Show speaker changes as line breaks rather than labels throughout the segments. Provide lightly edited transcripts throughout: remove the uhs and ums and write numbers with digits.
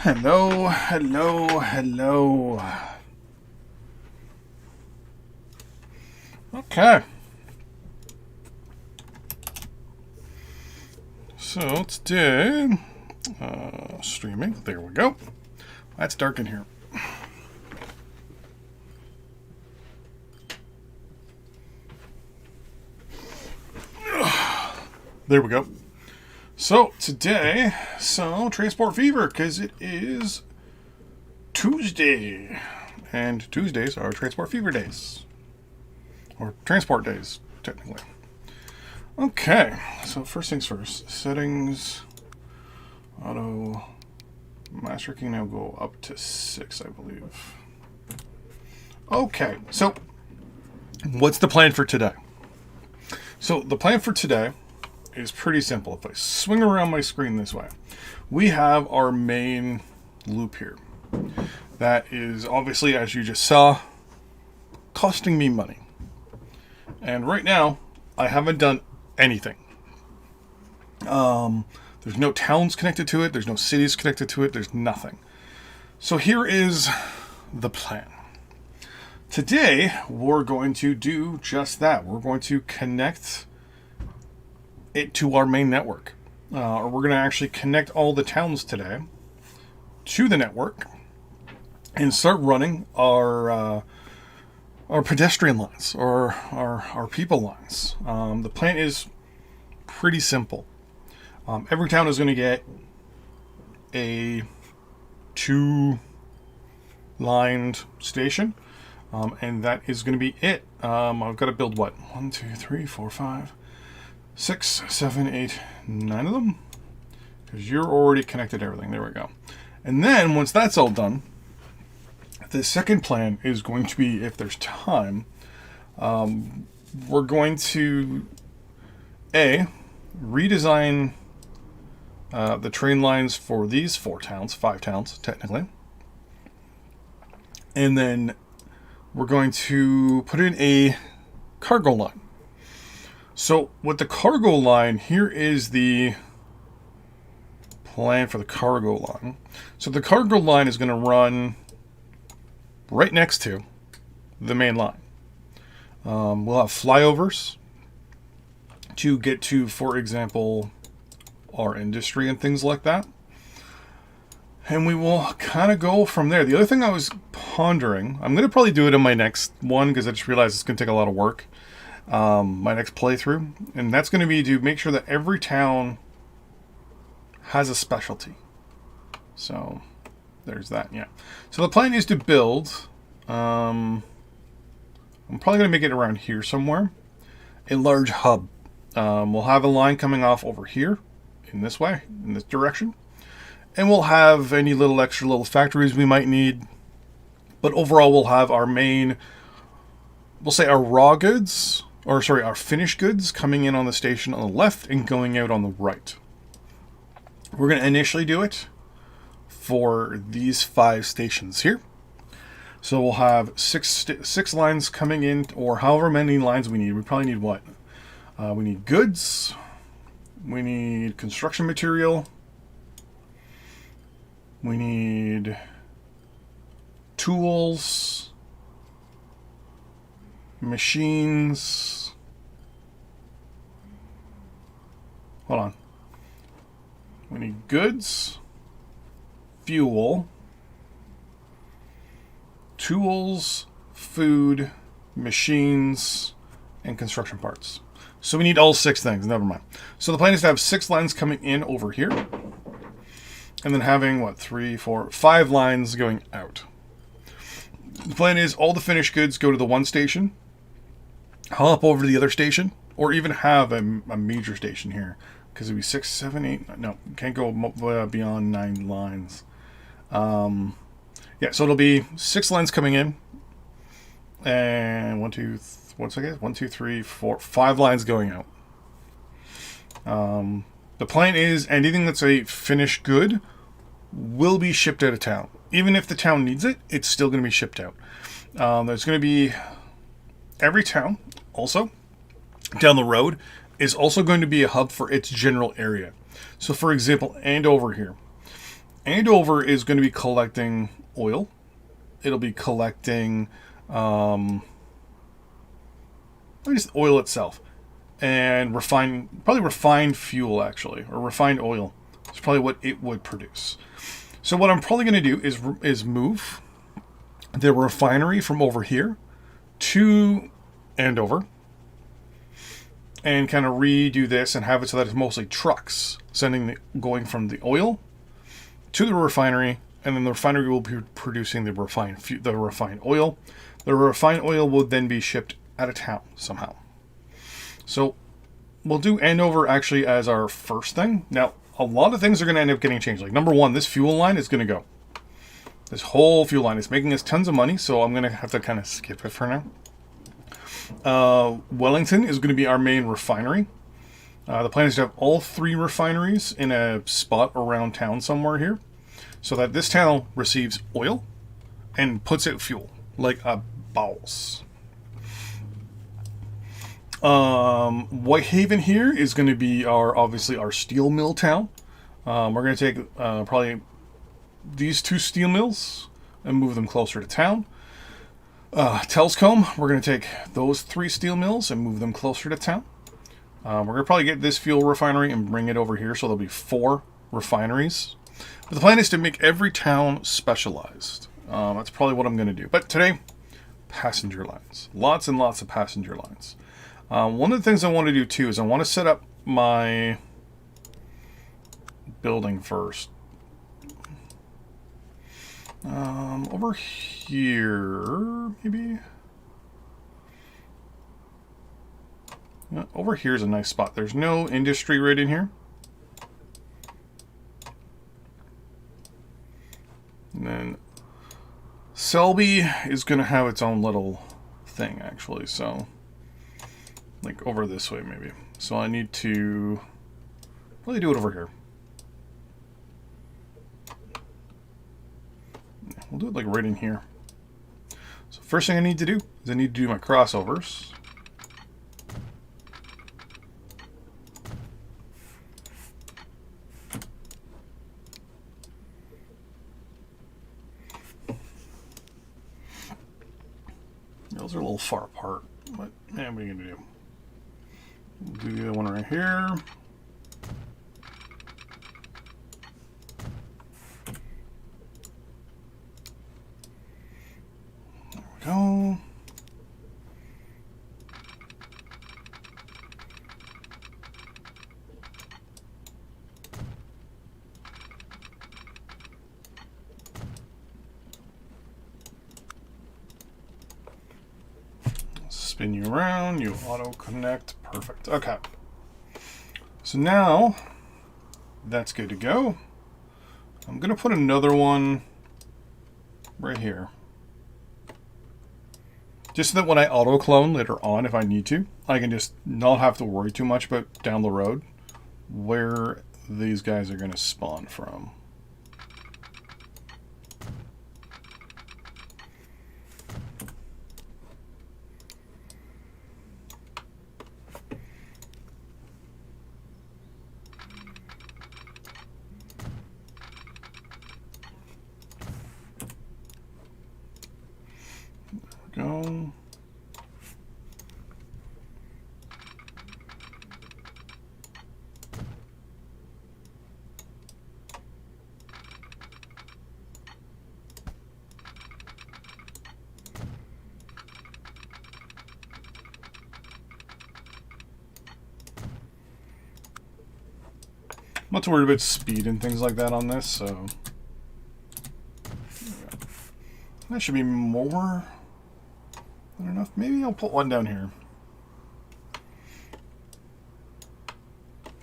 Hello, hello, hello. Okay. So today, streaming. There we go. That's dark in here. There we go. So today, Transport Fever, because it is Tuesday. And Tuesdays are Transport Fever days. Or Transport days, technically. Okay, so first things first. Settings. Auto. Master can now go up to 6, I believe. Okay, so what's the plan for today? So the plan for today is pretty simple. If I swing around my screen this way, we have our main loop here. That is obviously, as you just saw, costing me money. And right now, I haven't done anything. There's no towns connected to it. There's no cities connected to it. There's nothing. So here is the plan. Today, we're going to do just that. We're going to connect it to our main network. We're going to actually connect all the towns today to the network and start running our pedestrian lines or our people lines. The plan is pretty simple. Every town is going to get a 2-lined station. And that is going to be it. I've got to build what? 1, 2, 3, 4, 5, 6, 7, 8, 9 of them. Because you're already connected to everything. There we go. And then once that's all done, the second plan is going to be, if there's time, we're going to redesign the train lines for these 5 towns technically. And then we're going to put in a cargo line. So with the cargo line, here is the plan for the cargo line. So the cargo line is going to run right next to the main line. We'll have flyovers to get to, for example, our industry and things like that. And we will kind of go from there. The other thing I was pondering, I'm going to probably do it in my next one because I just realized it's going to take a lot of work. My next playthrough. And that's going to be to make sure that every town has a specialty. So there's that, yeah. So the plan is to build, I'm probably going to make it around here somewhere, a large hub. We'll have a line coming off over here, in this way, in this direction. And we'll have any extra little factories we might need. But overall, we'll have our main, we'll say our our finished goods coming in on the station on the left and going out on the right. We're going to initially do it for these 5 stations here. So we'll have 6 lines coming in, or however many lines we need. We probably need what? We need goods. We need construction material. We need tools, machines. Hold on. We need goods, fuel, tools, food, machines, and construction parts. So we need all 6 things. Never mind. So the plan is to have 6 lines coming in over here. And then having, 5 lines going out. The plan is all the finished goods go to the one station, hop over to the other station, or even have a major station here. Because it'd be 6, 7, 8... No, can't go beyond 9 lines. Yeah, so it'll be 6 lines coming in. And 1, 2, 3, 4, 5 lines going out. The plan is anything that's a finished good will be shipped out of town. Even if the town needs it, it's still going to be shipped out. There's going to be every town also down the road is also going to be a hub for its general area. So for example, Andover here. Andover is going to be collecting oil. It'll be collecting just oil itself and probably refined fuel actually, or refined oil. It's probably what it would produce. So what I'm probably going to do is move the refinery from over here to Andover and kind of redo this and have it so that it's mostly trucks going from the oil to the refinery, and then the refinery will be producing the refined oil. The refined oil will then be shipped out of town somehow. So we'll do Andover actually as our first thing. Now, a lot of things are going to end up getting changed. Like number one, this fuel line is going to go. This whole fuel line is making us tons of money, so I'm going to have to kind of skip it for now. Wellington is going to be our main refinery. The plan is to have all 3 refineries in a spot around town somewhere here, so that this town receives oil and puts out fuel like a boss. Whitehaven here is going to be obviously our steel mill town. We're going to take probably these 2 steel mills and move them closer to town. Telscombe, we're going to take those 3 steel mills and move them closer to town. We're going to probably get this fuel refinery and bring it over here, so there'll be 4 refineries. But the plan is to make every town specialized. That's probably what I'm going to do. But today, passenger lines. Lots and lots of passenger lines. One of the things I want to do too is I want to set up my building first. Over here, maybe. Yeah, over here is a nice spot. There's no industry right in here. And then Selby is going to have its own little thing, actually. So, like over this way, maybe. So I need to really do it over here. We'll do it like right in here. So first thing I need to do is I need to do my crossovers. Those are a little far apart, but man, what are you gonna do? We'll do the other one right here. There we go. Spin you around, you auto connect, perfect. Okay. So now that's good to go. I'm gonna put another one right here. Just so that when I auto clone later on, if I need to, I can just not have to worry too much about down the road where these guys are gonna spawn from. Go. I'm not too worried about speed and things like that on this, so that should be more than enough. Maybe I'll put one down here.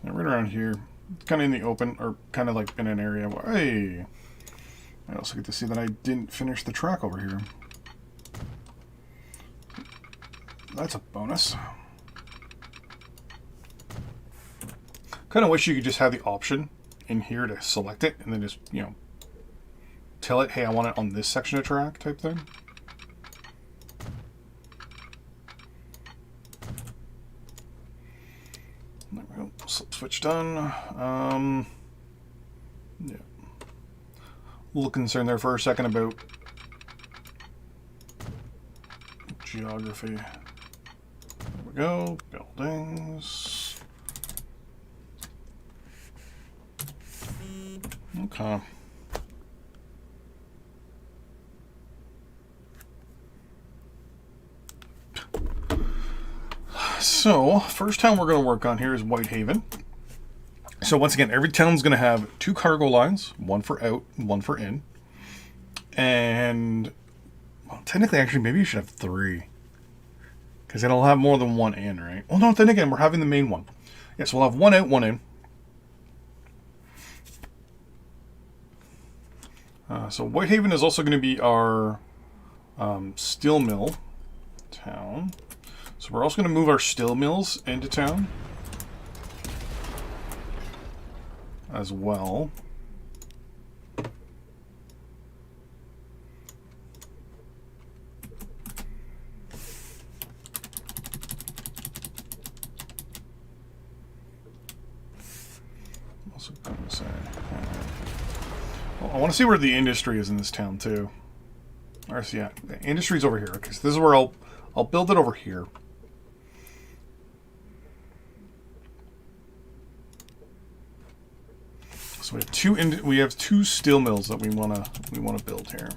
Yeah, right around here. It's kind of in the open, or kind of like in an area where, hey, I also get to see that I didn't finish the track over here. That's a bonus. Kind of wish you could just have the option in here to select it and then just, you know, tell it, hey, I want it on this section of track type thing. There we go. Slip switch done. Yeah. little concerned there for a second about geography. There we go. Buildings. Okay. So, first town we're going to work on here is Whitehaven. So once again, every town's going to have 2 cargo lines, one for out, one for in. And, well, technically, actually, maybe you should have 3. Because it'll have more than one in, right? Well, no, then again, we're having the main one. Yes, we'll have 1 out, 1 in. So Whitehaven is also going to be our steel mill town. So we're also going to move our steel mills into town as well. I'm also going to say, well, I want to see where the industry is in this town too. Or so yeah, the industry's over here. Okay, so this is where I'll build it over here. So we have two steel mills that we wanna build here.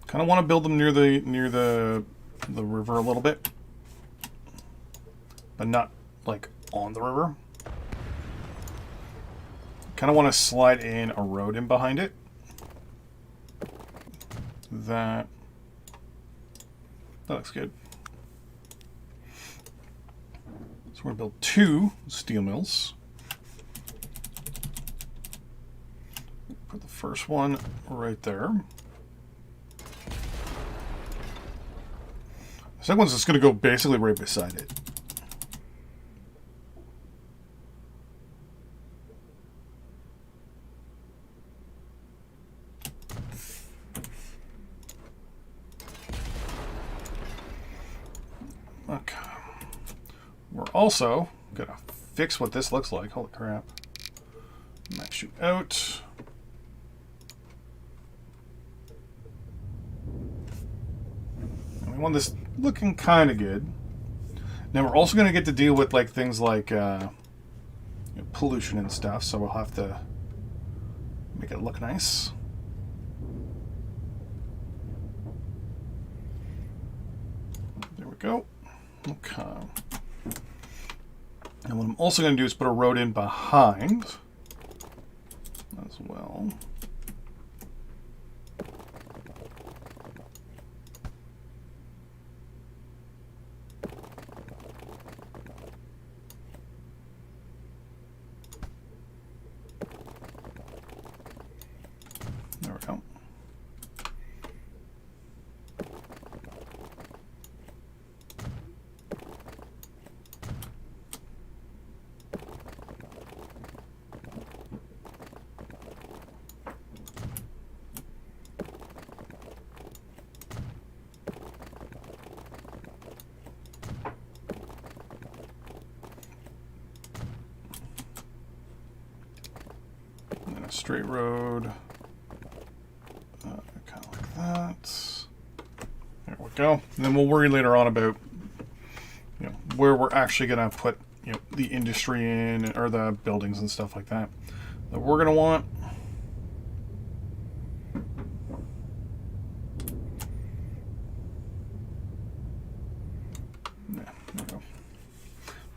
Kind of want to build them near the river a little bit, but not like on the river. Kind of want to slide in a road in behind it. That looks good. So we're going to build 2 steel mills. Put the first one right there. The second one's just going to go basically right beside it. Okay. We're also going to fix what this looks like. Holy crap. Max you out. And we want this looking kind of good. Now we're also going to get to deal with like things like pollution and stuff, so we'll have to make it look nice. There we go. Okay. And what I'm also going to do is put a road in behind as well. There we go. Straight road, kind of like that. There we go. And then we'll worry later on about, where we're actually going to put, the industry in or the buildings and stuff like that. That we're going to want. Yeah, there we go.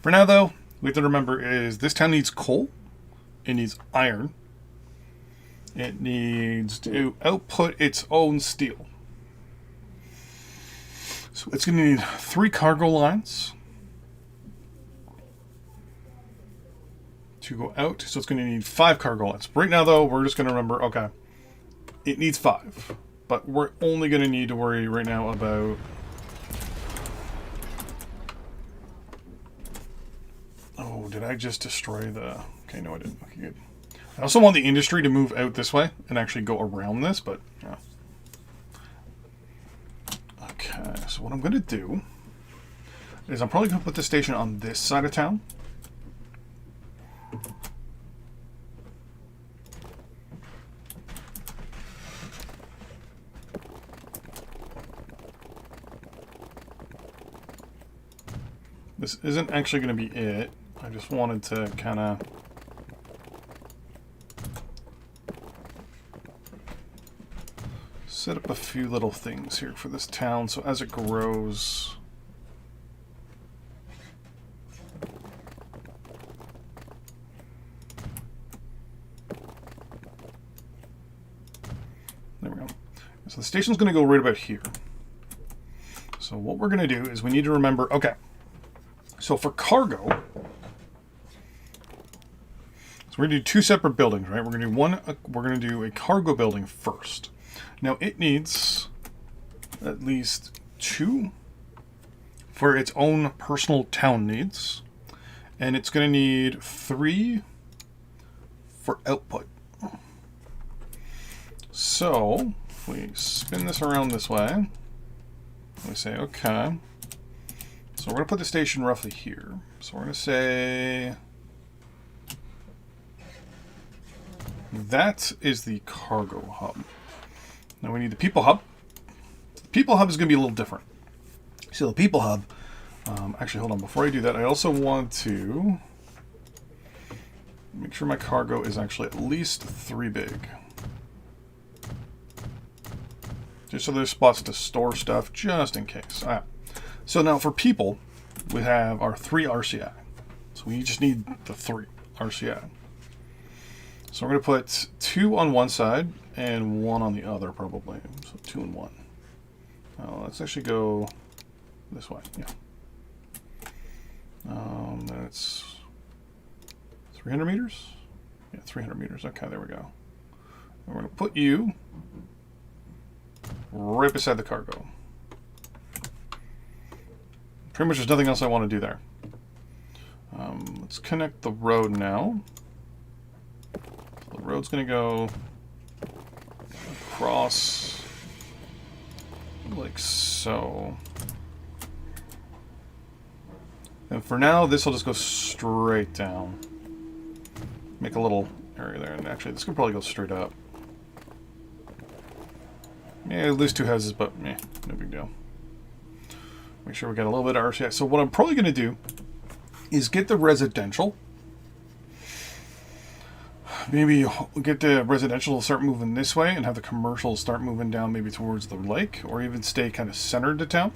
For now, though, we have to remember is this town needs coal. It needs iron. It needs to output its own steel. So it's going to need 3 cargo lines to go out. So it's going to need 5 cargo lines. Right now, though, we're just going to remember, okay, it needs 5. But we're only going to need to worry right now about... Oh, did I just destroy the... Okay, no, I didn't. Okay, good. I also want the industry to move out this way and actually go around this, but yeah. Okay, so what I'm going to do is I'm probably going to put the station on this side of town. This isn't actually going to be it. I just wanted to kind of... set up a few little things here for this town, so as it grows... There we go. So the station's going to go right about here. So what we're going to do is we need to remember... Okay. So for cargo... So we're going to do two separate buildings, right? We're going to do one... We're going to do a cargo building first. Now it needs at least 2 for its own personal town needs. And it's going to need 3 for output. So, if we spin this around this way, we say, okay. So we're going to put the station roughly here. So we're going to say... that is the cargo hub. Now we need the people hub. The people hub is going to be a little different. So the people hub... actually, hold on. Before I do that, I also want to make sure my cargo is actually at least 3 big. Just so there's spots to store stuff, just in case. All right. So now for people, we have our 3 RCI. So we just need the 3 RCI. So we're going to put 2 on one side and 1 on the other, probably. So 2 and 1. Now let's actually go this way. Yeah. That's 300 meters? Yeah, 300 meters. Okay, there we go. And we're going to put you right beside the cargo. Pretty much there's nothing else I want to do there. Let's connect the road now. So the road's going to go across like so. And for now, this will just go straight down. Make a little area there. And actually, this could probably go straight up. Yeah, at least 2 houses, but no big deal. Make sure we got a little bit of RCI. So what I'm probably going to do is get the residential. Maybe get the residential to start moving this way and have the commercial start moving down maybe towards the lake, or even stay kind of centered to town.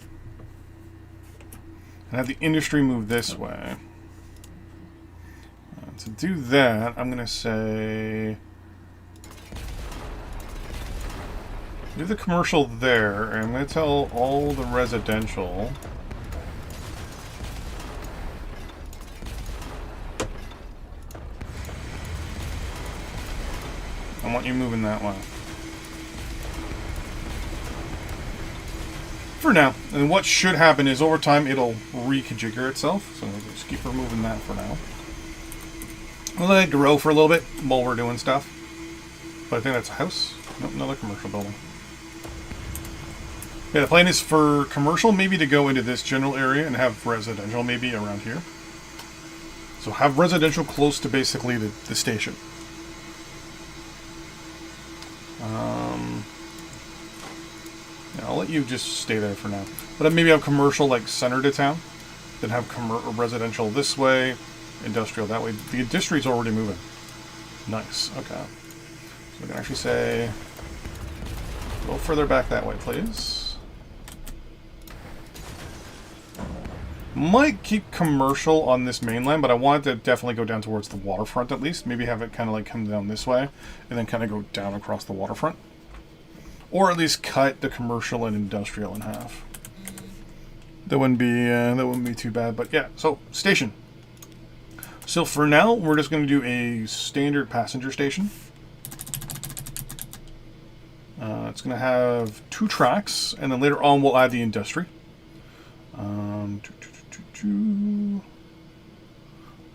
And have the industry move this way. To do that, I'm going to say... do the commercial there, and I'm going to tell all the residential... I want you moving that way. For now. And what should happen is over time it'll reconfigure itself. So just keep removing that for now. We'll let it grow for a little bit while we're doing stuff. But I think that's a house. Nope, another commercial building. Yeah, the plan is for commercial maybe to go into this general area and have residential maybe around here. So have residential close to basically the station. Yeah, I'll let you just stay there for now. But maybe have commercial like center to town. Then have residential this way, industrial that way. The industry's already moving. Nice. Okay. So we can actually say, a little further back that way, please. Might keep commercial on this main line, but I want it to definitely go down towards the waterfront at least. Maybe have it kind of like come down this way, and then kind of go down across the waterfront. Or at least cut the commercial and industrial in half. That wouldn't be too bad. But yeah, so station. So for now, we're just going to do a standard passenger station. It's going to have 2 tracks, and then later on we'll add the industry. I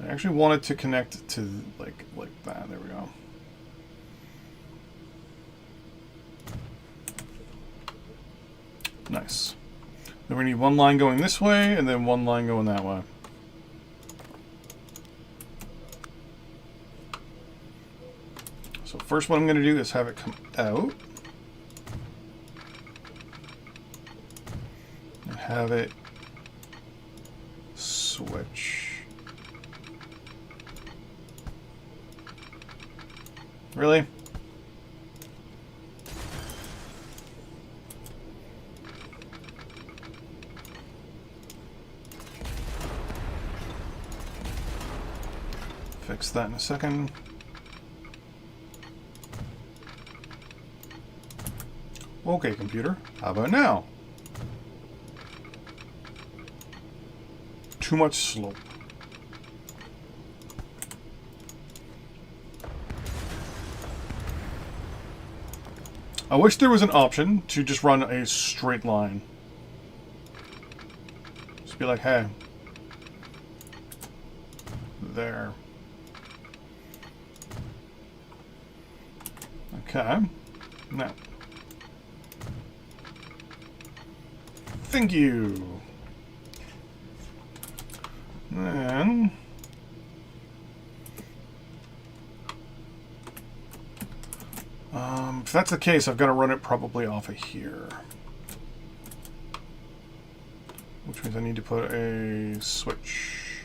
actually wanted to connect to like that. There we go. Nice. Then we need 1 line going this way, and then 1 line going that way. So first what I'm going to do is have it come out. And have it switch. Really? Fix that in a second. Okay, computer. How about now? Too much slope. I wish there was an option to just run a straight line. Just be like, hey. There. Okay. Now. Thank you. And if that's the case, I've got to run it probably off of here. Which means I need to put a switch.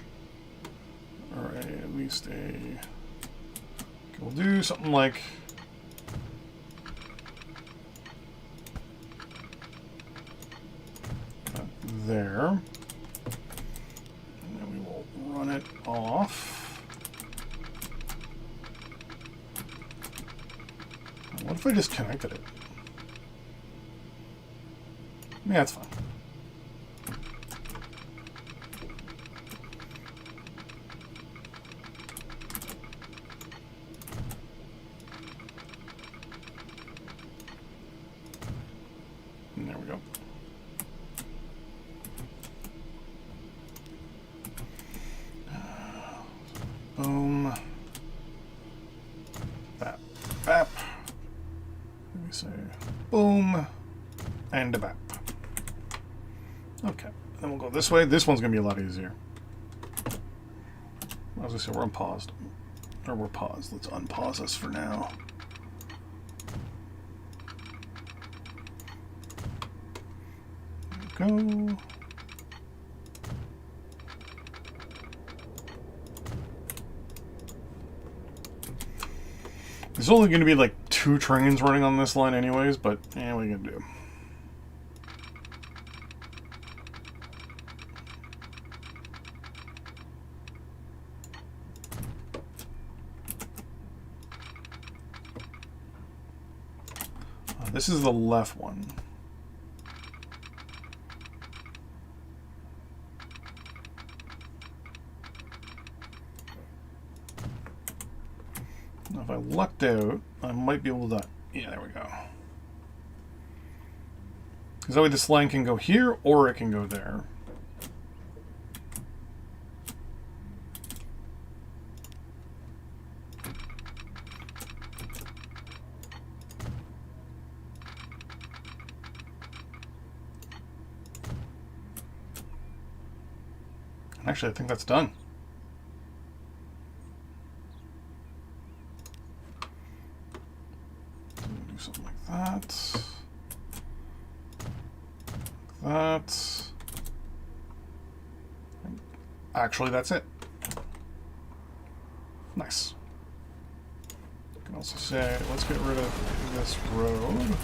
Or at least a... Okay, we'll do something like... there. And then we will run it off. What if I just connected it? Yeah, it's fine. And there we go. Boom. Bap. Bap. Let me say boom. And a bap. Okay. Then we'll go this way. This one's going to be a lot easier. As I said, we're unpaused. Or we're paused. Let's unpause us for now. There we go. There's only going to be like 2 trains running on this line anyways, but yeah, what are you going to do? This is the left one. Now if I lucked out, I might be able to... Yeah, there we go. Because that way this line can go here, or it can go there. Actually, I think that's done. Do something like that. Like that. Actually, that's it. Nice. I can also say, let's get rid of this road.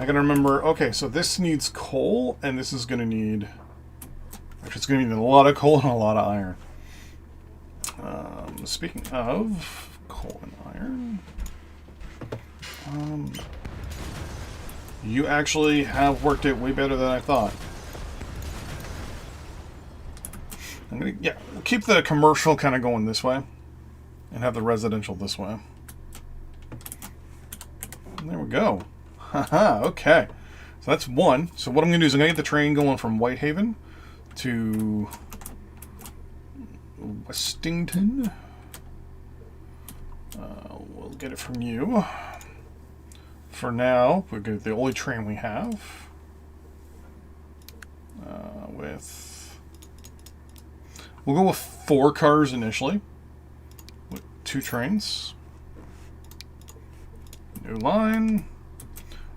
I gotta remember, okay, so this needs coal, and this is gonna need... Actually, it's gonna need a lot of coal and a lot of iron. Speaking of coal and iron... you actually have worked it way better than I thought. I'm gonna, yeah, we'll keep the commercial kind of going this way, and have the residential this way. And there we go. Haha, okay. So that's one. So what I'm going to do is I'm going to get the train going from Whitehaven to Westington. We'll get it from you. For now, we're going to get the only train we have. We'll go with 4 cars initially. With 2 trains. New line.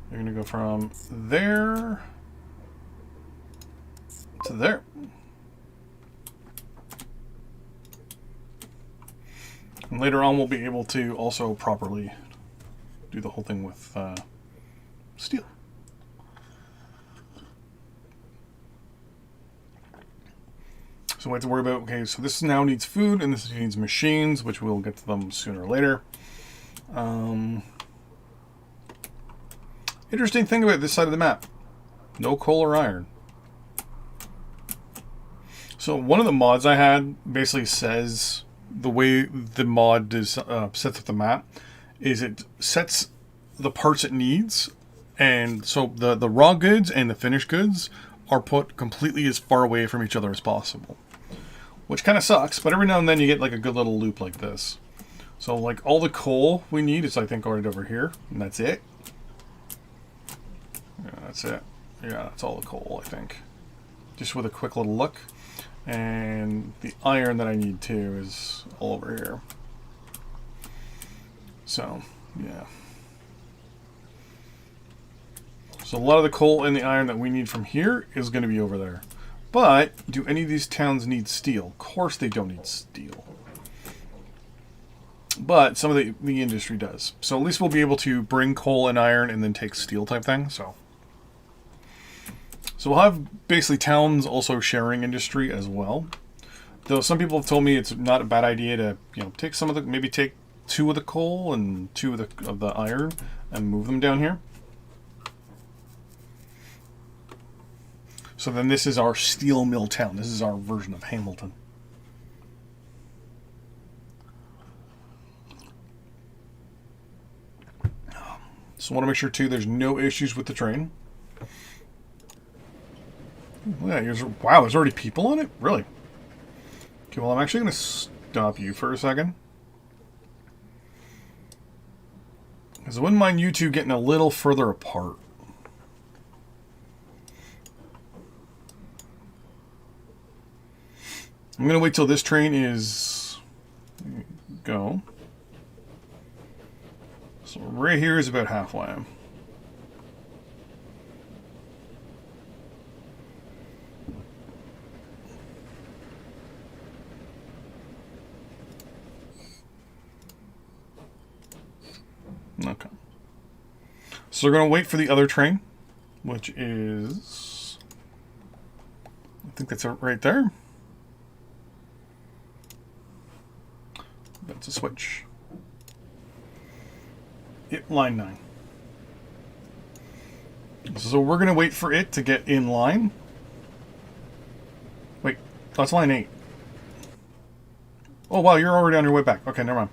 You're going to go from there to there. And later on, we'll be able to also properly do the whole thing with steel. So we have to worry about, okay, so this now needs food, and this needs machines, which we'll get to them sooner or later. Interesting thing about this side of the map. No coal or iron. So one of the mods I had basically says the way the mod is, sets up the map is it sets the parts it needs, and so the raw goods and the finished goods are put completely as far away from each other as possible. Which kind of sucks, but every now and then you get like a good little loop like this. So like all the coal we need is I think right over here, and that's it. Yeah, that's it. Yeah, that's all the coal I think. Just with a quick little look. And the iron that I need too is all over here. So, yeah. So a lot of the coal and the iron that we need from here is going to be over there. But, do any of these towns need steel? Of course they don't need steel. But some of the industry does. So at least we'll be able to bring coal and iron and then take steel type thing. So we'll have basically towns also sharing industry as well. Though some people have told me it's not a bad idea to, you know, take some of the, maybe take 2 of the coal and 2 of the iron and move them down here. So then this is our steel mill town. This is our version of Hamilton. So I want to make sure too there's no issues with the train. Yeah, wow, there's already people on it? Really? Okay, well I'm actually going to stop you for a second. Because I wouldn't mind you two getting a little further apart. I'm going to wait till this train is go. So right here is about halfway. Okay. So we're going to wait for the other train, which is, I think that's right there. That's a switch. Yep, line 9. So we're going to wait for it to get in line. Wait, that's line 8. Oh, wow, you're already on your way back. Okay, never mind.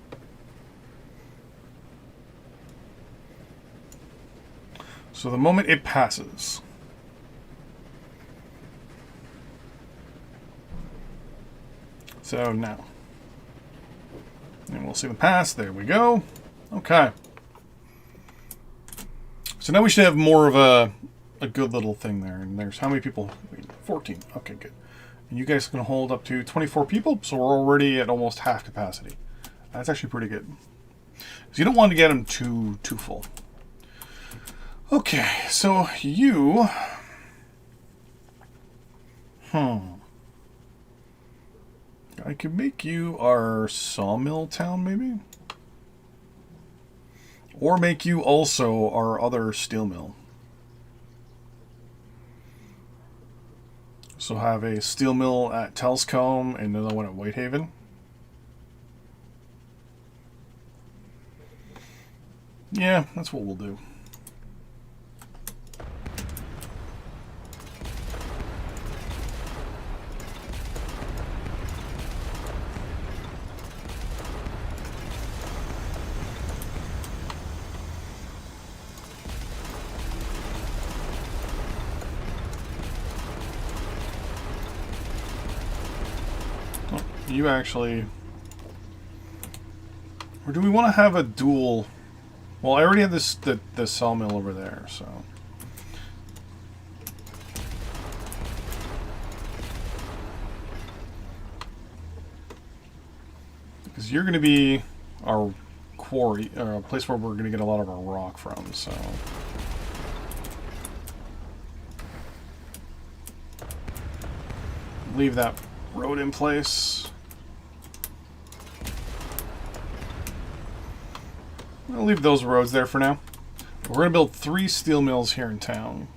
So the moment it passes. So now. And we'll see the pass. There we go. Okay. So now we should have more of a good little thing there. And there's how many people? 14. Okay, good. And you guys can hold up to 24 people. So we're already at almost half capacity. That's actually pretty good. So you don't want to get them too full. Okay, so you... I could make you our sawmill town, maybe? Or make you also our other steel mill. So have a steel mill at Telscombe and another one at Whitehaven. Yeah, that's what we'll do. You actually... Or do we want to have a dual... Well, I already have the sawmill over there, so... Because you're going to be our quarry, a place where we're going to get a lot of our rock from, so... Leave that road in place. I'll leave those roads there for now. We're going to build 3 steel mills here in town.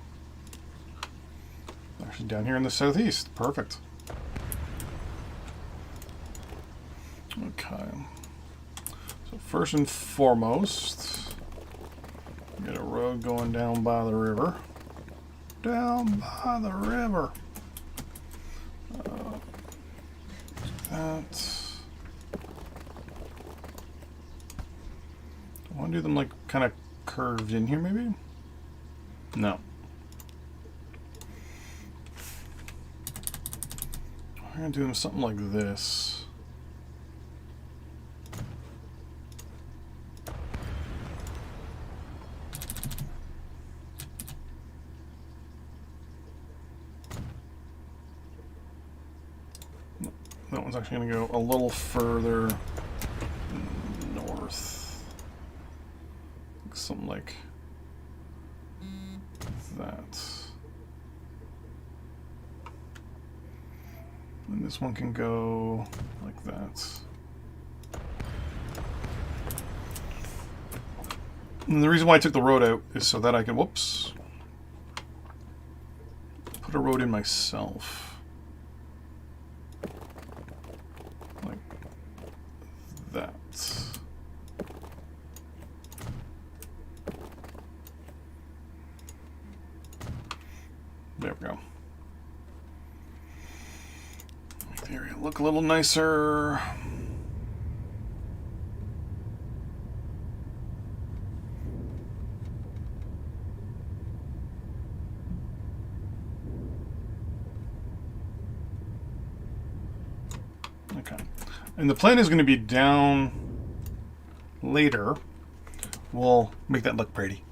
Actually, down here in the southeast. Perfect. Okay. So first and foremost, get a road going down by the river. Down by the river. That. I want to do them like kind of curved in here, maybe? No. I'm going to do them something like this. That one's actually going to go a little further north. Something like that. And this one can go like that. And the reason why I took the road out is so that I can, whoops, put a road in myself. Like that. There we go. Make the area look a little nicer. Okay. And the plan is going to be down later. We'll make that look pretty.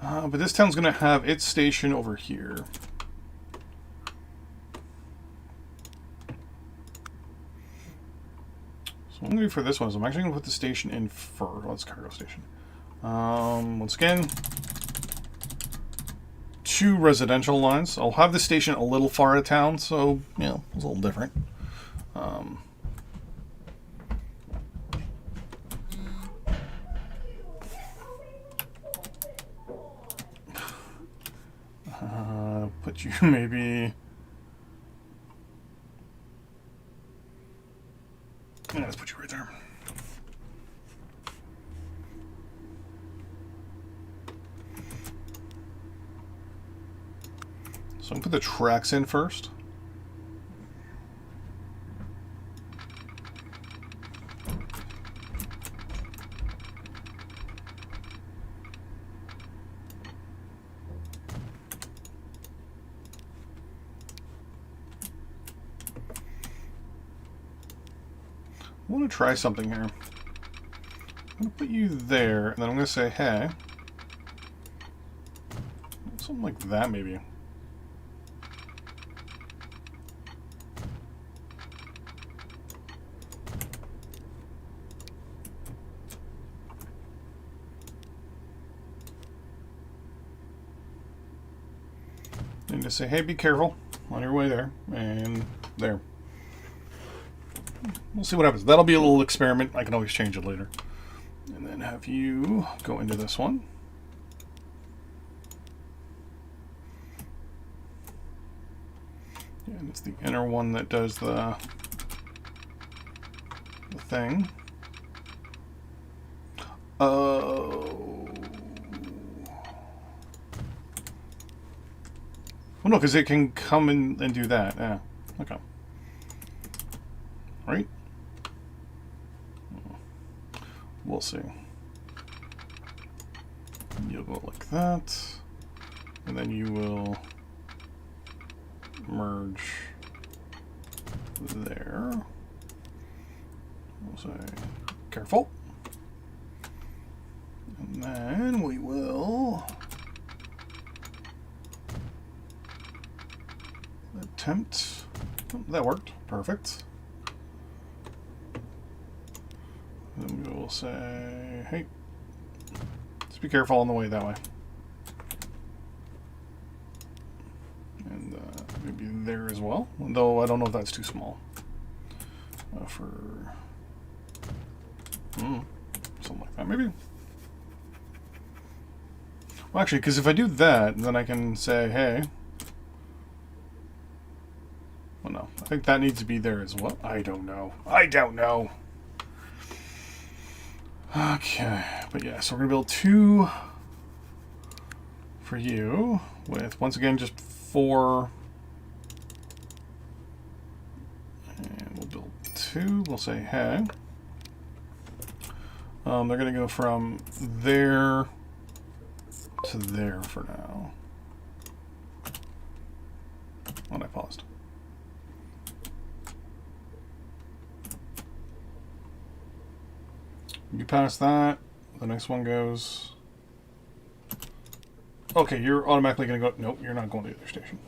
But this town's going to have its station over here. So what I'm going to do for this one is I'm actually going to put the station in first. Well, it's cargo station. Once again, 2 residential lines. I'll have the station a little far out of town, so, you know, it's a little different. Put you maybe... Yeah, let's put you right there. So I'm going to put the tracks in first. I want to try something here. I'm going to put you there, and then I'm going to say, hey. Something like that, maybe. And just say, hey, be careful on your way there, and there. We'll see what happens. That'll be a little experiment. I can always change it later. And then have you go into this one. And it's the inner one that does the thing. Oh. Well, no, because it can come in and do that. Yeah. Okay. Right? We'll see. You'll go like that. And then you will merge there. We'll say, careful. And then we will attempt. Oh, that worked. Perfect. Then we will we'll say, hey, just be careful on the way that way. And maybe there as well, though I don't know if that's too small. Something like that, maybe. Well, actually, because if I do that, then I can say, hey. Well, no. I think that needs to be there as well. I don't know. I don't know. Okay. But yeah, so we're going to build 2 for you with, once again, just 4. And we'll build 2. We'll say, hey. They're going to go from there to there for now. And I paused. You pass that, the next one goes... Okay, you're automatically going to go... Nope, you're not going to the other station.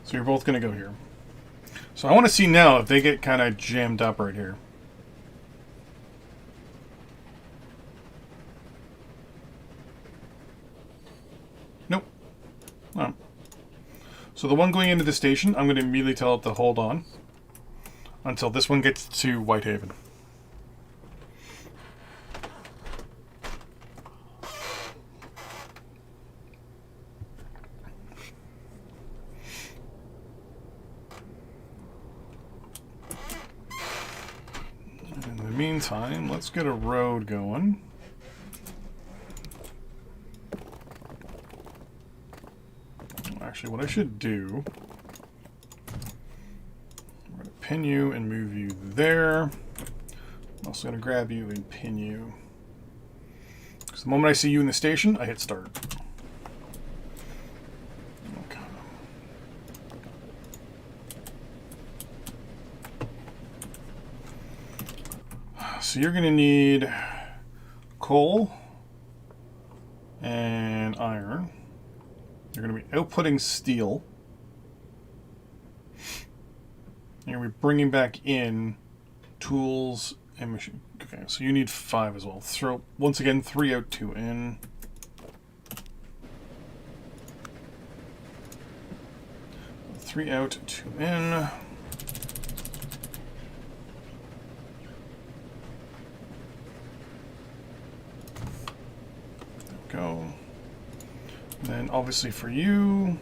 So you're both going to go here. So I want to see now if they get kind of jammed up right here. Nope. Oh. So the one going into the station, I'm going to immediately tell it to hold on until this one gets to Whitehaven. In the meantime, let's get a road going. Actually, what I should do, I'm going to pin you and move you there. I'm also going to grab you and pin you. Because the moment I see you in the station, I hit start. Okay. So you're going to need coal and iron. You're going to be outputting steel. You're going to be bringing back in tools and machine. Okay, so you need 5 as well. Throw, once again, 3 out, 2 in. Three out, 2 in. There we go. Then obviously for you,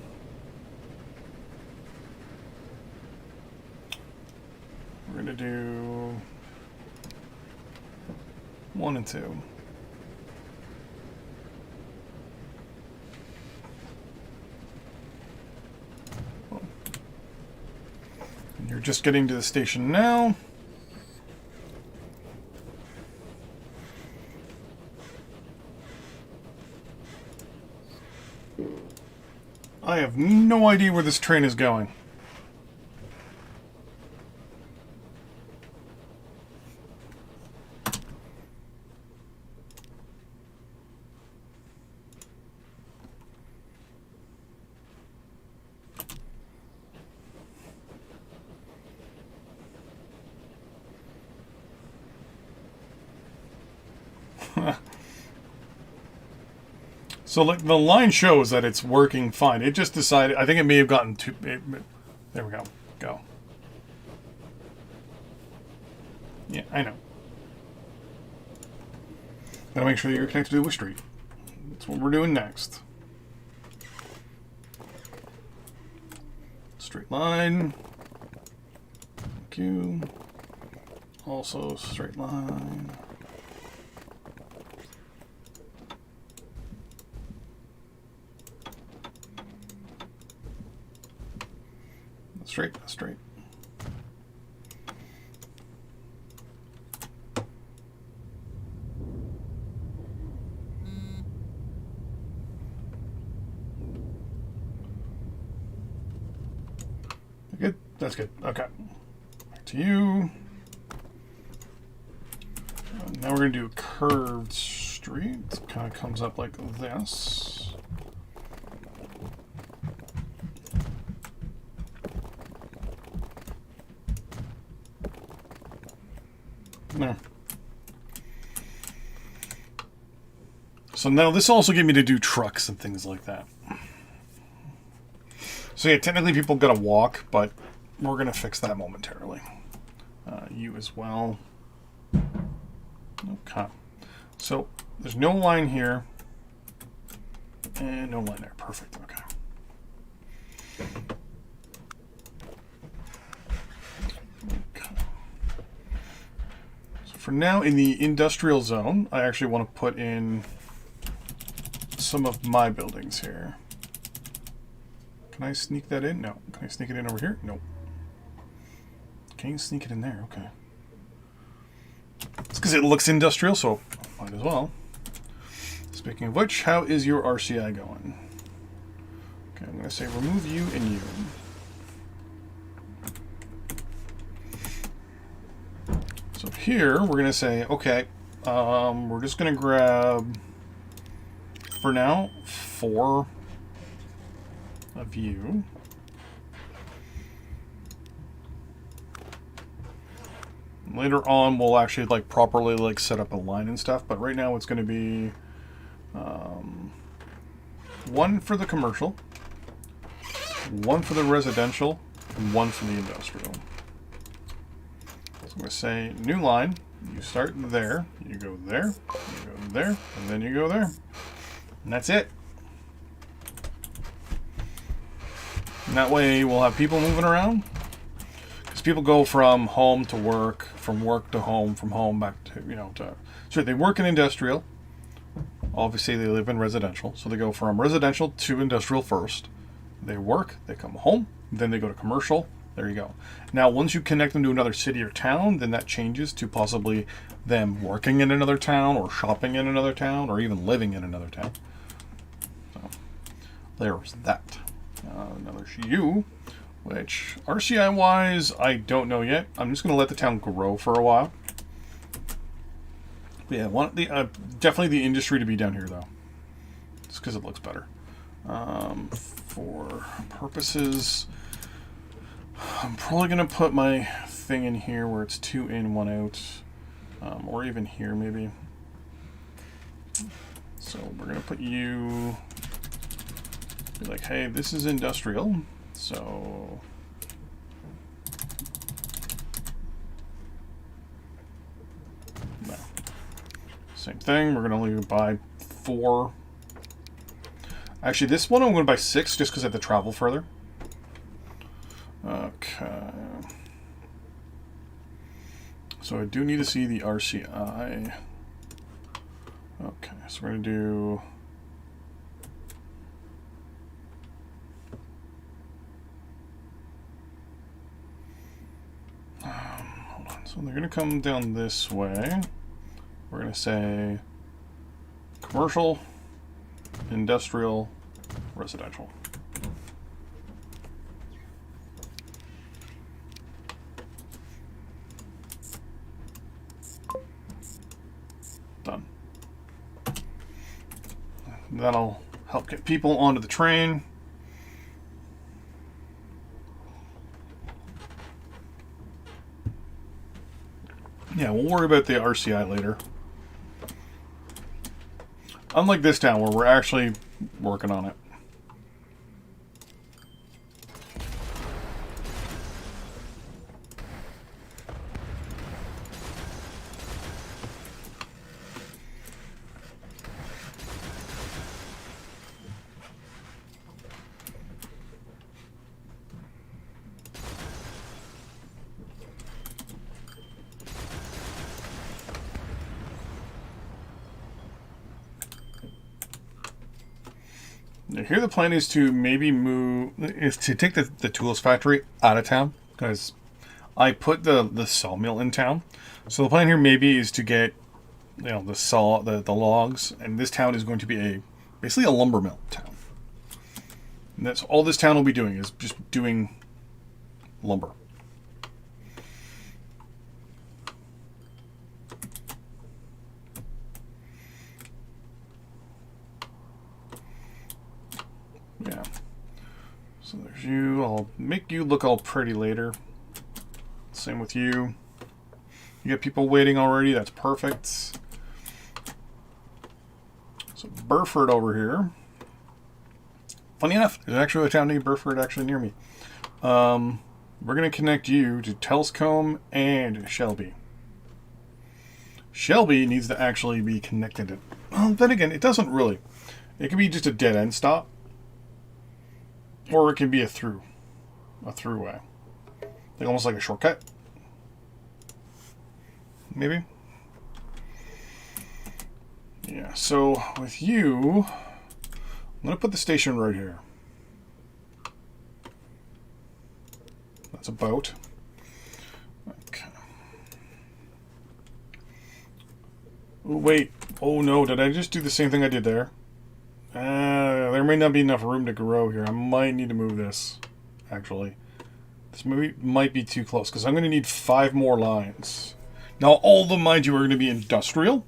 we're going to do 1 and 2. And you're just getting to the station now. I have no idea where this train is going. So like the line shows that it's working fine. It just decided, I think it may have gotten too... there we go. Go. Yeah, I know. Gotta make sure that you're connected to the street. That's what we're doing next. Straight line. Thank you. Also straight line. Straight, straight. Good. That's good. Okay. Back to you. Now we're going to do a curved street. It kind of comes up like this. There. So now this also gave me to do trucks and things like that. So yeah, technically people gotta walk, but we're gonna fix that momentarily. You as well. Okay. So there's no line here. And no line there. Perfect. Okay. So for now, in the industrial zone, I actually want to put in some of my buildings here. Can I sneak that in? No. Can I sneak it in over here? Nope. Can you sneak it in there? Okay. It's because it looks industrial, so might as well. Speaking of which, how is your RCI going? Okay, I'm going to say remove you and you. So here, we're going to say, okay, we're just going to grab, for now, 4 of you. Later on, we'll actually like properly like set up a line and stuff, but right now it's going to be 1 for the commercial, 1 for the residential, and 1 for the industrial. So I'm going to say new line. You start there, you go there, you go there, and then you go there. And that's it. And that way we'll have people moving around. Because people go from home to work, from work to home, from home back to, so they work in industrial. Obviously they live in residential. So they go from residential to industrial first. They work, they come home, then they go to commercial. There you go. Now, once you connect them to another city or town, then that changes to possibly them working in another town or shopping in another town or even living in another town. So there's that. Another you, which RCI-wise, I don't know yet. I'm just going to let the town grow for a while. But yeah, want the definitely the industry to be down here, though. Just because it looks better. For purposes, I'm probably going to put my thing in here where it's 2 in, 1 out. Or even here, maybe. So we're going to put you... Be like, hey, this is industrial, so... No. Same thing, we're going to only buy 4. Actually, this one I'm going to buy 6 just because I have to travel further. Okay. So I do need to see the RCI. Okay, so we're going to do... hold on, so they're going to come down this way. We're going to say commercial, industrial, residential. Done. That'll help get people onto the train. Yeah, we'll worry about the RCI later. Unlike this town where we're actually working on it. Here the plan is to maybe to take the tools factory out of town, because I put the sawmill in town. So the plan here maybe is to get the logs, and this town is going to be basically a lumber mill town. And that's all this town will be doing, is just doing lumber. Yeah. So there's you. I'll make you look all pretty later. Same with you. You get people waiting already. That's perfect. So Burford over here. Funny enough, there's actually a town named Burford actually near me. We're going to connect you to Telscombe and Shelby. Shelby needs to actually be connected. Well, then again, it doesn't really. It can be just a dead end stop, or it can be a throughway, like almost like a shortcut, maybe. Yeah. So with you, I'm gonna put the station right here. That's a boat. Okay. Oh, wait. Oh no, did I just do the same thing I did there? There may not be enough room to grow here. I might need to move this, actually. This might be too close, because I'm going to need 5 more lines. Now, all of them, mind you, are going to be industrial.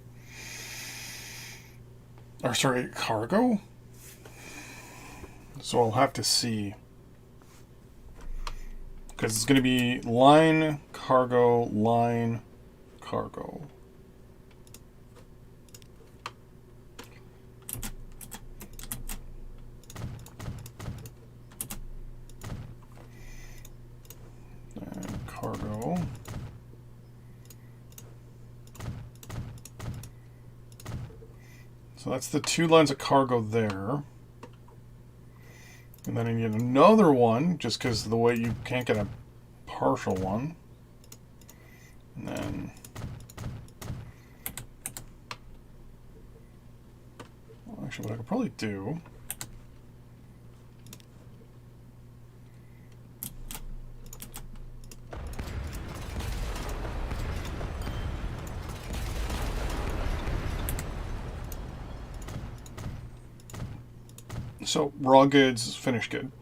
Or, sorry, cargo. So I'll have to see. Because it's going to be line, cargo, line, cargo. Cargo. So that's the 2 lines of cargo there. And then I need another one, just because of the way you can't get a partial one. And then... well, actually, what I could probably do... so, raw goods, finished good.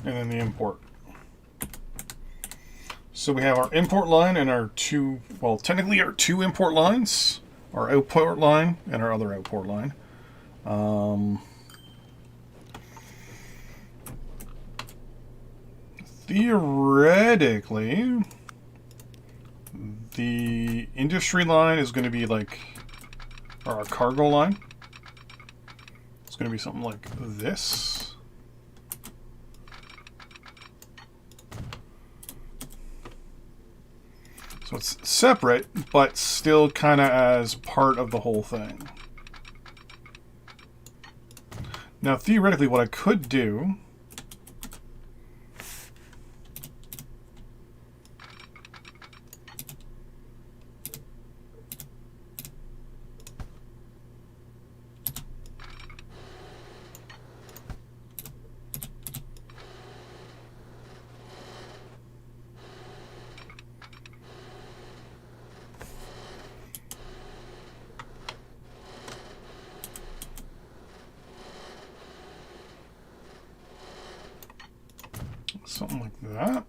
And then the import. So we have our import line and our 2, well, technically our 2 import lines. Our output line and our other output line. Theoretically... the industry line is going to be like our cargo line. It's going to be something like this. So it's separate, but still kind of as part of the whole thing. Now, theoretically, what I could do... something like that.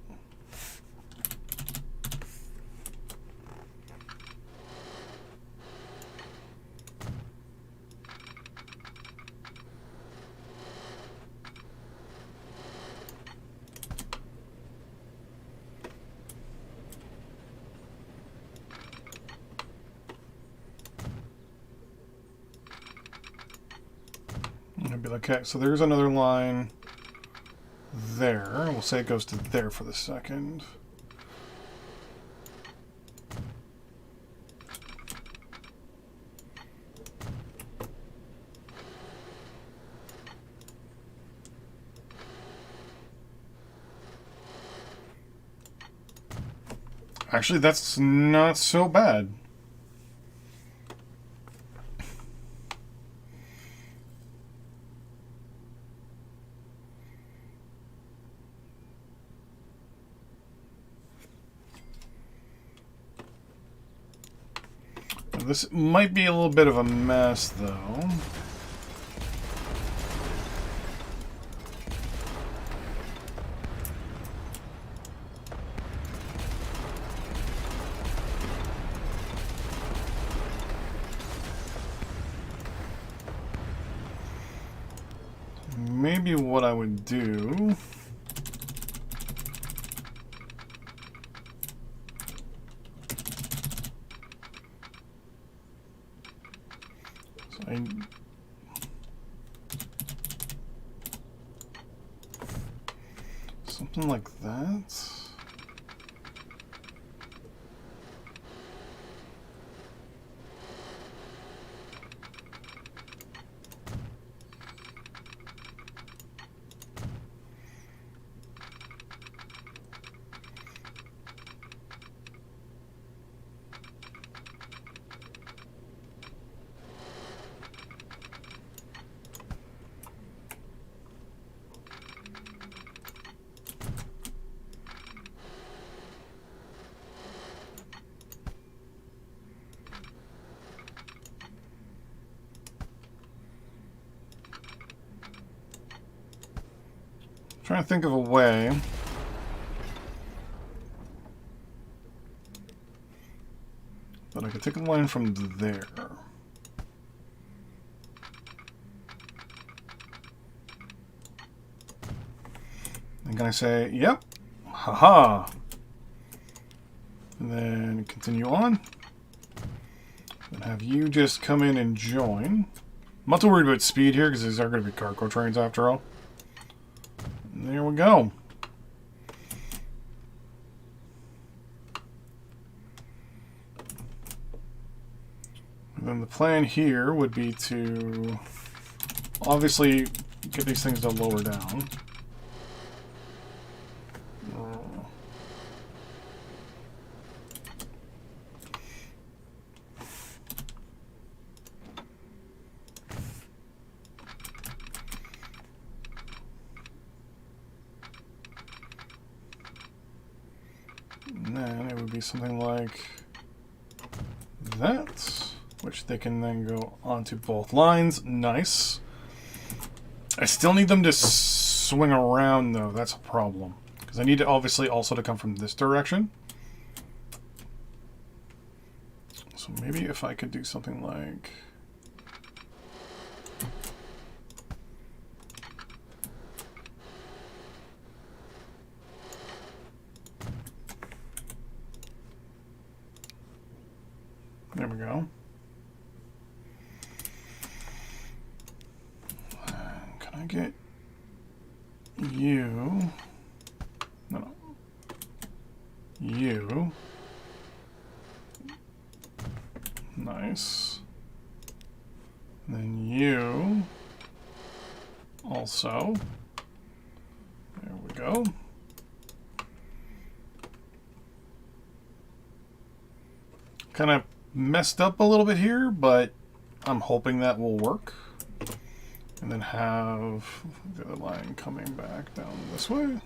And I'd be like, okay, so there's another line there. We'll say it goes to there for the second. Actually, that's not so bad. This might be a little bit of a mess, though. maybe what I would do... something like that. Trying to think of a way that I could take a line from there. And can I say, yep, haha, and then continue on, and have you just come in and join. I'm not too worried about speed here because these are going to be cargo trains after all. And there we go. And then the plan here would be to obviously get these things to lower down. And then it would be something like that, which they can then go onto both lines. Nice. I still need them to swing around, though. That's a problem. Because I need it, obviously, also to come from this direction. So maybe if I could do something like... There we go. Can I get you? No. You. Nice. And then you. Also. There we go. Kind of messed up a little bit here, but I'm hoping that will work. And then have the other line coming back down this way. And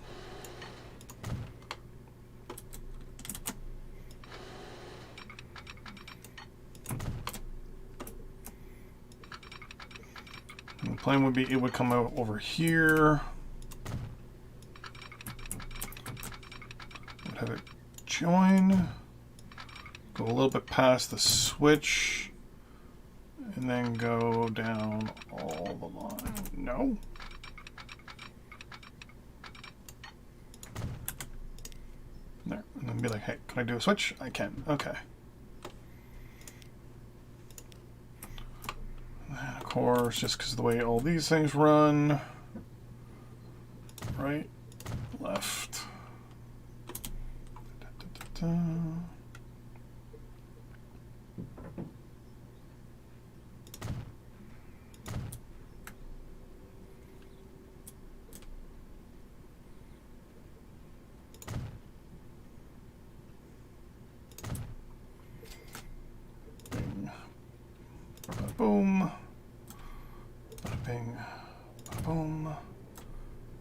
the plan would be it would come out over here. Would have it join. Go a little bit past the switch, and then go down all the line. No. There, and then be like, hey, can I do a switch? I can. Okay. And then, of course, just because of the way all these things run, right, left. Da, da, da, da. Boom. Bada bing. Bada boom.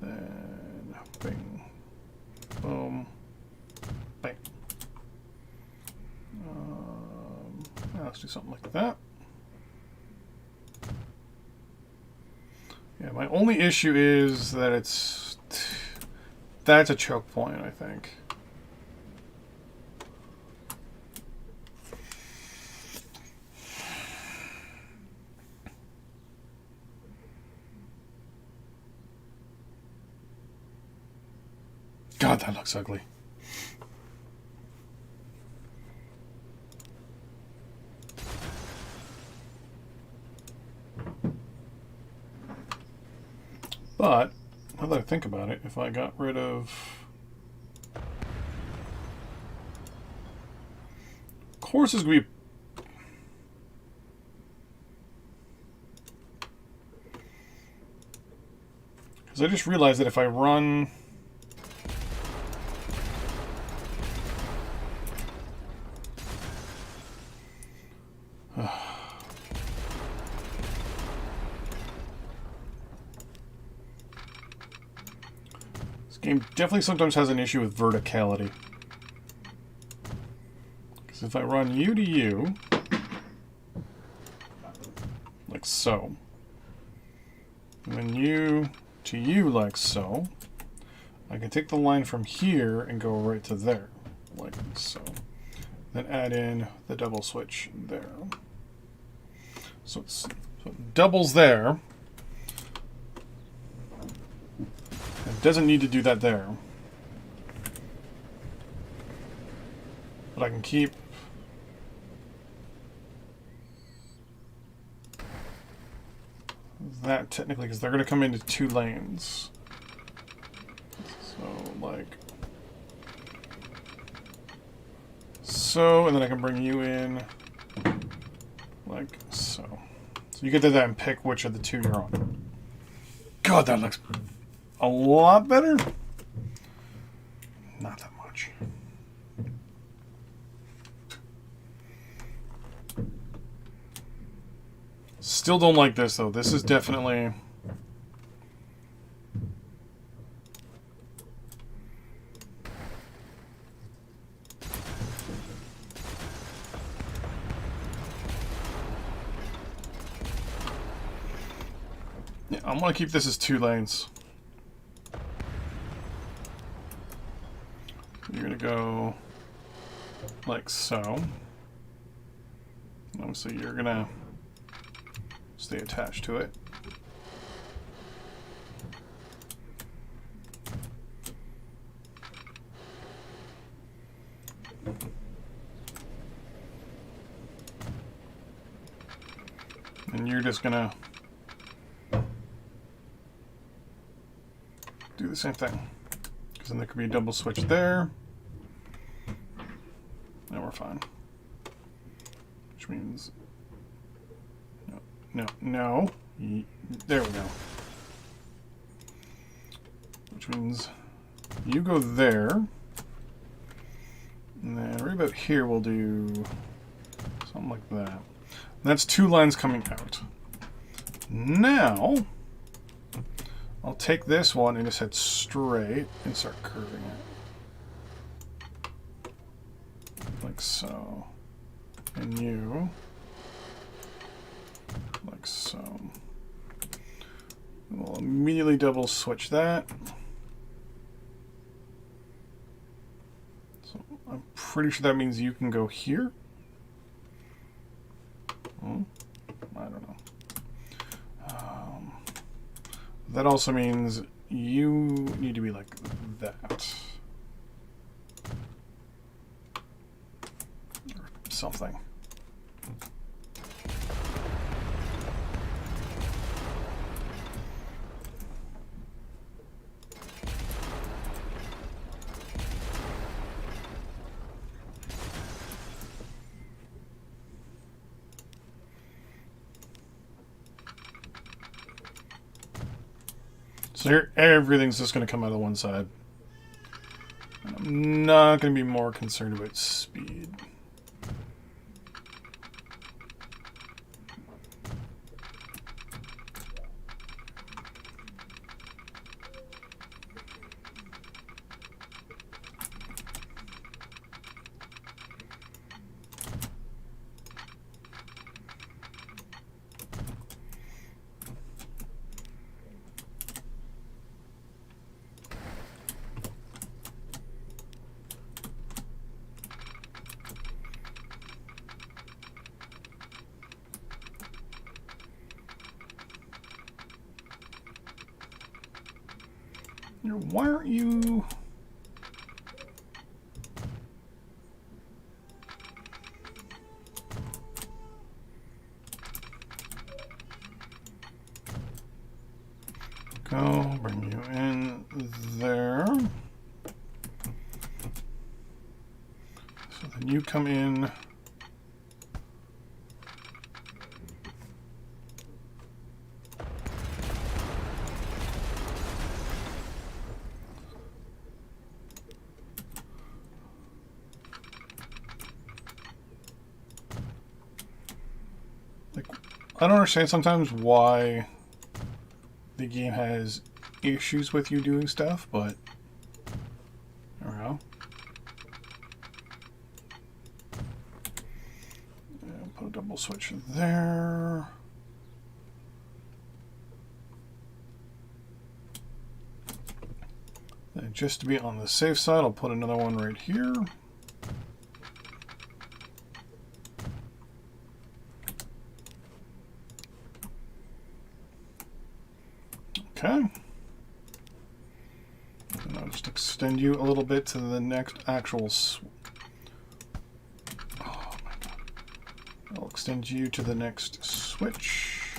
Then bing. Boom. Bang. Let's do something like that. Yeah, my only issue is that that's a choke point, I think. God, that looks ugly. But, now that I think about it, if I got rid of... course is going to be... because I just realized that if I run... this game definitely sometimes has an issue with verticality. Because if I run you to you, like so, and then you to you like so, I can take the line from here and go right to there, like so. Then add in the double switch there. So it doubles there. It doesn't need to do that there. But I can keep that technically, because they're going to come into 2 lanes. So, like... so, and then I can bring you in like so. So you get to that and pick which of the 2 you're on. God, that looks a lot better. Not that much. Still don't like this, though. This is definitely... yeah, I'm going to keep this as 2 lanes. You're going to go like so. Obviously, you're going to stay attached to it. And you're just going to do the same thing. Because then there could be a double switch there. And we're fine. Which means... no. There we go. Which means you go there. And then right about here we'll do something like that. And that's 2 lines coming out. Now, I'll take this one and just head straight and start curving it. Like so. And you... like so. We'll immediately double switch that. So I'm pretty sure that means you can go here. I don't know. That also means you need to be like that. Or something. So here, everything's just going to come out of one side. And I'm not going to be more concerned about speed. Why aren't you... go, bring you in there. So then you come in. Like, I don't understand sometimes why the game has issues with you doing stuff, but I don't know. And put a double switch there. And just to be on the safe side, I'll put another one right here. Okay. And I'll just extend you a little bit to the next actual. Oh my god. I'll extend you to the next switch.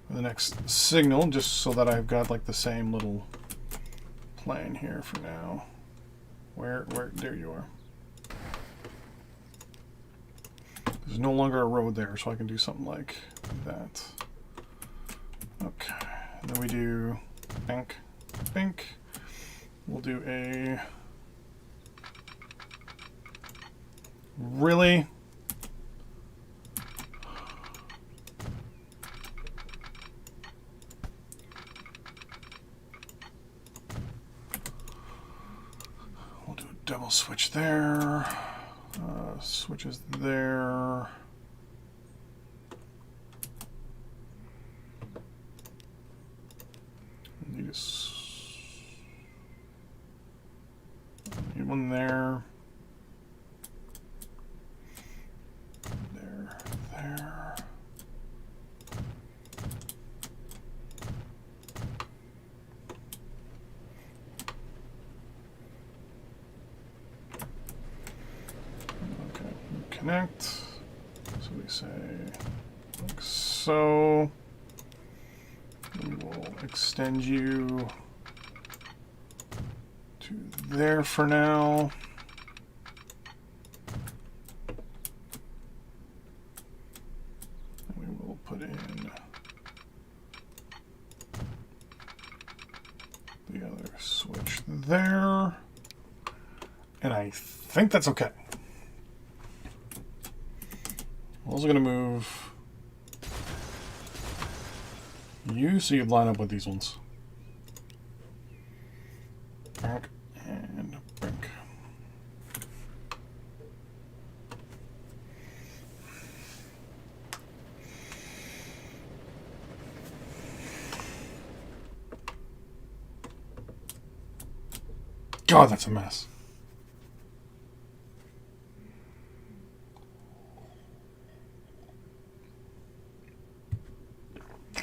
The next signal, just so that I've got like the same little plane here for now. There you are. There's no longer a road there, so I can do something like that. Okay, and then we do bank, bank. We'll do a... Really? We'll do a double switch there. Switches there. Need one there. There. Okay, connect. So we say like so. We will extend you to there for now. And we will put in the other switch there. And I think that's okay. I'm also going to move you so you line up with these ones. Brink and brink. God, that's a mess.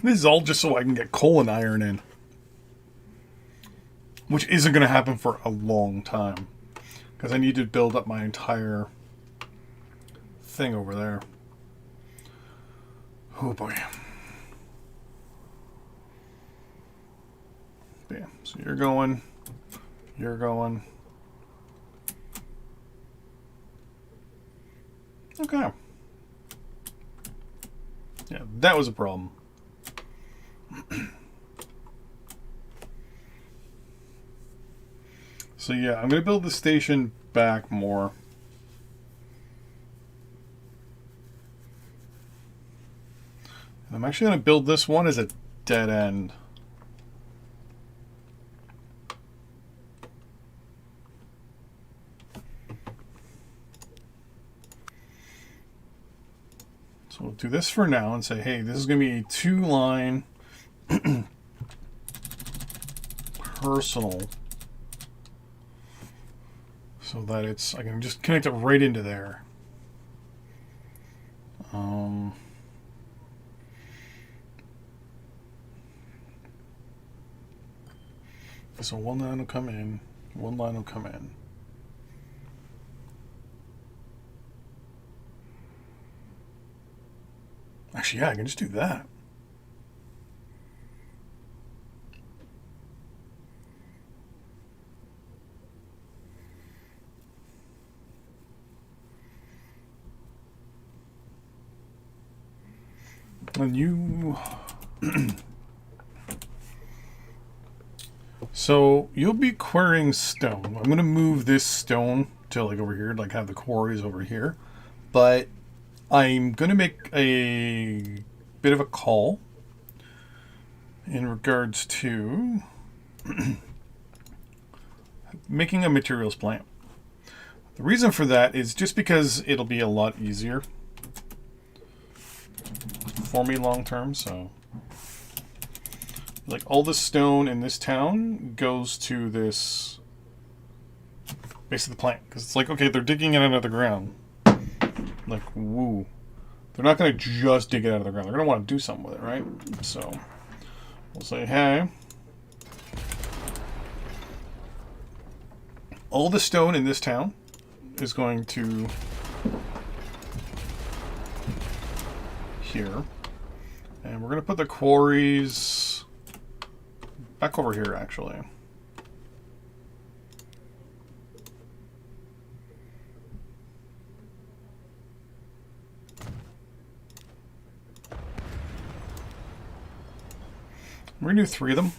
This is all just so I can get coal and iron in. Which isn't going to happen for a long time. Because I need to build up my entire thing over there. Oh boy. Bam. So you're going. You're going. Okay. Yeah, that was a problem. So yeah, I'm going to build the station back more. And I'm actually going to build this one as a dead end. So we'll do this for now and say, hey, this is going to be a 2-line personal. So that it's, I can just connect it right into there. So one line will come in, one line will come in. Actually, yeah, I can just do that. And you... So, you'll be quarrying stone. I'm going to move this stone to, like, over here, like, have the quarries over here. But I'm going to make a bit of a call in regards to making a materials plant. The reason for that is just because it'll be a lot easier for me long term. So, like, all the stone in this town goes to this base of the plant. Because it's like, okay, they're digging it out of the ground. Like, woo. They're not going to just dig it out of the ground. They're going to want to do something with it, right? So, we'll say, hey, all the stone in this town is going to here. And we're going to put the quarries back over here, actually. We're going to do 3 of them.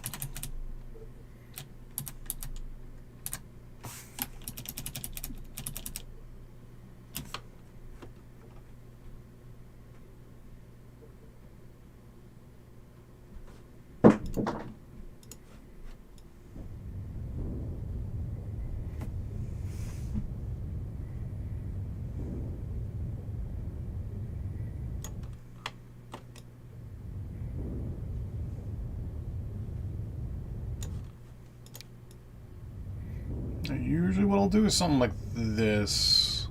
Usually what I'll do is something like this.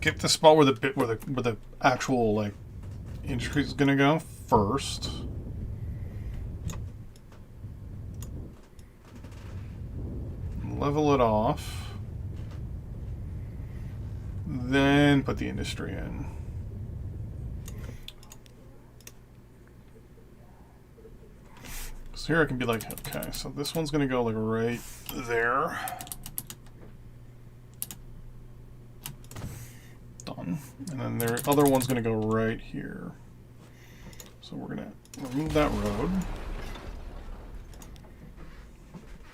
Get the spot where the actual, like, industry is gonna go first. Level it off. Then put the industry in. So here I can be like, okay, so this one's going to go like right there. Done. And then the other one's going to go right here. So we're going to remove that road.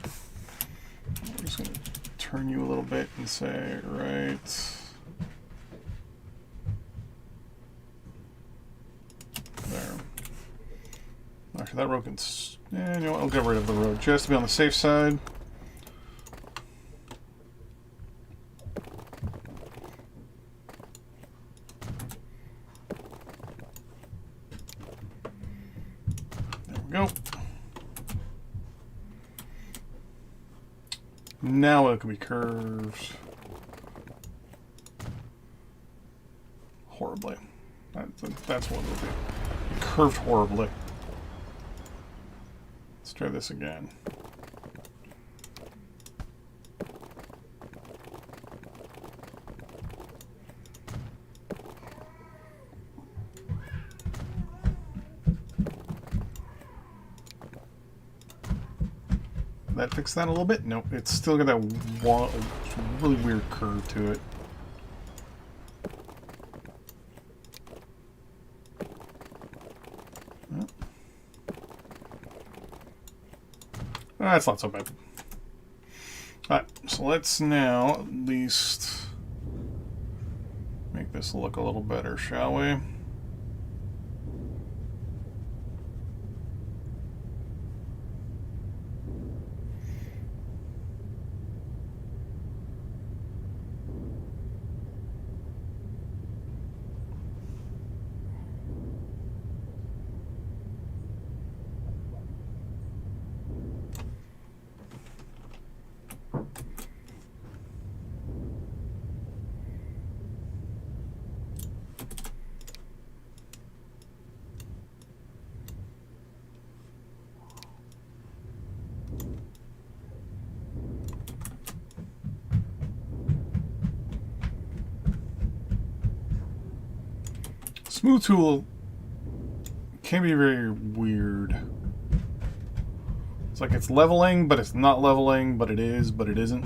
I'm just going to turn you a little bit and say, right there. Actually, that road can... Yeah, you know what? I'll get rid of the road just to be on the safe side. There we go. Now it can be curved horribly. That's what it'll be. Curved horribly. Let's try this again. That fix that a little bit? Nope, it's still got that really weird curve to it. That's not so bad. Alright, so let's now at least make this look a little better, shall we? Smooth tool can be very weird. It's like it's leveling, but it's not leveling, but it is, but it isn't.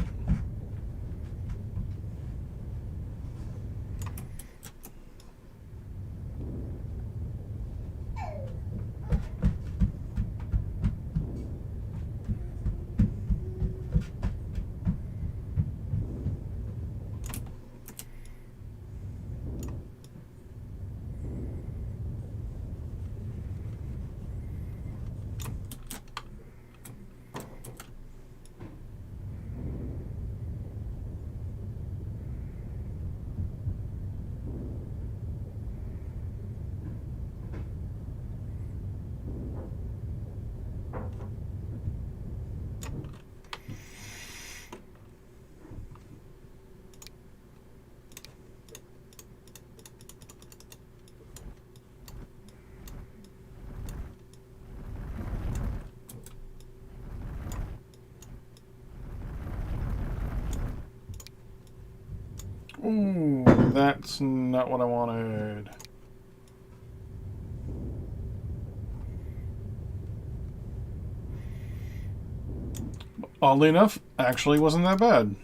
That's not what I wanted. Oddly enough, actually wasn't that bad.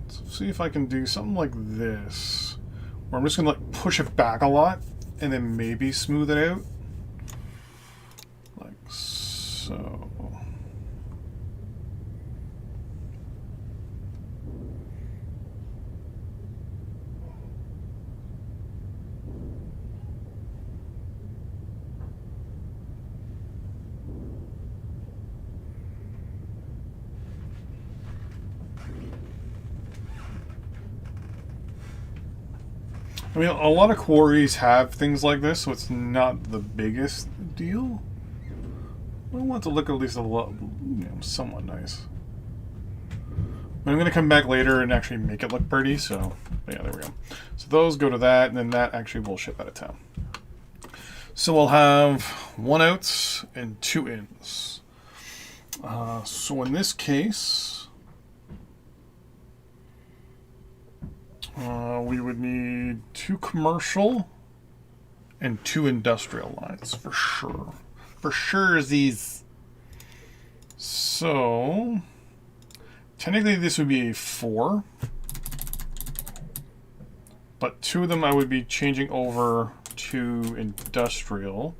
Let's see if I can do something like this, where I'm just gonna like push it back a lot and then maybe smooth it out. Like so. I mean, a lot of quarries have things like this, so it's not the biggest deal. I want to look at least a lot, somewhat nice. But I'm going to come back later and actually make it look pretty, so yeah, there we go. So those go to that, and then that actually will ship out of town. So we'll have 1 out and 2 ins. So in this case, we would need 2 commercial and 2 industrial lines for sure. For sure, these. So technically, this would be a 4, but 2 of them I would be changing over to industrial.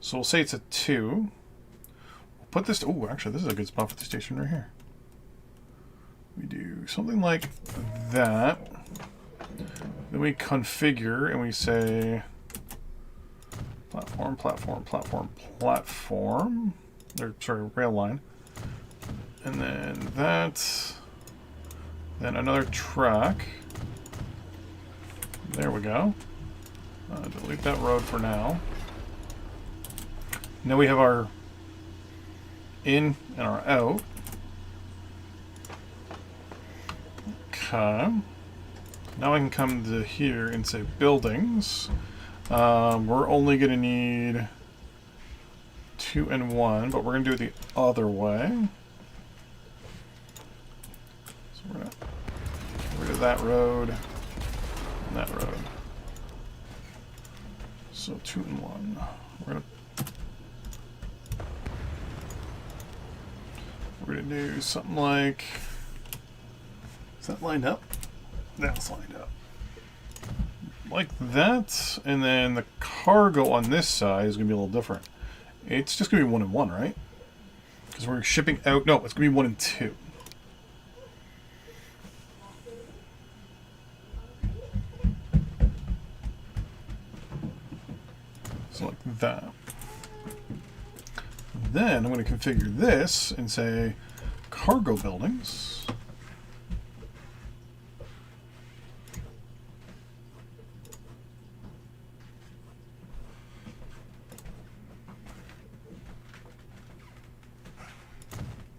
So we'll say it's a 2. We'll put this. Oh, actually, this is a good spot for the station right here. We do something like that. Then we configure and we say platform, platform, platform, platform. Sorry, rail line. And then that. Then another track. There we go. Delete that road for now. Now we have our in and our out. Okay. Now I can come to here and say buildings. We're only going to need 2 and 1, but we're going to do it the other way. So we're going to get rid of that road and that road. So 2 and 1. We're going to do something like... Is that lined up? That's lined up. Like that, and then the cargo on this side is going to be a little different. It's just going to be 1 and 1, right? Because we're shipping out... No, it's going to be 1 and 2. So like that. Then I'm going to configure this and say cargo buildings.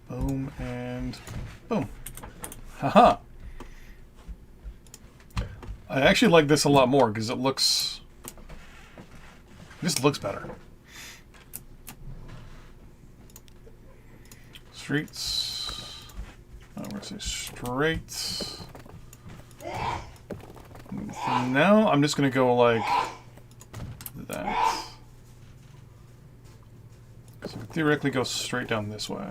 Boom and boom. Haha. I actually like this a lot more because it looks... This looks better. Streets. I'm going to say straight. Now I'm just going to go like that. So theoretically go straight down this way.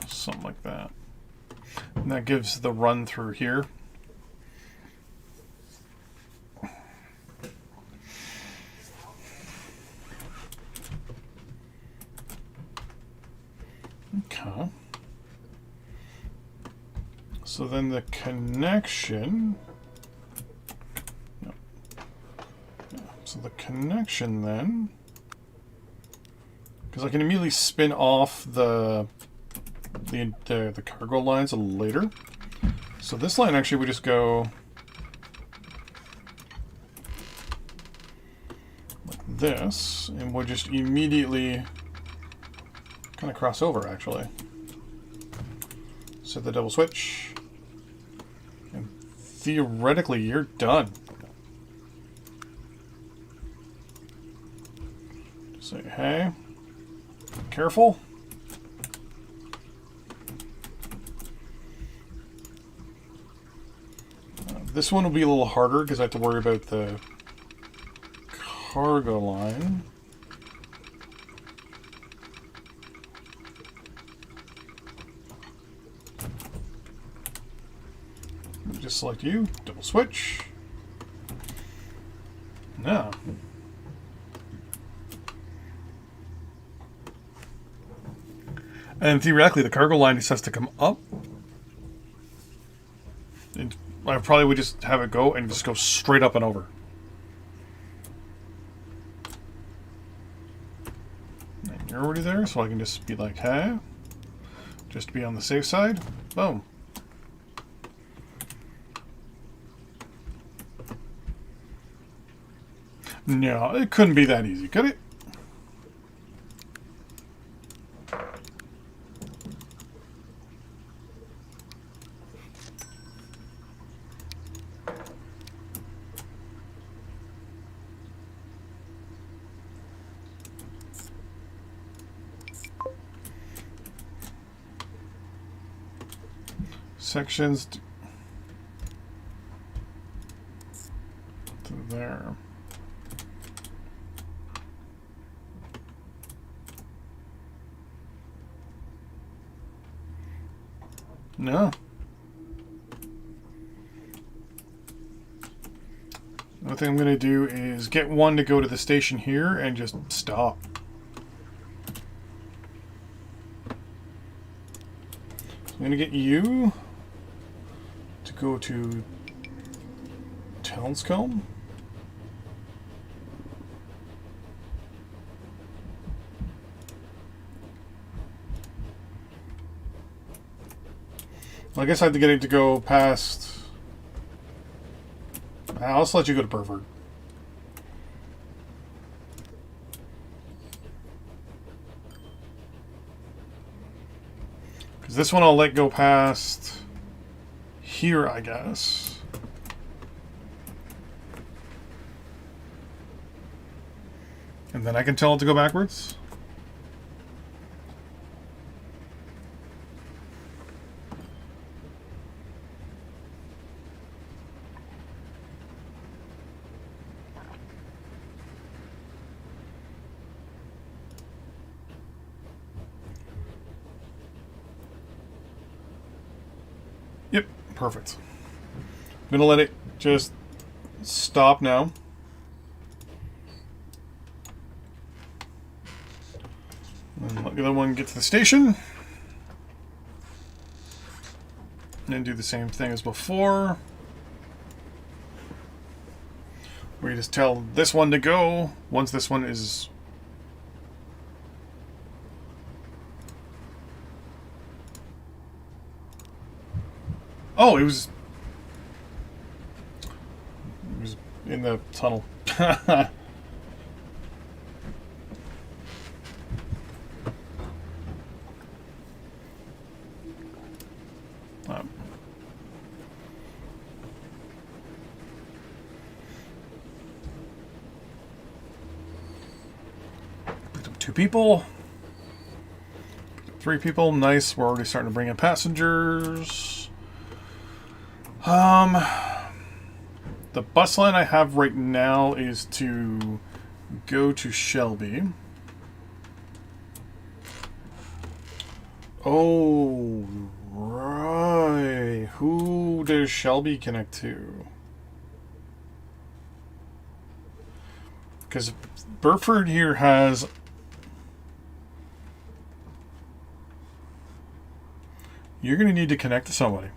Something like that. And that gives the run through here. Okay. So then the connection... No. Yeah. So the connection then... Because I can immediately spin off the cargo lines a little later. So this line actually would just go like this, and would just immediately kind of cross over actually. Set the double switch, and theoretically, you're done. Say, hey, careful. This one will be a little harder because I have to worry about the cargo line. Just select you, double switch. Now. And theoretically, the cargo line just has to come up. And I probably would just have it go and just go straight up and over. And you're already there, so I can just be like, hey, just to be on the safe side. Boom. No, it couldn't be that easy, could it? Sections to there. No. The thing I'm going to do is get one to go to the station here and just stop. So I'm going to get you to go to Townscombe. Well, I guess I have to get it to go past... I'll just let you go to Burford. Because this one I'll let go past here, I guess. And then I can tell it to go backwards. Yep, perfect. I'm gonna let it just stop now. And let the other one get to the station. And do the same thing as before. Where you just tell this one to go once this one is... Oh, it was in the tunnel. Two people. 3 people. Nice. We're already starting to bring in passengers. The bus line I have right now is to go to Shelby. Oh, right. Who does Shelby connect to? Because Burford here has... You're going to need to connect to somebody.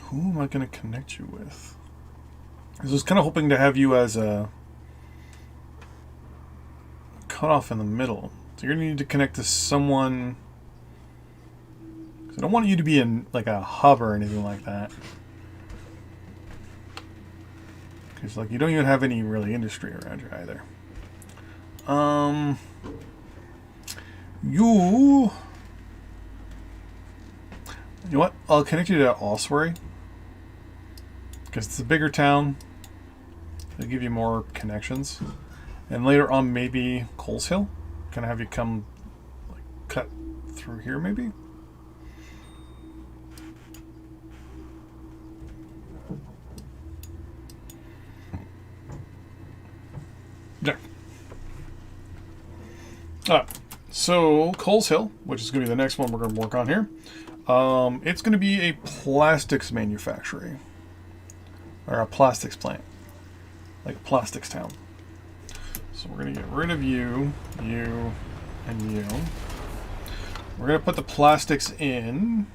Who am I going to connect you with? I was kind of hoping to have you as a cutoff in the middle. So you're going to need to connect to someone. I don't want you to be in like a hub or anything like that. Because like you don't even have any really industry around you either. You You know what? I'll connect you to Oswary. Because it's a bigger town. It'll give you more connections. And later on, maybe Coles Hill. Can I have you come, like, cut through here, maybe? Yeah. So Coles Hill, which is going to be the next one we're going to work on here, it's going to be a plastics manufacturing, or a plastics plant, like plastics town. So we're going to get rid of you, you, and you. We're going to put the plastics in.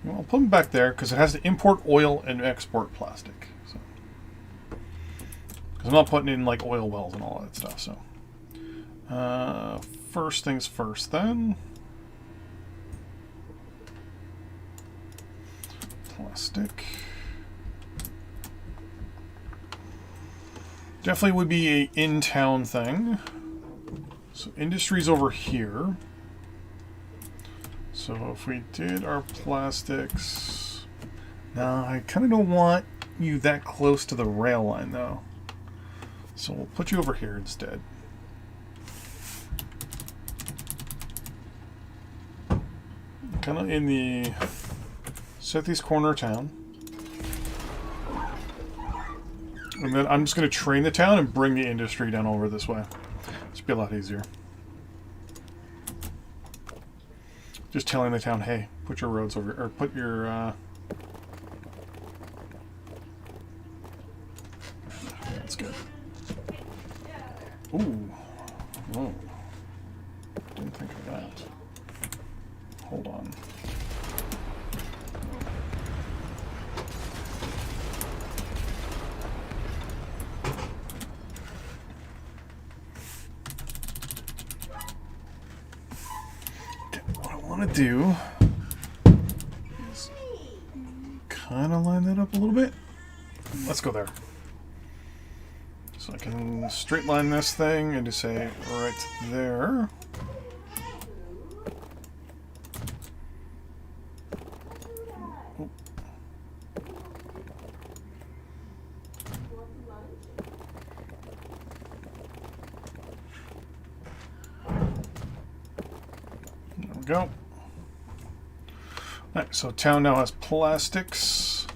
Well, I'll put them back there because it has to import oil and export plastic. So, because I'm not putting in like oil wells and all that stuff. So, first things first, then. Plastic. Definitely would be a in-town thing. So industry's over here. So if we did our plastics... Now, I kind of don't want you that close to the rail line, though. So we'll put you over here instead. Kind of in the southeast corner of town. And then I'm just going to train the town and bring the industry down over this way. It's be a lot easier. Just telling the town, hey, put your roads over, or put your, that's good. Ooh. Whoa. Didn't think of that. Hold on. Want to do is kind of line that up a little bit. Let's go there. So I can straight line this thing and just say right there. Oh. There we go. Alright, so town now has plastics.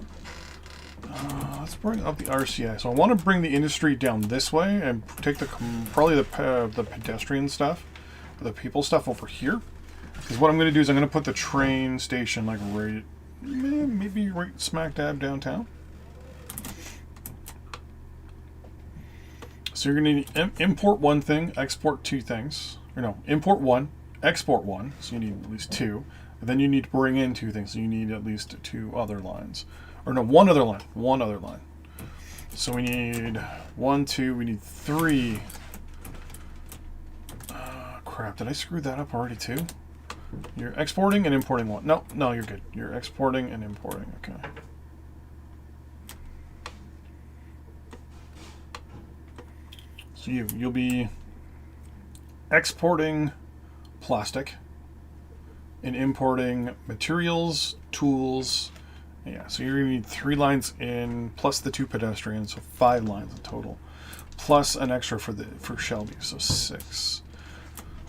Let's bring up the RCI. So I want to bring the industry down this way and take the probably the pedestrian stuff, or the people stuff over here. Because what I'm going to do is I'm going to put the train station like right, maybe right smack dab downtown. So you're going to need import one thing, export two things. Or no, import one, export one. So you need at least two. And then you need to bring in two things. So you need at least two other lines. Or no, one other line. One other line. So we need 1, 2, we need 3. Crap, did I screw that up already too? You're exporting and importing one. No, no, you're good. You're exporting and importing. Okay. So you'll be exporting plastic and importing materials, tools. Yeah, so you're going to need 3 lines in, plus the 2 pedestrians, so 5 lines in total. Plus an extra for Shelby, so 6. So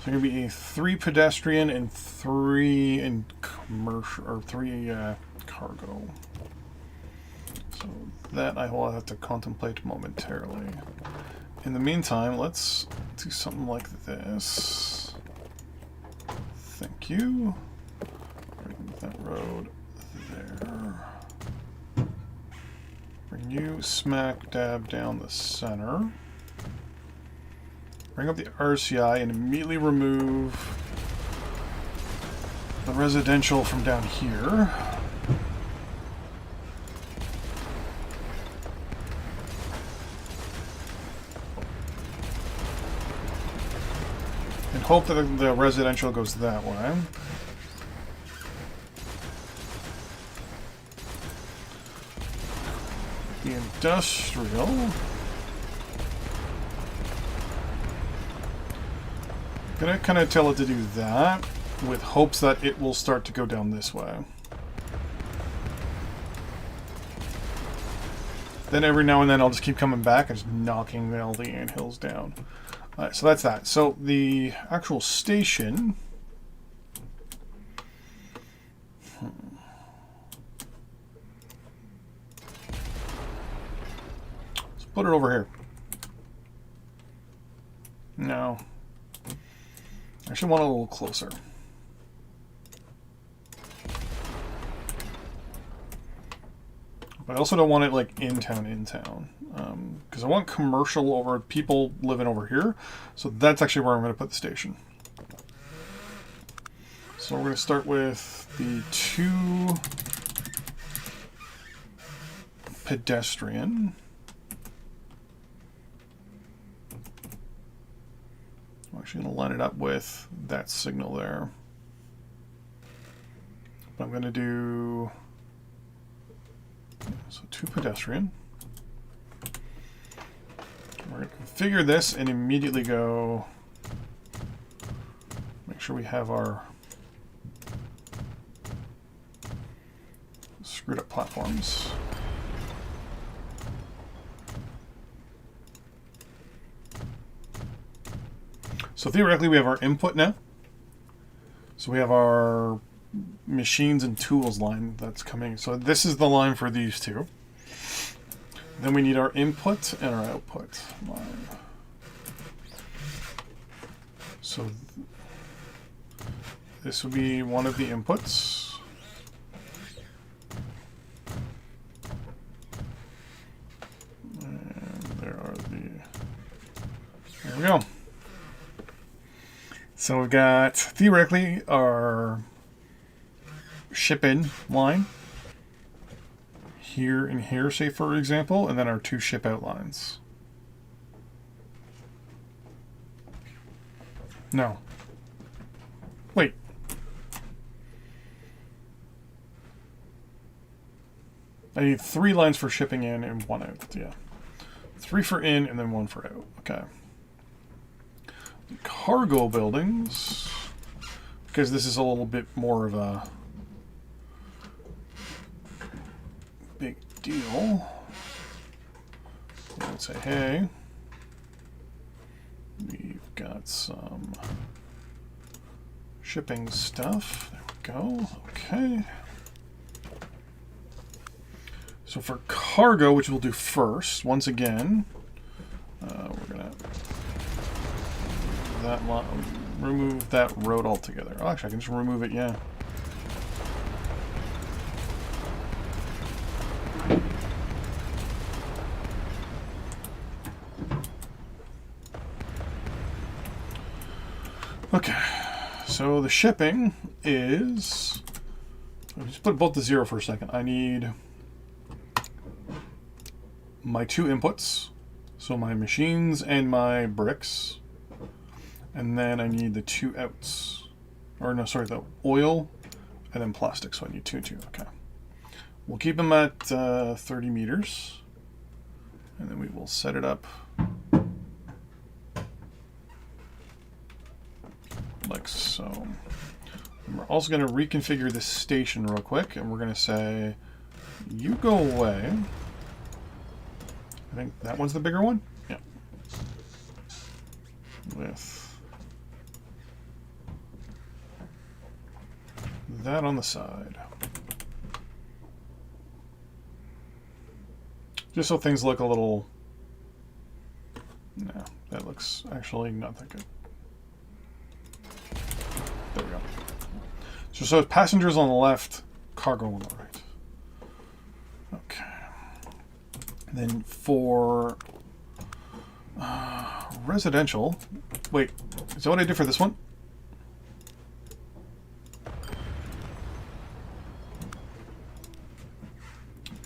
you're going to be a 3 pedestrian and 3 in commercial, or 3 cargo. So that I will have to contemplate momentarily. In the meantime, let's do something like this. Thank you. Bring that road there. Bring you smack dab down the center. Bring up the RCI and immediately remove the residential from down here. And hope that the residential goes that way. The industrial. Gonna kind of tell it to do that. with hopes that it will start to go down this way. Then every now and then I'll just keep coming back and just knocking all the anthills down. Alright, so that's that. So the actual station... Let's put it over here. No. I actually want it a little closer. But I also don't want it like in town. Because I want commercial over people living over here. So that's actually where I'm going to put the station. So we're going to start with the 2 pedestrian. I'm actually going to line it up with that signal there. But I'm going to do... So 2 pedestrian. We're going to configure this and immediately go... Make sure we have our screwed up platforms. So theoretically we have our input now. So we have our machines and tools line that's coming. So this is the line for these 2. Then we need our input and our output line. So this would be one of the inputs. And there are there we go. So we've got, theoretically, our ship-in line here and here, say, for example, and then our 2 ship-out lines. No. Wait. I need 3 lines for shipping in and 1 out, yeah. 3 for in and then 1 for out, okay. Cargo buildings, because this is a little bit more of a big deal. Let's say, hey, we've got some shipping stuff. There we go. Okay. So for cargo, which we'll do first, once again, we're gonna remove that road altogether. Oh, actually, I can just remove it, yeah. Okay, so the shipping is... I'll just put both to 0 for a second. I need my 2 inputs, so my machines and my bricks. And then I need the 2 outs. Or no, sorry, the oil and then plastic. So I need 2 and 2. Okay. We'll keep them at 30 meters. And then we will set it up like so. And we're also going to reconfigure this station real quick. And we're going to say, you go away. I think that one's the bigger one. Yeah. With that on the side. Just so things look a little... No, that looks actually not that good. There we go. So passengers on the left, cargo on the right. Okay. And then for residential... Wait, is that what I did for this one?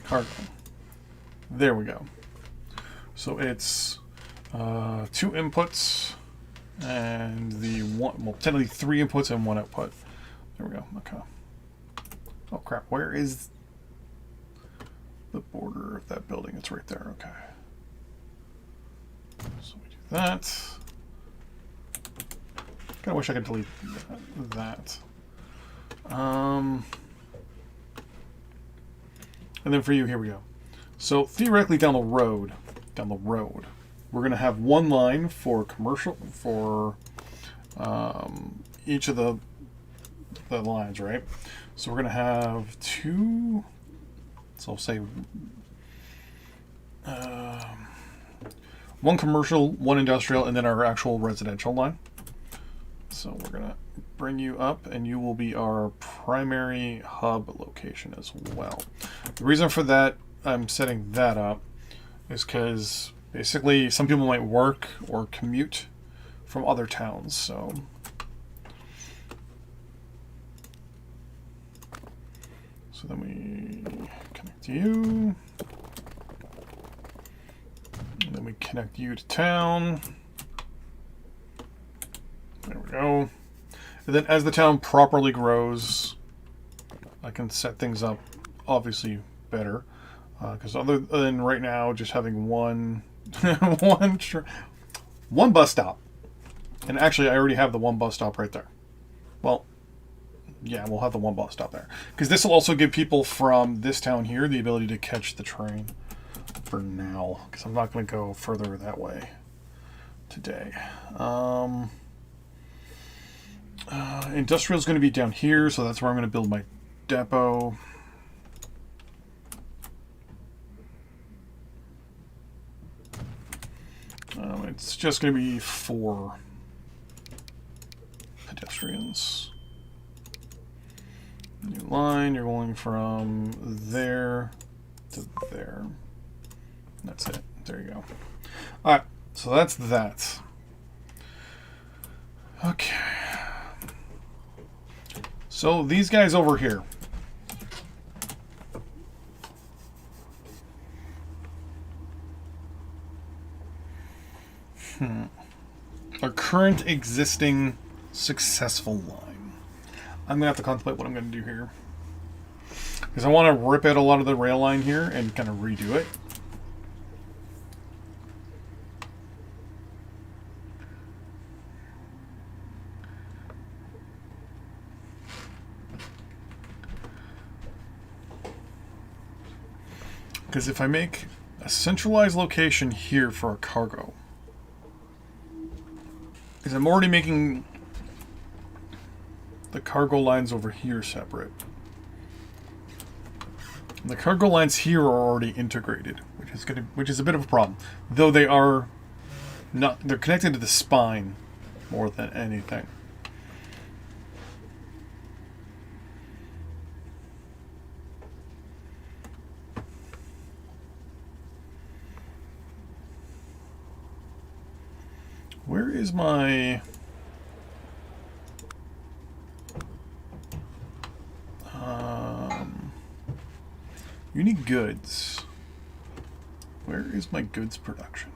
Cargo. There we go. So it's 2 inputs and the one, well, technically 3 inputs and 1 output. There we go. Okay. Oh crap! Where is the border of that building? It's right there. Okay. So we do that. Kind of wish I could delete that. And then for you, here we go. So theoretically, down the road, we're going to have one line for commercial for each of the lines, right? So we're going to have two. So I'll say one commercial, one industrial, and then our actual residential line. So we're going to bring you up, and you will be our primary hub location as well. The reason for that, I'm setting that up, is because basically some people might work or commute from other towns. So then we connect you, and then we connect you to town. There we go. And then as the town properly grows, I can set things up obviously better. Because other than right now, just having one bus stop. And actually, I already have the one bus stop right there. Well, yeah, we'll have the one bus stop there. Because this will also give people from this town here the ability to catch the train for now. Because I'm not going to go further that way today. Industrial is going to be down here, so that's where I'm going to build my depot. It's just going to be 4 pedestrians. New line, you're going from there to there. That's it. There you go. Alright, so that's that. Okay. So these guys over here. Our current existing successful line. I'm going to have to contemplate what I'm going to do here. Because I want to rip out a lot of the rail line here and kind of redo it. Because if I make a centralized location here for a cargo, because I'm already making the cargo lines over here separate. And the cargo lines here are already integrated, which is a bit of a problem. Though they are not, they're connected to the spine more than anything. Where is my... you need goods. Where is my goods production?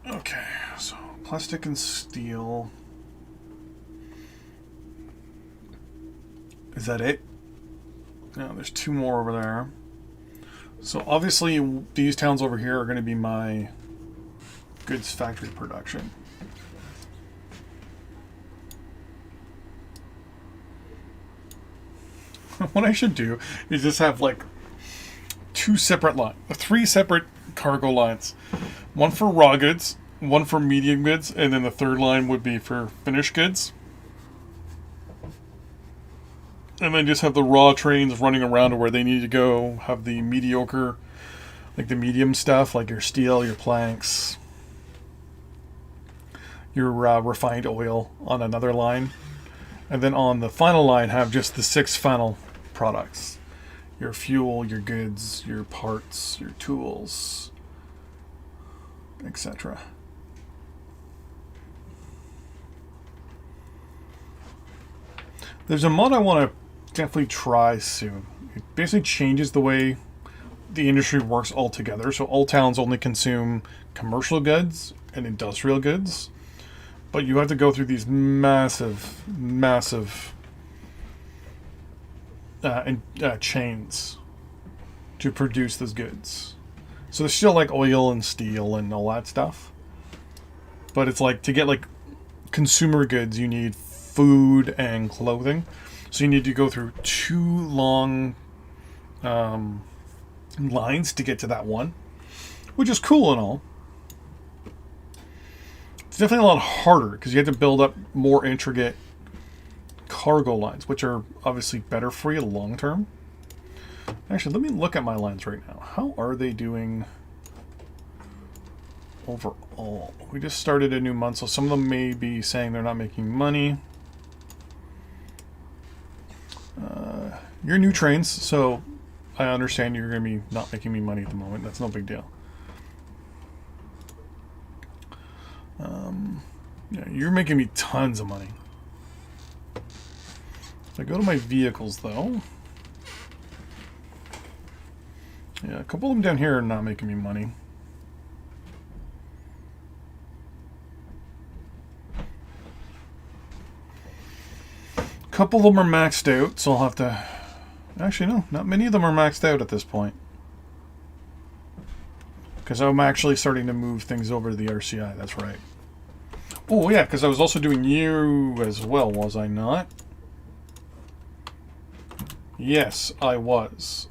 Okay, so plastic and steel. Is that it? No, there's 2 more over there. So obviously these towns over here are going to be my goods factory production. What I should do is just have like 3 separate cargo lines. One for raw goods, one for medium goods, and then the third line would be for finished goods. And then just have the raw trains running around to where they need to go. Have the mediocre, like the medium stuff, like your steel, your planks, your refined oil on another line. And then on the final line, have just the 6 final products. Your fuel, your goods, your parts, your tools, etc. There's a mod I want to definitely try soon. It basically changes the way the industry works altogether. So all towns only consume commercial goods and industrial goods, but you have to go through these massive chains to produce those goods. So there's still like oil and steel and all that stuff. But it's like to get like consumer goods, you need food and clothing. So you need to go through 2 long lines to get to that one, which is cool and all. It's definitely a lot harder because you have to build up more intricate cargo lines, which are obviously better for you long term. Actually, let me look at my lines right now. How are they doing overall? We just started a new month, so some of them may be saying they're not making money. You're new trains, so I understand you're going to be not making me money at the moment. That's no big deal. Yeah, you're making me tons of money. If I go to my vehicles, though... Yeah, a couple of them down here are not making me money. A couple of them are maxed out, so I'll have to... Actually, no, not many of them are maxed out at this point. Because I'm actually starting to move things over to the RCI, that's right. Oh, yeah, because I was also doing you as well, was I not? Yes, I was.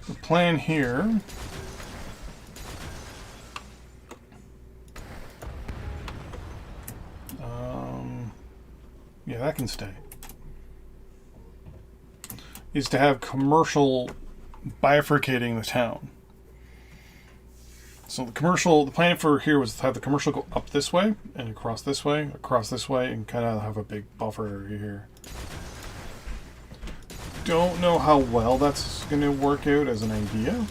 The plan here... yeah, that can stay. Is to have commercial bifurcating the town. So the plan for here was to have the commercial go up this way, and across this way, and kind of have a big buffer area here. Don't know how well that's going to work out as an idea.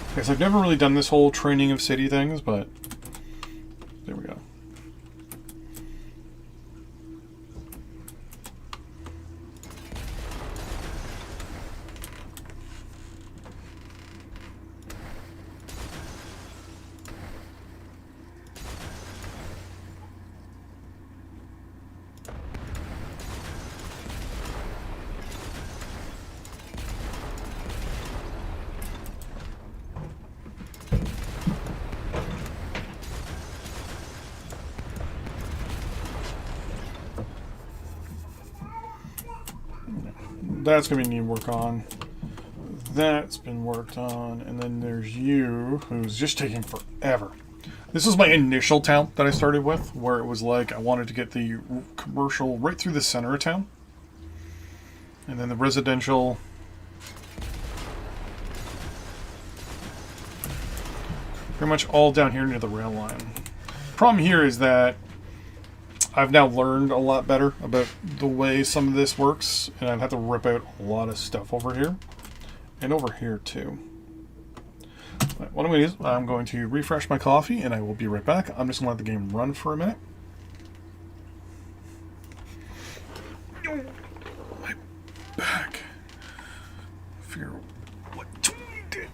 Because I've never really done this whole training of city things, but there we go. That's going to be need work on. That's been worked on. And then there's you, who's just taking forever. This is my initial town that I started with, where it was like I wanted to get the commercial right through the center of town. And then the residential... pretty much all down here near the rail line. Problem here is that I've now learned a lot better about the way some of this works, and I've had to rip out a lot of stuff over here. And over here, too. But what I'm going to do is I'm going to refresh my coffee, and I will be right back. I'm just going to let the game run for a minute. My back. Figure what to do.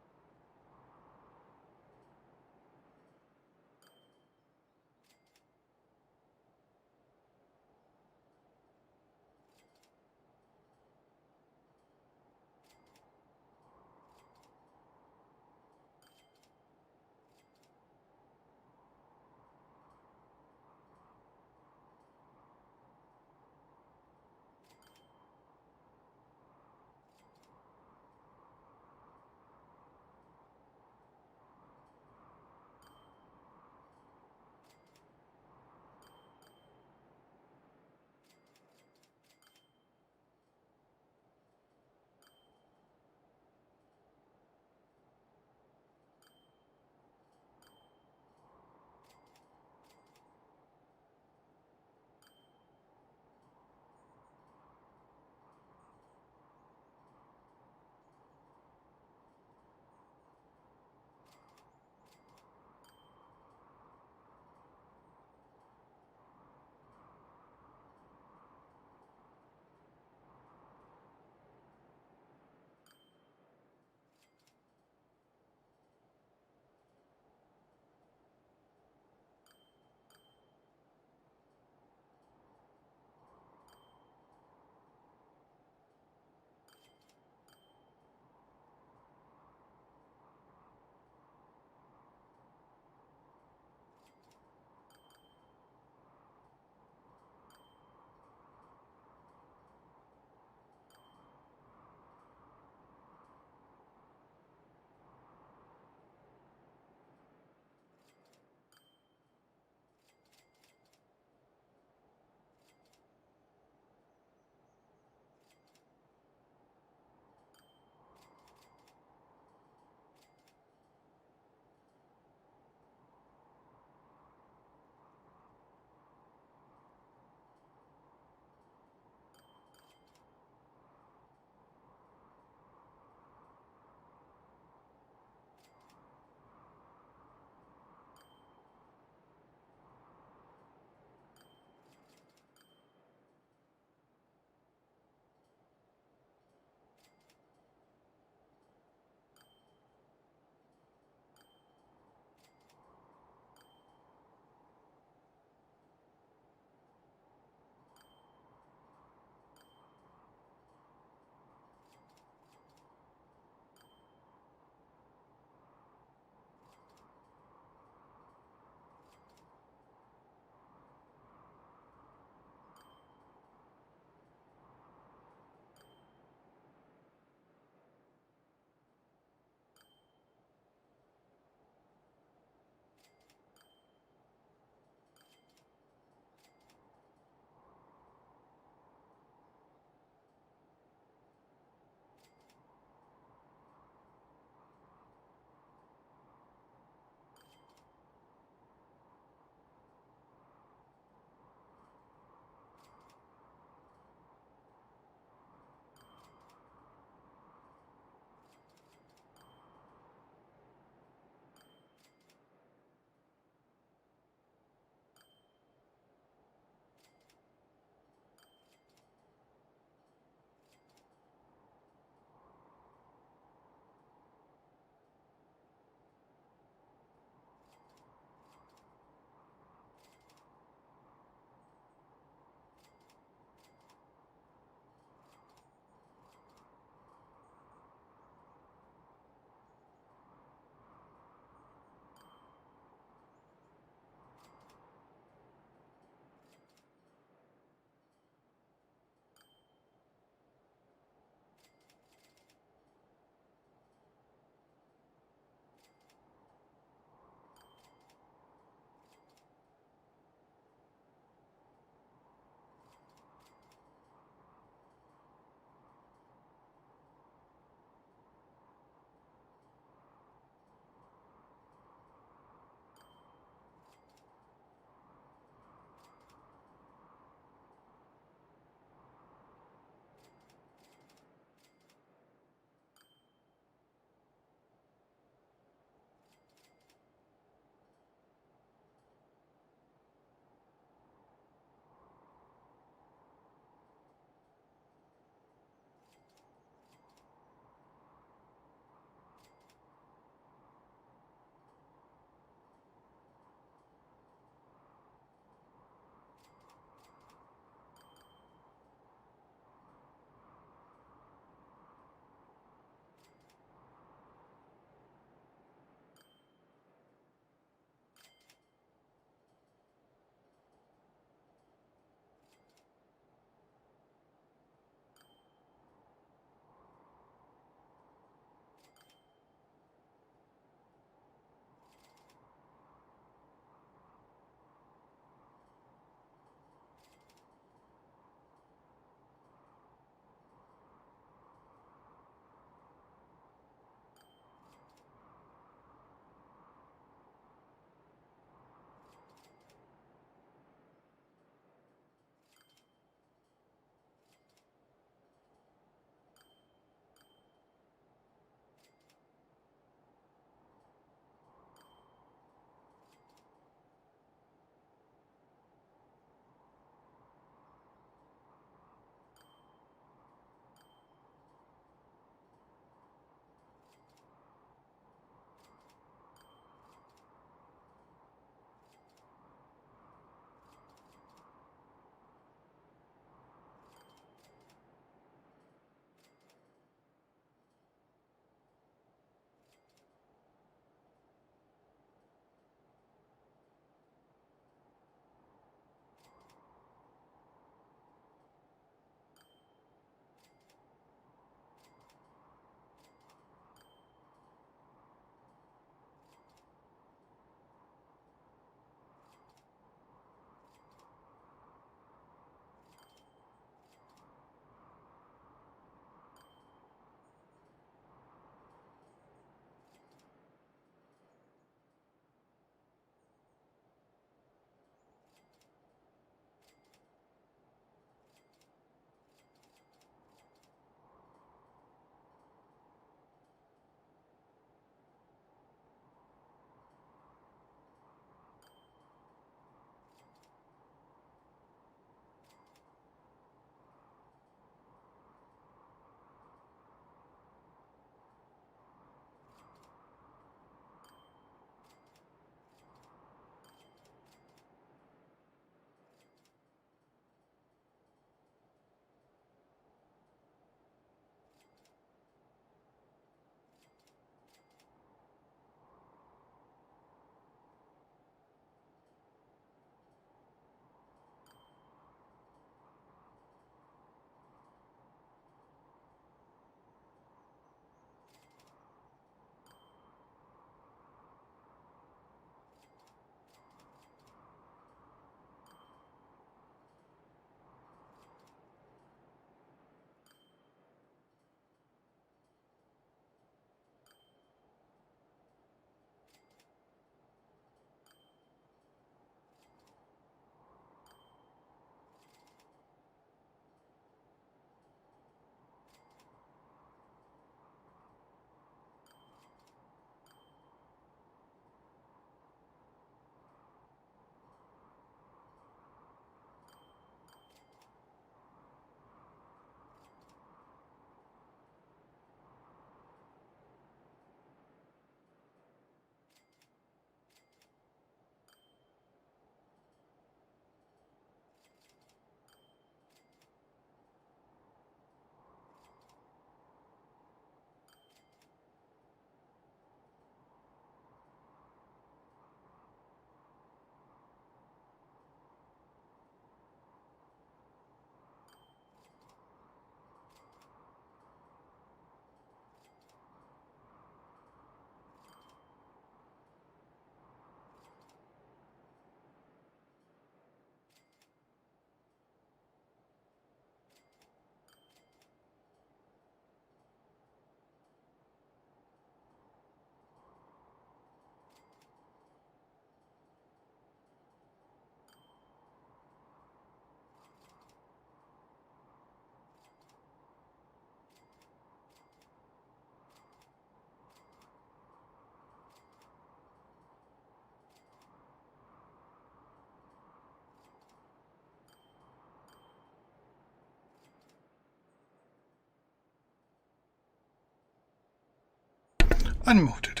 unmodded.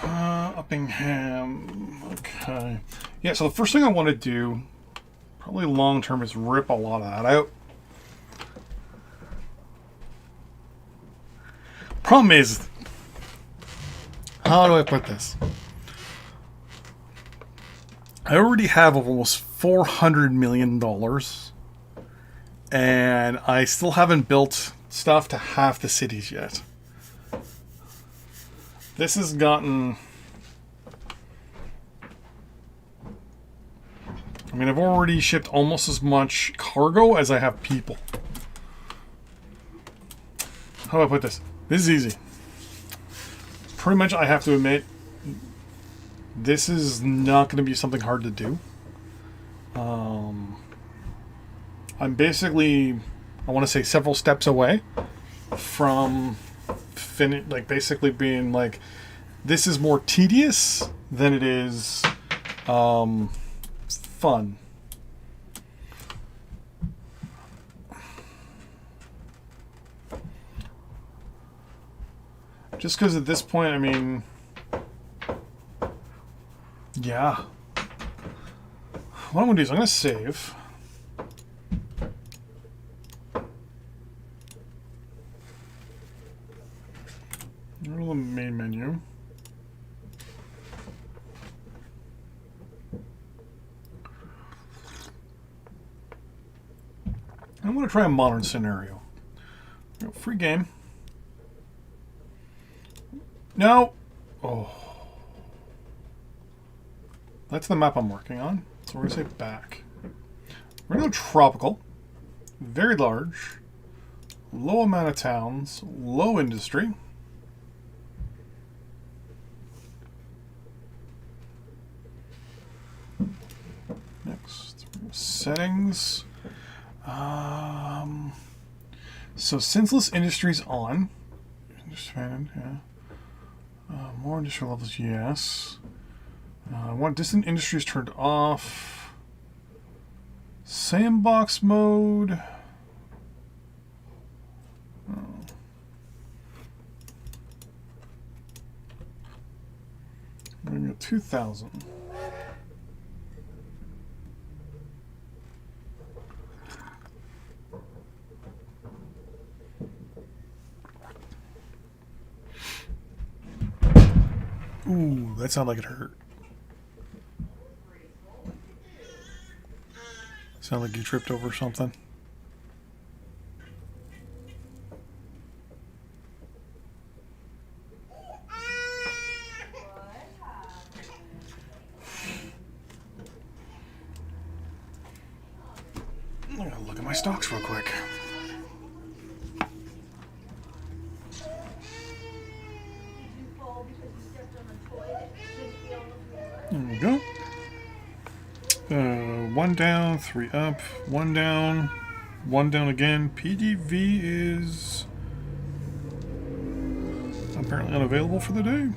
Uppingham. Okay. Yeah, so the first thing I want to do, probably long term, is rip a lot of that out. Problem is, how do I put this? I already have almost $400 million, and I still haven't built stuff to half the cities yet. This has gotten... I mean, I've already shipped almost as much cargo as I have people. How do I put this? This is easy. Pretty much, I have to admit, this is not going to be something hard to do. I'm basically, I want to say, several steps away from basically being like, this is more tedious than it is fun. Just because at this point, I mean, yeah. What I'm going to do is I'm going to save. Go to the main menu. I'm going to try a modern scenario. Free game. No. Oh. That's the map I'm working on. So we're going to say back. We're going to go tropical. Very large. Low amount of towns. Low industry. Next. Settings. So senseless industries on. Expanded, yeah. More industrial levels, yes. I want distant industries turned off. Sandbox mode. We're going to go 2,000. Ooh, that sounded like it hurt. Sound like you tripped over something. I'm gonna look at my stocks real quick. There we go. One down, 3 up, 1 down, 1 down again. PDV is apparently unavailable for the day.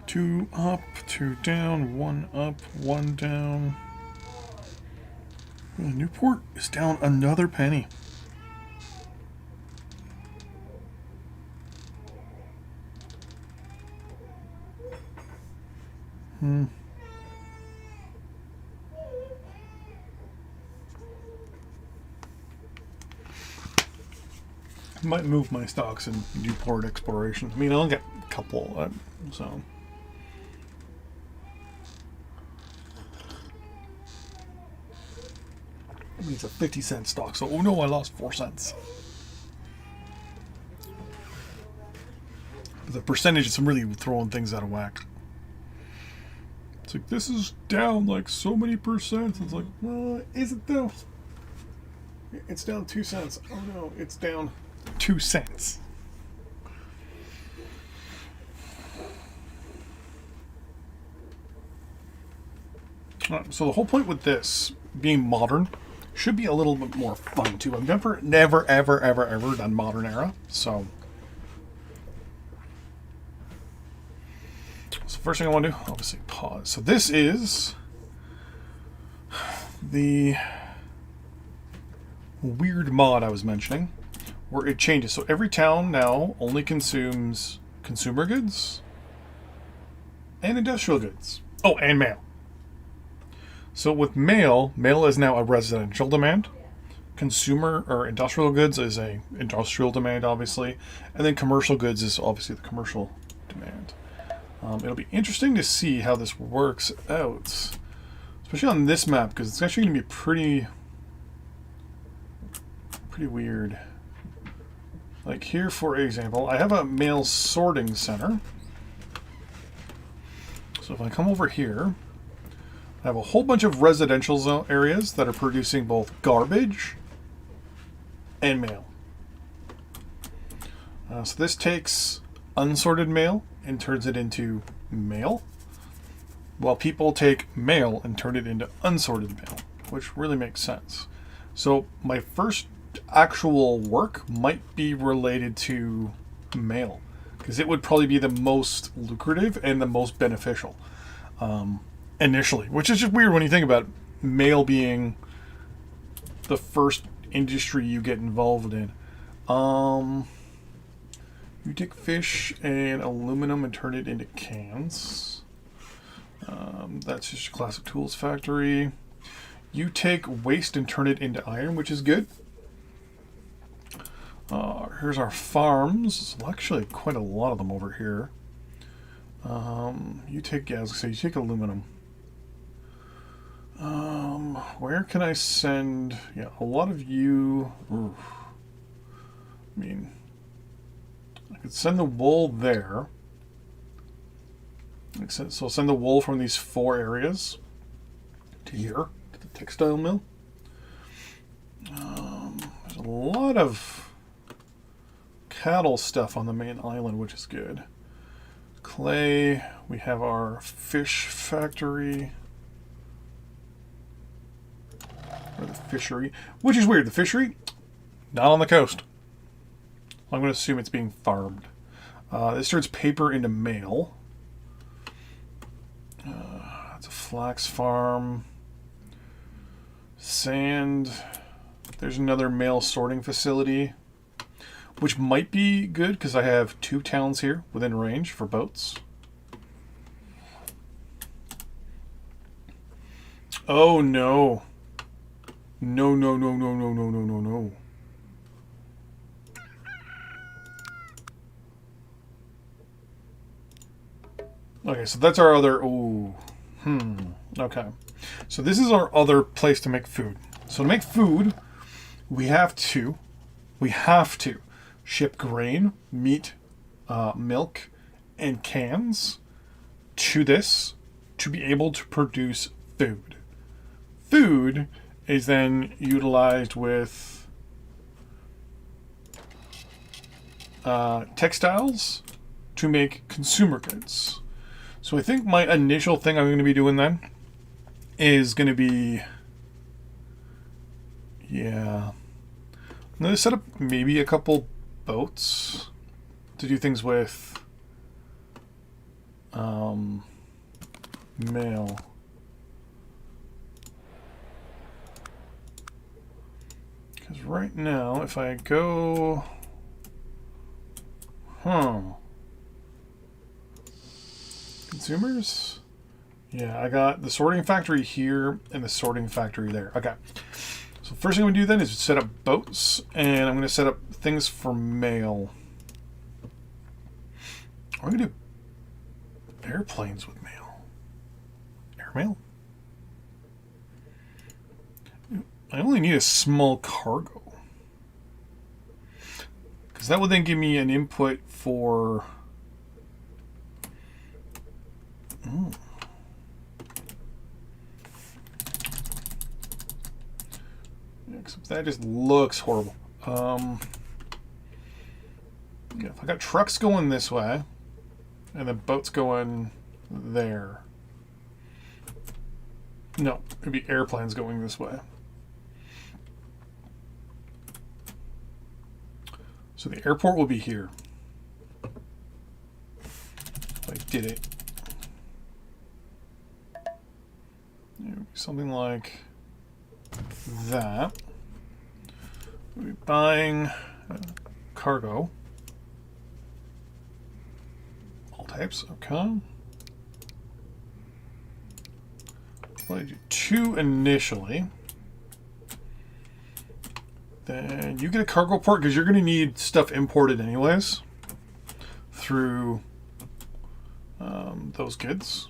2 up, 2 down, 1 up, 1 down. Newport is down another penny. Might move my stocks in Newport Exploration. I mean, I'll get a couple, so. I mean, it's a 50-cent stock, so oh no, I lost 4 cents. But the percentage is really throwing things out of whack. It's like, this is down like so many percent. It's like, well, is it though? It's down 2 cents. Oh no, it's down 2 cents. So the whole point with this being modern should be a little bit more fun too. I've never ever done modern era. So first thing I want to do, obviously pause. So this is the weird mod I was mentioning. where it changes. So every town now only consumes consumer goods and industrial goods. Oh, and mail. So with mail is now a residential demand. Consumer or industrial goods is a industrial demand, obviously, and then commercial goods is obviously the commercial demand. It'll be interesting to see how this works out, especially on this map, because it's actually going to be pretty weird. Like here, for example, I have a mail sorting center. So if I come over here, I have a whole bunch of residential zone areas that are producing both garbage and mail. So this takes unsorted mail and turns it into mail, while people take mail and turn it into unsorted mail, which really makes sense. So my first actual work might be related to mail, because it would probably be the most lucrative and the most beneficial initially, which is just weird when you think about mail being the first industry you get involved in. You take fish and aluminum and turn it into cans. That's just a classic tools factory. You take waste and turn it into iron, which is good. Here's our farms. There's actually quite a lot of them over here. You take, yeah, I was gonna say, you take aluminum. Where can I send? Yeah, a lot of you. Oof. I mean, I could send the wool there. So I'll send the wool from these 4 areas to here, to the textile mill. There's a lot of cattle stuff on the main island, which is good. Clay, we have our fish factory. Or the fishery, which is weird. The fishery, not on the coast. I'm going to assume it's being farmed. This turns paper into mail. It's a flax farm. Sand. There's another mail sorting facility, which might be good because I have 2 towns here within range for boats. Oh no. No. Okay, so that's our other... Ooh. Okay. So this is our other place to make food. So to make food, we have to ship grain, meat, milk, and cans to this to be able to produce food. Food is then utilized with textiles to make consumer goods. So I think my initial thing I'm going to be doing then is going to be, yeah, I'm going to set up maybe a couple boats to do things with mail. Because right now, if I go... Consumers? Yeah, I got the sorting factory here and the sorting factory there. Okay. So first thing I'm going to do then is set up boats, and I'm going to set up things for mail. I'm going to do airplanes with mail. Airmail? I only need a small cargo. Because that would then give me an input for... Except that just looks horrible. Yeah, if I got trucks going this way, and the boats going there. No, it'd be airplanes going this way. So the airport will be here. If I did it. It would be something like that. We'll be buying cargo. All types, okay. Well, I do 2 initially. Then you get a cargo port because you're going to need stuff imported anyways through those goods.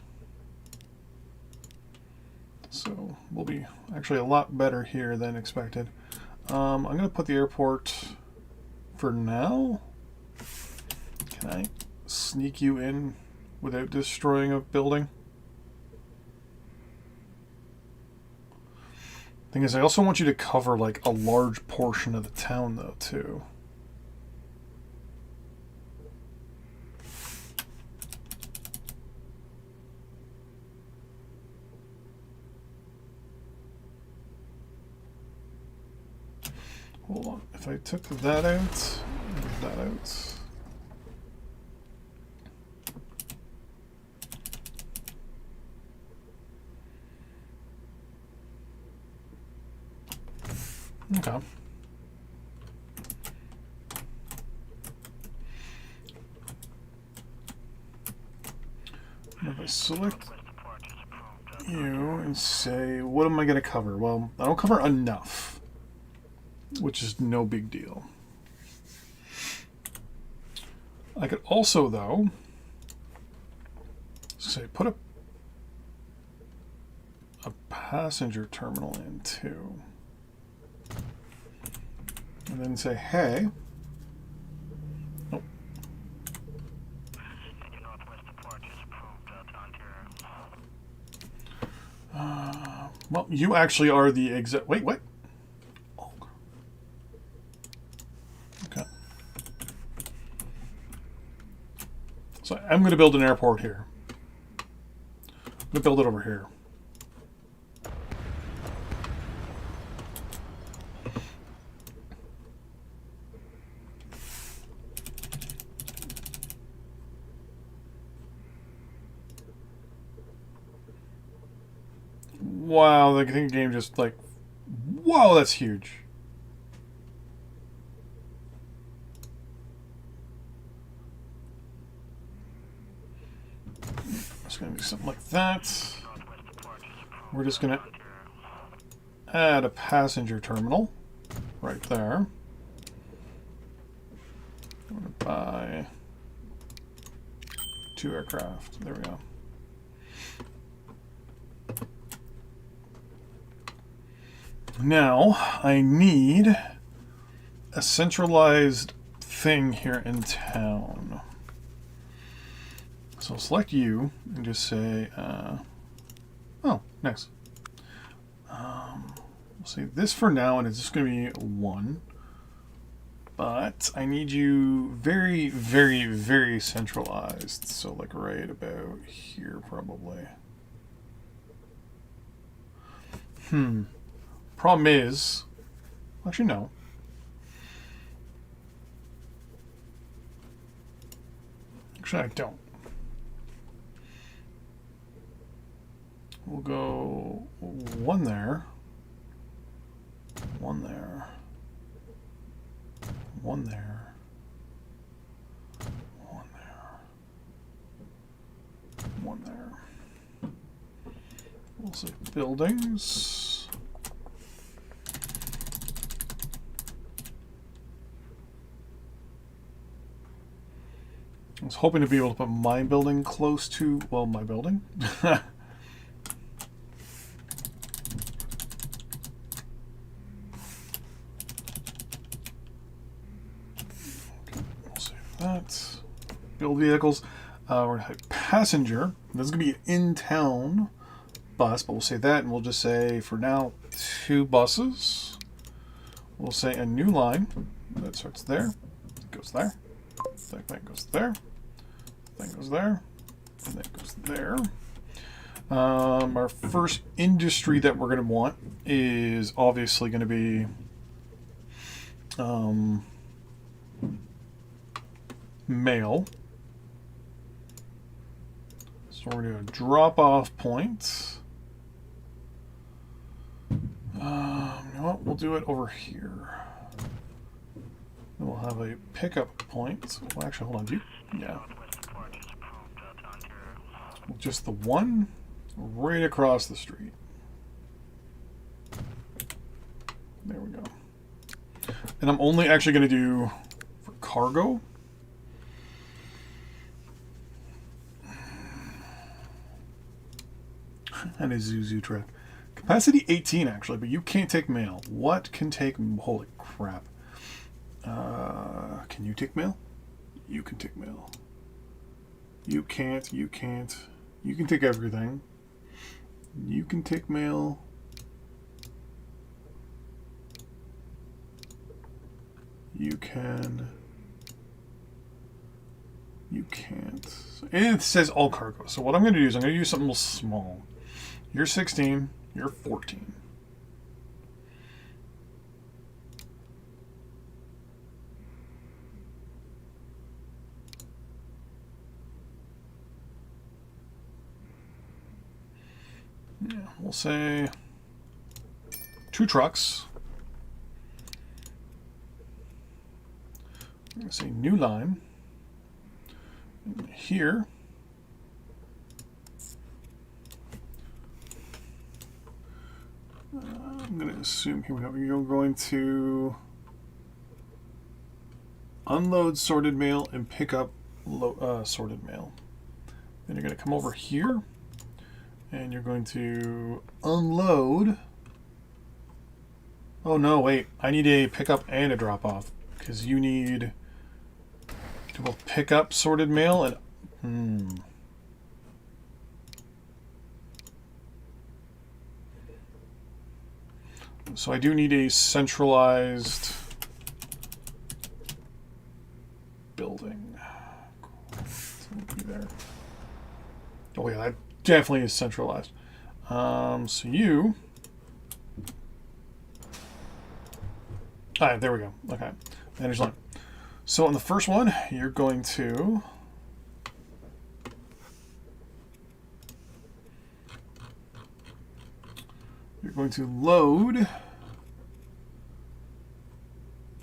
So we'll be actually a lot better here than expected. I'm going to put the airport for now. Can I sneak you in without destroying a building? Thing is, I also want you to cover like a large portion of the town though too. Hold on, if I took that out, that out. Okay. If I select you and say, what am I going to cover? Well, I don't cover enough, which is no big deal. I could also, though, say put a passenger terminal in too. And then say, hey. Nope. Well, you actually are the exact. Wait, what? Oh. Okay. So I'm going to build an airport here. I'm going to build it over here. Wow, the game just like, wow, that's huge. It's going to be something like that. We're just going to add a passenger terminal right there. I'm going to buy 2 aircraft. There we go. Now, I need a centralized thing here in town. So I'll select you and just say, oh, nice. We'll say this for now, and it's just going to be 1. But I need you very, very, very centralized. So like right about here, probably. Problem is, actually no. Actually, I don't. We'll go 1 there, 1 there, 1 there, 1 there, 1 there. We'll say buildings. I was hoping to be able to put my building close to, well, my building. Okay, we'll save that. Build vehicles. We're going to have passenger. This is going to be an in-town bus, but we'll say that, and we'll just say, for now, 2 buses. We'll say a new line. That starts there. Goes there. That goes there. That goes there. And that goes there. Our first industry that we're going to want is obviously going to be mail. So we're going to do a drop-off point. You know what? We'll do it over here. We'll have a pickup point. Well, actually, hold on. Do you? Yeah. Just the one right across the street. There we go. And I'm only actually going to do for cargo. And a Zuzu truck. Capacity 18 actually, but you can't take mail. What can take? Holy crap. Can you take mail? You can take mail. You can't. You can't. You can take everything. You can take mail. You can. You can't. And it says all cargo. So what I'm going to do is I'm going to use something small. You're 16. You're 14. Yeah, we'll say 2 trucks. I'm going to say new line. And here, I'm going to assume here you're going to unload sorted mail and pick up sorted mail. Then you're going to come over here and you're going to unload. Oh no, wait. I need a pickup and a drop off because you need to both pick up sorted mail and So I do need a centralized building. Be there. Oh yeah, that definitely is centralized. So you. Alright, there we go. Okay. Manage line. So on the first one, you're going to load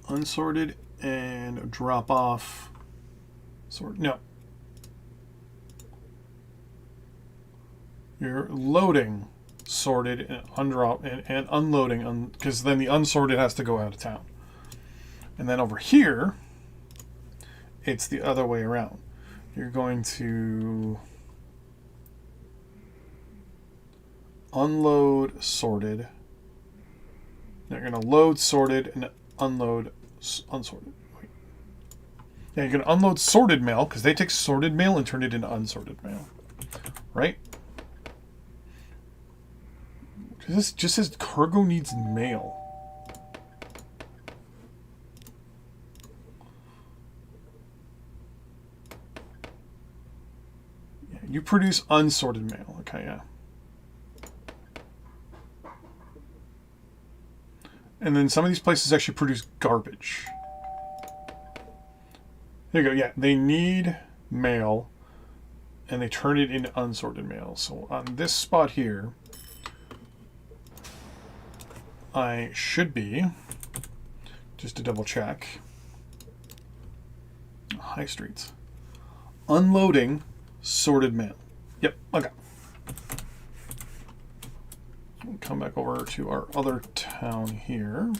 unsorted and drop off sort. No. You're loading sorted and undrop and unloading because then the unsorted has to go out of town. And then over here, it's the other way around. You're going to unload sorted. You're going to load sorted and unload unsorted. Wait. Yeah, you're going to unload sorted mail because they take sorted mail and turn it into unsorted mail. Right? This just says cargo needs mail. Yeah, you produce unsorted mail. Okay, yeah. And then some of these places actually produce garbage. There you go. Yeah, they need mail, and they turn it into unsorted mail. So on this spot here, I should be, just to double check, High Streets, unloading sorted mail. Yep, okay. We'll come back over to our other town here.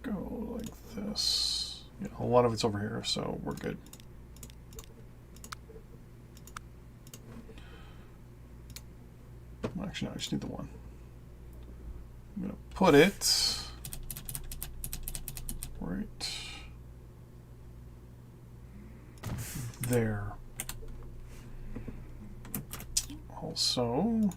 Go like this. Yeah, a lot of it's over here, so we're good. Actually, no, I just need the one. I'm going to put it right there. Also,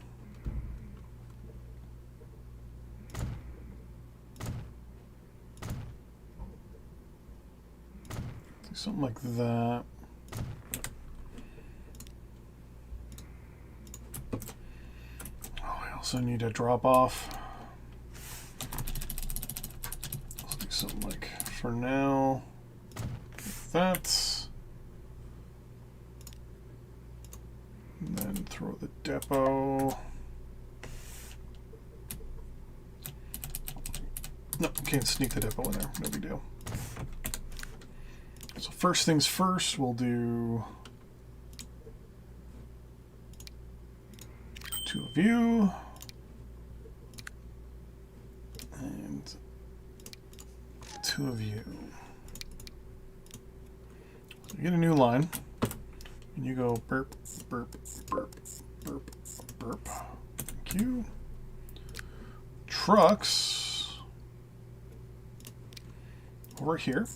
do something like that. Also need a drop off. Let's do something like, for now, like that. And then throw the depot can sneak the depot in there, no big deal. So first things first, we'll do 2 of you. And 2 of you. So you get a new line. And you go burp, burp, burp, burp, burp. Thank you. Trucks over here.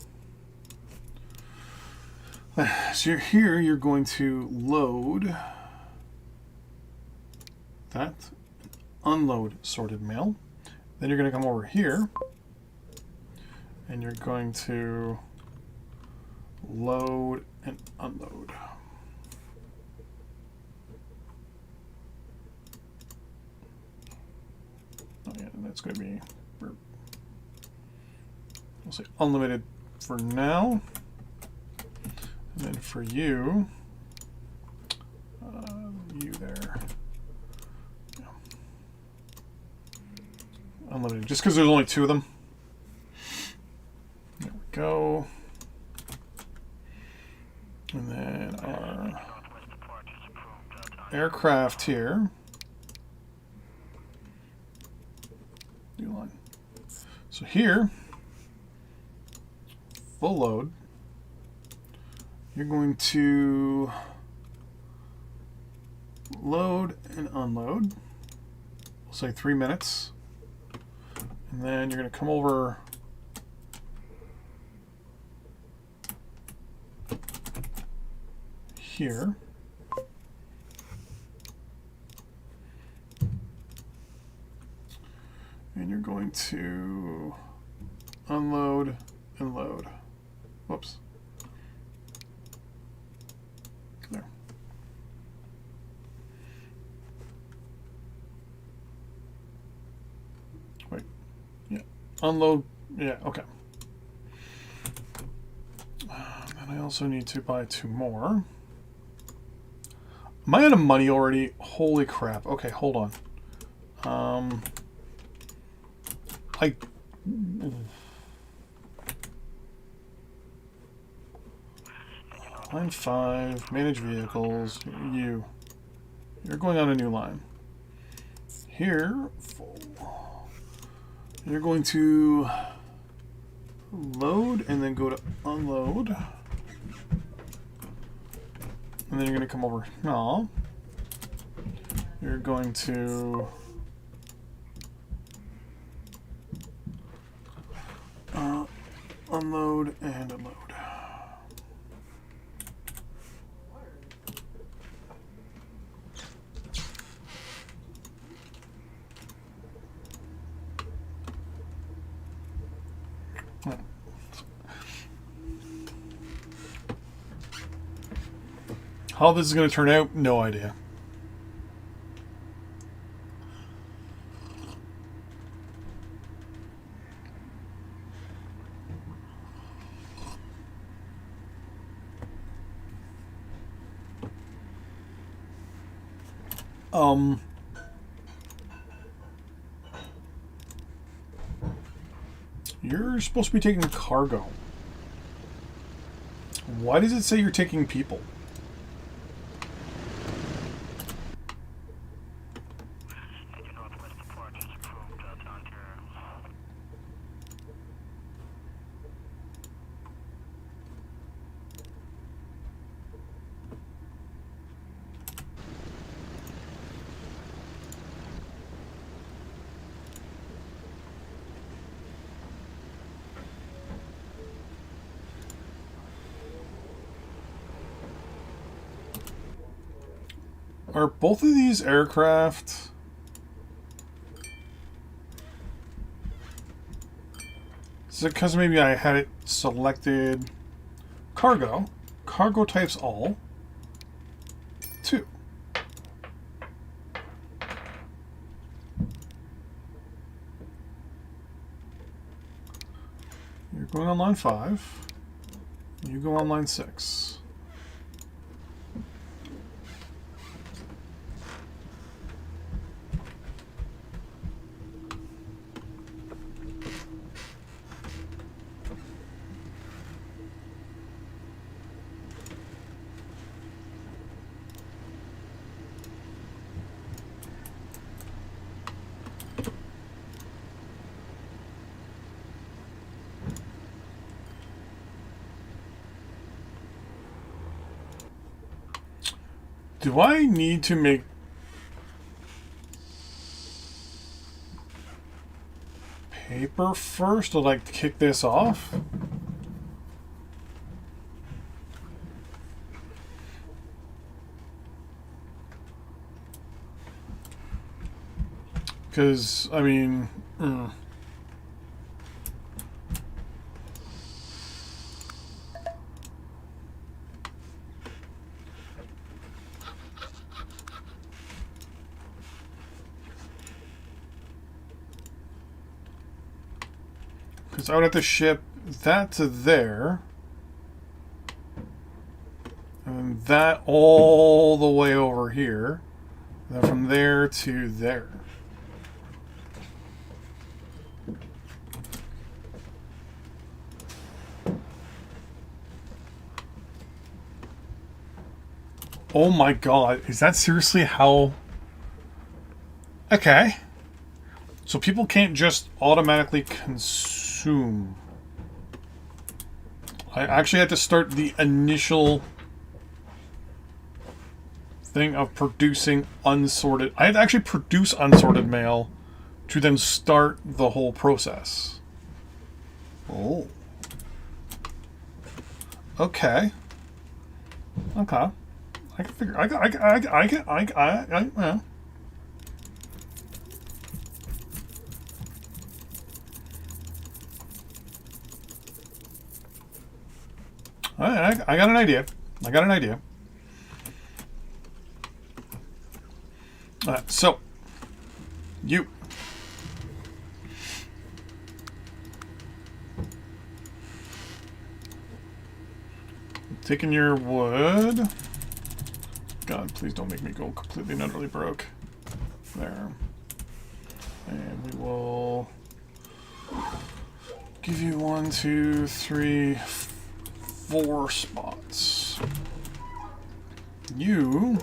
So you're here, you're going to load that, unload sorted mail. Then you're going to come over here and you're going to load and unload. Oh yeah, that's going to be, we'll say unlimited for now. And then for you, you there. Yeah. Unlimited, just because there's only 2 of them. There we go. And then our aircraft here. New line. So here, full load. You're going to load and unload. We'll say 3 minutes. And then you're going to come over here. And you're going to unload and load. Whoops. There. Wait. Yeah. Unload. Yeah, okay. And I also need to buy 2 more. Am I out of money already? Holy crap. Okay, hold on. Line 5, manage vehicles. You're going on a new line. Here, you're going to load and then go to unload. And then you're going to come over. No. You're going to unload and unload. How this is going to turn out, no idea. You're supposed to be taking cargo. Why does it say you're taking people? Are both of these aircraft... Is it because maybe I had it selected cargo? Cargo types all. 2. You're going on line 5. You go on line 6. Do I need to make paper first to like kick this off? Because, I mean... Because I would have to ship that to there. And that all the way over here. And then from there to there. Oh my god, is that seriously how... Okay. So people can't just automatically consume. I actually had to start the initial thing of producing unsorted... I had to actually produce unsorted mail to then start the whole process. Oh. Okay. Okay. I can figure. I got an idea. I got an idea. So, you. Taking your wood. God, please don't make me go completely and utterly broke. There. And we will give you 1, 2, 3, 4 spots. You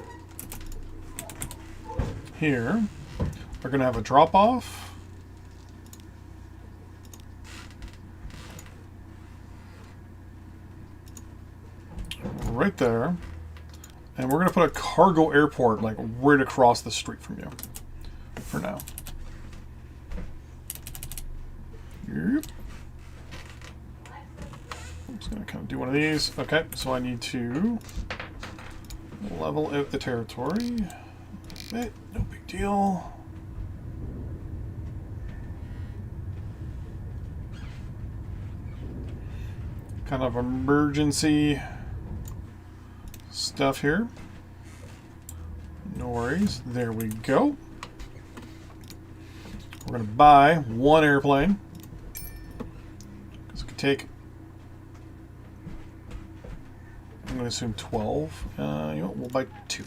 here are going to have a drop off. Right there. And we're going to put a cargo airport like right across the street from you for now. Yep. I'm just going to kind of do one of these. Okay, so I need to level out the territory. No big deal. Kind of emergency stuff here. No worries. There we go. We're going to buy 1 airplane. Because it could take, I'm going to assume 12. You know what? We'll buy 2.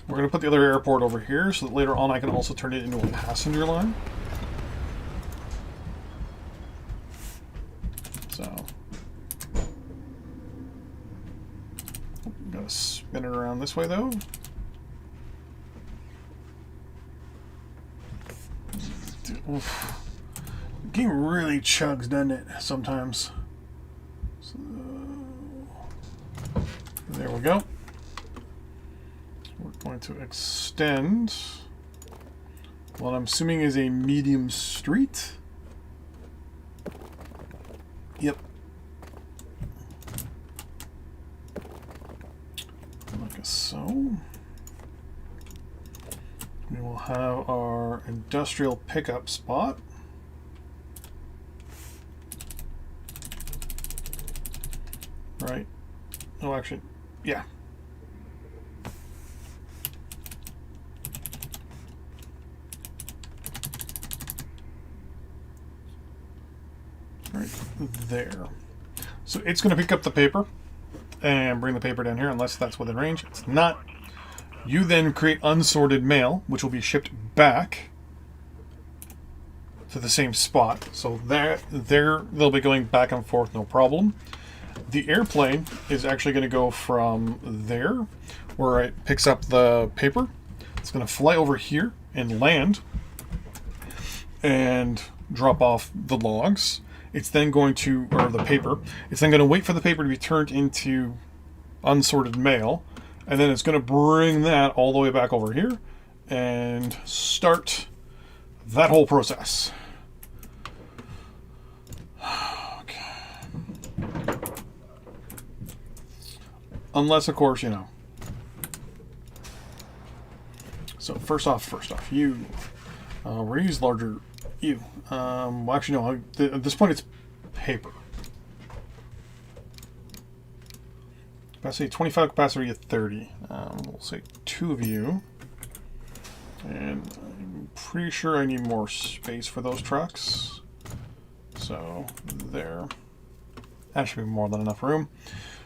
We're going to put the other airport over here so that later on I can also turn it into a passenger line. So, gotta spin it around this way though. Oof. The game really chugs, doesn't it, sometimes? So, there we go. We're going to extend what I'm assuming is a medium street. Yep. Like so. We will have our industrial pickup spot. Right. Oh, actually, yeah. Right there. So it's going to pick up the paper and bring the paper down here, unless that's within range. It's not. You then create unsorted mail, which will be shipped back to the same spot. So they'll be going back and forth, no problem. The airplane is actually going to go from there, where it picks up the paper. It's going to fly over here and land. And drop off the logs. It's then going to, or the paper, it's then going to wait for the paper to be turned into unsorted mail, and then it's going to bring that all the way back over here and start that whole process. Okay. Unless, of course, you know. So first off, you. We're going to use larger you. Well, actually, no. At this point, it's paper. Capacity 25, capacity of 30. We'll say 2 of you. And I'm pretty sure I need more space for those trucks. So, there. That should be more than enough room.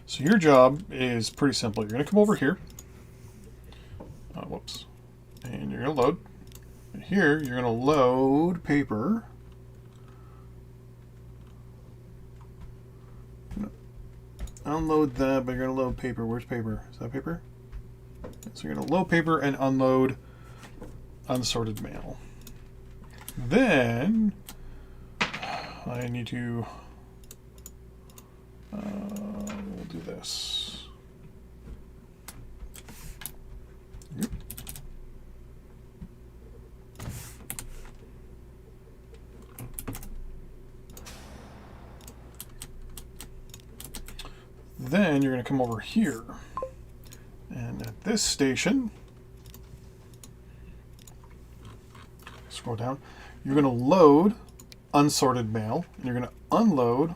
So your job is pretty simple. You're going to come over here. Whoops. And you're going to load. And here, you're going to load paper. Unload that, but you're going to load paper. Where's paper? Is that paper? So you're going to load paper and unload unsorted mail. Then I need to we'll do this. Yep. Then you're going to come over here, and at this station, scroll down, you're going to load unsorted mail, and you're going to unload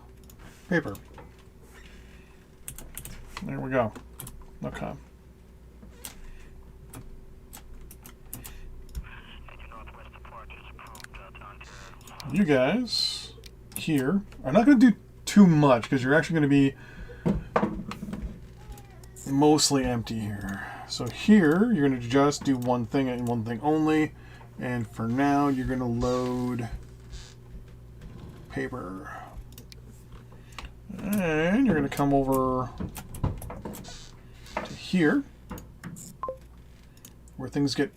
paper. There we go. Okay. You guys here are not going to do too much because you're actually going to be mostly empty here. So here, you're going to just do one thing and one thing only. And for now, you're going to load paper. And you're going to come over to here, where things get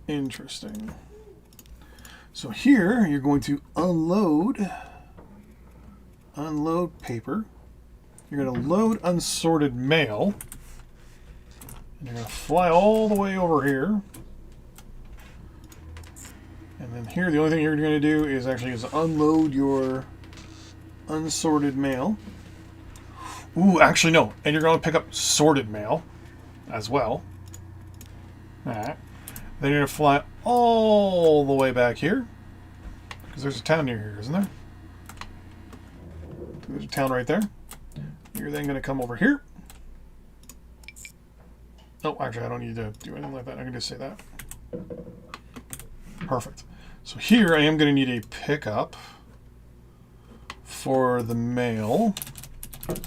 interesting. So here, you're going to unload paper. You're going to load unsorted mail. And you're going to fly all the way over here. And then here, the only thing you're going to do is unload your unsorted mail. Ooh, actually, no. And you're going to pick up sorted mail as well. Alright. Then you're going to fly all the way back here. Because there's a town near here, isn't there? There's a town right there. You're then going to come over here. Oh, actually, I don't need to do anything like that. I can just say that. Perfect. So here I am going to need a pickup for the mail. There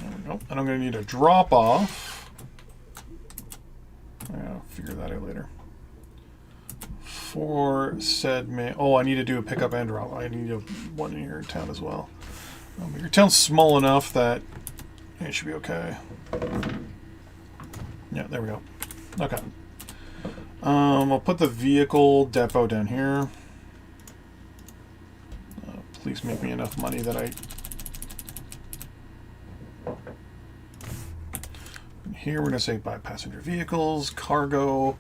we go. And I'm going to need a drop off. I'll figure that out later. For said mail. Oh, I need to do a pickup and drop. I need one in here in town as well. But your town's small enough that it should be okay. Yeah, there we go. Okay. I'll put the vehicle depot down here. Please make me enough money that I... And here we're going to say buy passenger vehicles, cargo,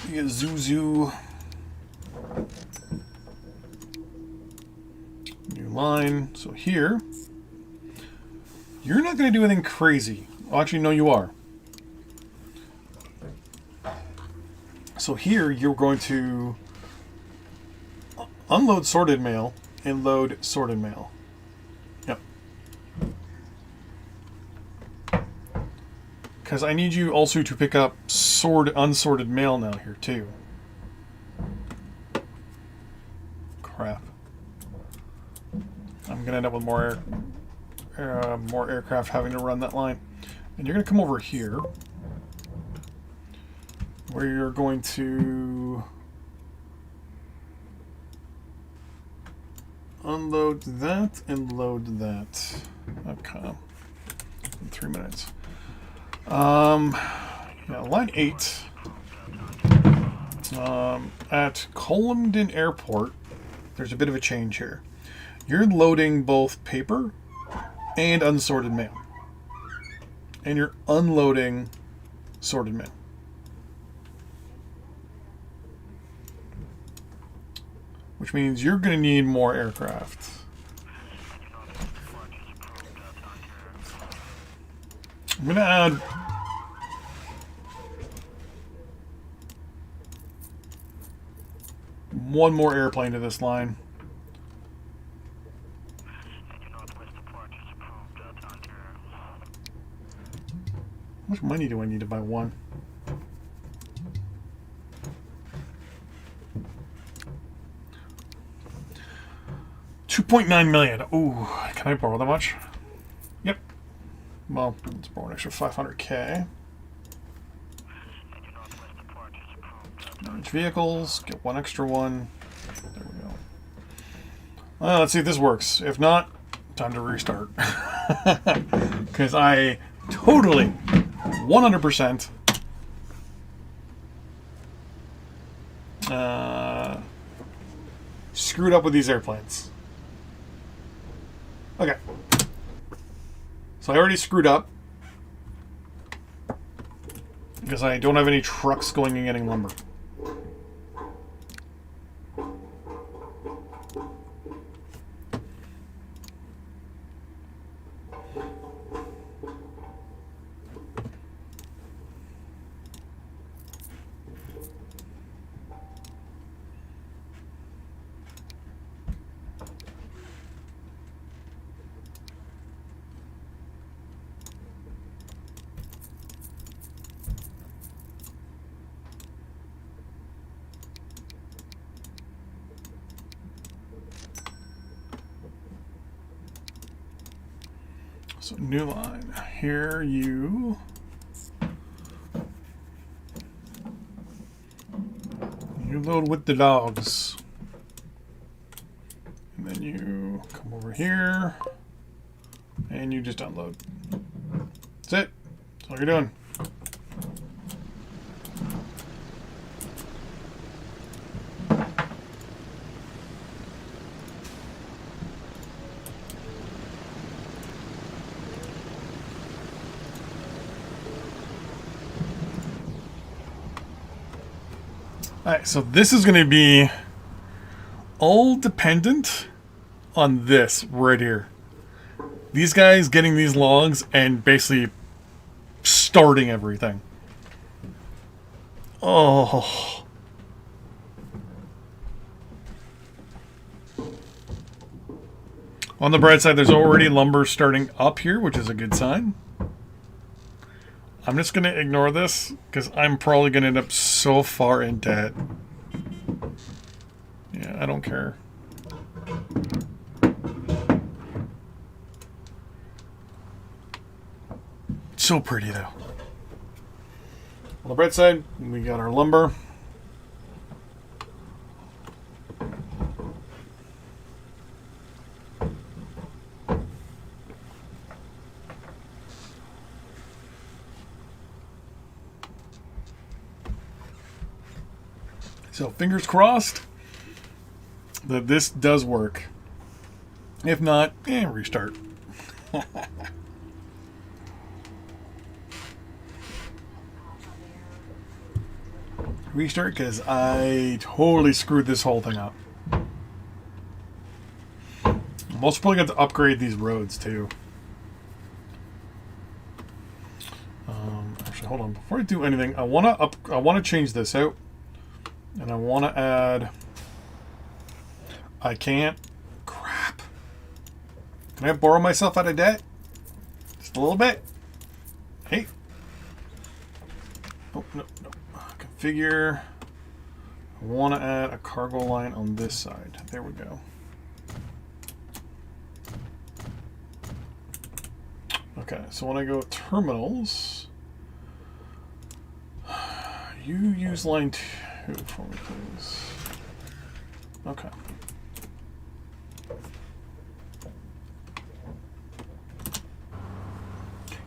Isuzu. New line. So here, you're not going to do anything crazy. Well, actually, no, you are. So here, you're going to unload sorted mail and load sorted mail. Yep. Because I need you also to pick up unsorted mail now here, too. Crap. I'm going to end up with more aircraft having to run that line. And you're going to come over here, where you're going to unload that and load that. Okay. In 3 minutes. Yeah, line 8 At Colomden Airport, there's a bit of a change here. You're loading both paper and unsorted mail. And you're unloading sorted mail. Which means you're going to need more aircraft. I'm going to add one more airplane to this line. How much money do I need to buy one? $2.9 million. Ooh, can I borrow that much? Yep. Well, let's borrow an extra 500K. Manage vehicles. Get one extra one. There we go. Let's see if this works. If not, time to restart. Because I totally, 100% screwed up with these airplanes. Okay. So I already screwed up because I don't have any trucks going and getting lumber. So new line. Here you load with the dogs. And then you come over here and you just unload. That's it. That's all you're doing. Alright, so this is going to be all dependent on this right here. These guys getting these logs and basically starting everything. Oh. On the bright side, there's already lumber starting up here, which is a good sign. I'm just going to ignore this because I'm probably going to end up so far in debt. Yeah, I don't care. So pretty, though. On the bright side, we got our lumber. So fingers crossed that this does work. If not, restart. Restart because I totally screwed this whole thing up. I'm also probably going to upgrade these roads too. Actually, hold on. Before I do anything, I want to change this out. And I want to add... I can't. Crap. Can I borrow myself out of debt? Just a little bit. Hey. Oh, no. Configure. I want to add a cargo line on this side. There we go. Okay, so when I go terminals, you use line 2 for me, please. Okay.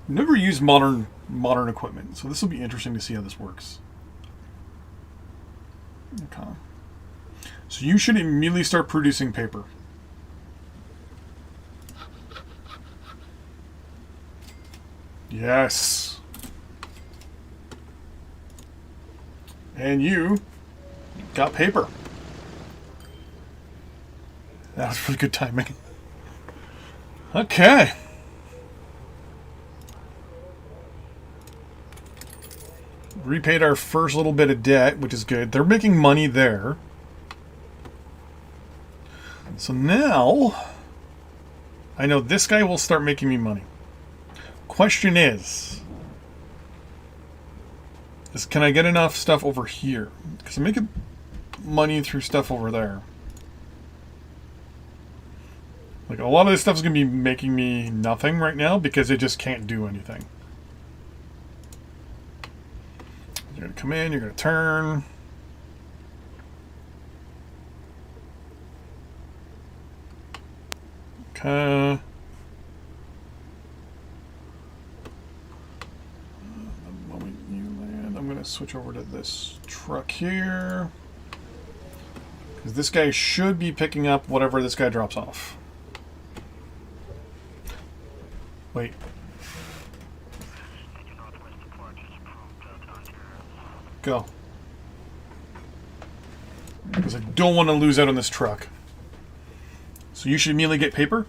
Never used modern equipment, so this will be interesting to see how this works. Okay. So you should immediately start producing paper. Yes. And you got paper. That was pretty good timing. Okay. Repaid our first little bit of debt, which is good. They're making money there. So now, I know this guy will start making me money. Question is can I get enough stuff over here? Because I'm making money through stuff over there. Like, a lot of this stuff is going to be making me nothing right now because it just can't do anything. You're going to come in, you're going to turn. Okay. The moment you land, I'm going to switch over to this truck here. Because this guy should be picking up whatever this guy drops off. Wait. Go. Because I don't want to lose out on this truck. So you should immediately get paper?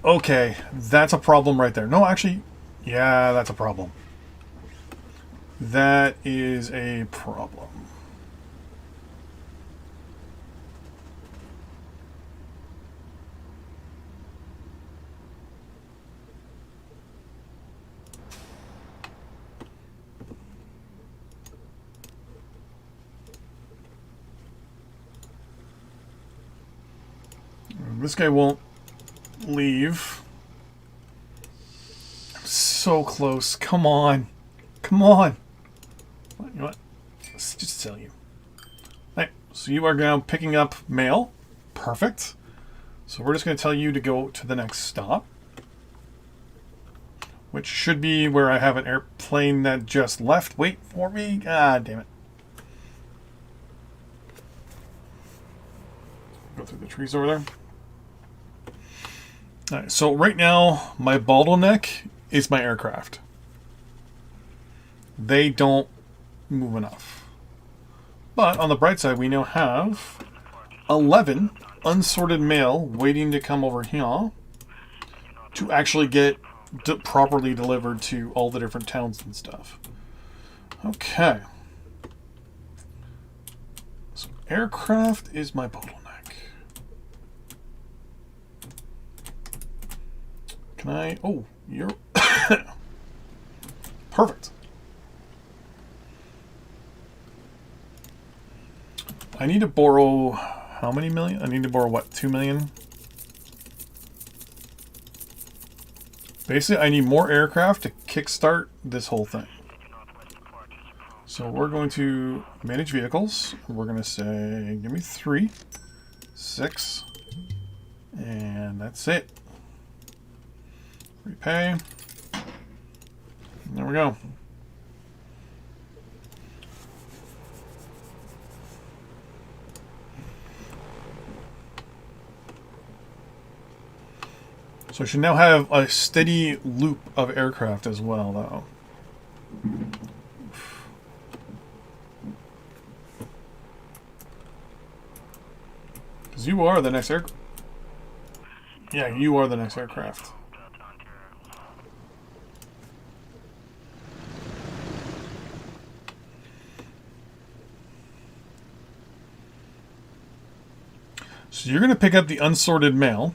Okay, that's a problem right there. No, actually, yeah, that's a problem. That is a problem. This guy won't leave. I'm so close. Come on. Come on. You know what? Let's just sell you. Alright, so you are now picking up mail. Perfect. So we're just going to tell you to go to the next stop. Which should be where I have an airplane that just left. Wait for me. Ah, damn it. Go through the trees over there. Alright, so right now, my bottleneck is my aircraft. They don't move enough. But on the bright side, we now have 11 unsorted mail waiting to come over here to actually get properly delivered to all the different towns and stuff. Okay. So aircraft is my bottleneck. Can I... Oh, you're... Perfect. I need to borrow... How many million? I need to borrow, what, 2 million? Basically, I need more aircraft to kickstart this whole thing. So we're going to manage vehicles. We're going to say, give me 3, 6, and that's it. Repay. There we go. So I should now have a steady loop of aircraft as well, though. Because you are the next aircraft. Yeah, you are the next aircraft. So you're going to pick up the unsorted mail.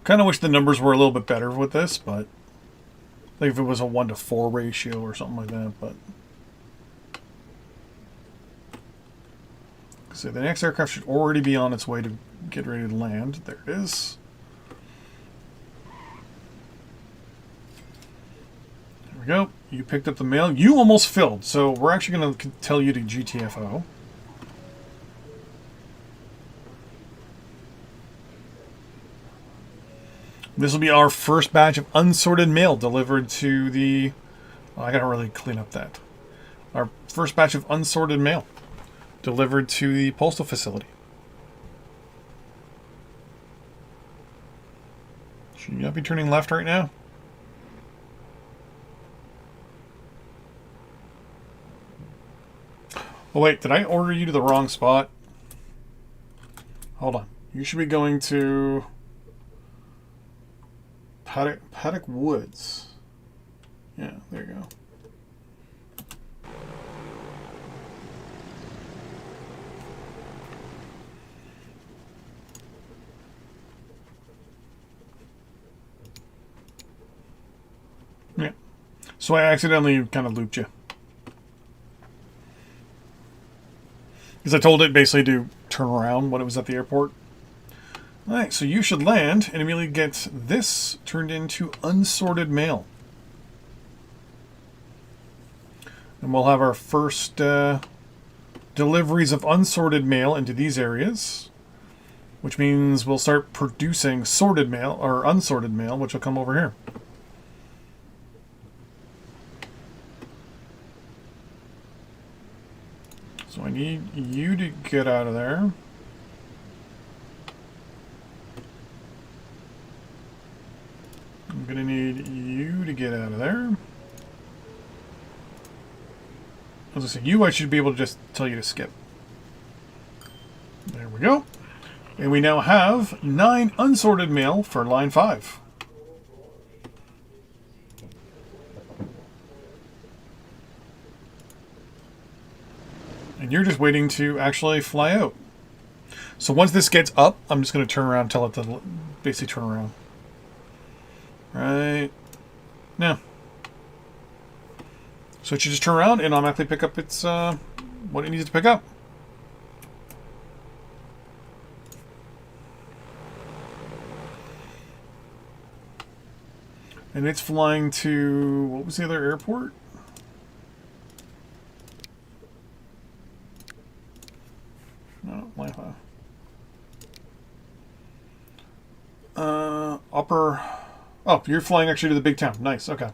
Kind of wish the numbers were a little bit better with this, but like if it was a 1-to-4 ratio or something like that, but so the next aircraft should already be on its way to get ready to land. There it is. There we go. You picked up the mail. You almost filled, so we're actually going to tell you to GTFO. This will be our first batch of unsorted mail delivered to the... Oh, I gotta really clean up that. Our first batch of unsorted mail delivered to the postal facility. Should you not be turning left right now? Oh wait, did I order you to the wrong spot? Hold on. You should be going to Paddock Woods. Yeah, there you go. Yeah. So I accidentally kind of looped you. Because I told it basically to turn around when it was at the airport. Alright, so you should land and immediately get this turned into unsorted mail. And we'll have our first deliveries of unsorted mail into these areas. Which means we'll start producing sorted mail, or unsorted mail, which will come over here. So I need you to get out of there. I'm going to need you to get out of there. As I said, you I should be able to just tell you to skip. There we go. And we now have 9 unsorted mail for line 5. And you're just waiting to actually fly out. So once this gets up, I'm just going to turn around and tell it to basically turn around. Right now. So it should just turn around and automatically pick up its what it needs to pick up. And it's flying to, what was the other airport? No, line 5. Upper. Oh, you're flying actually to the big town. Nice. Okay.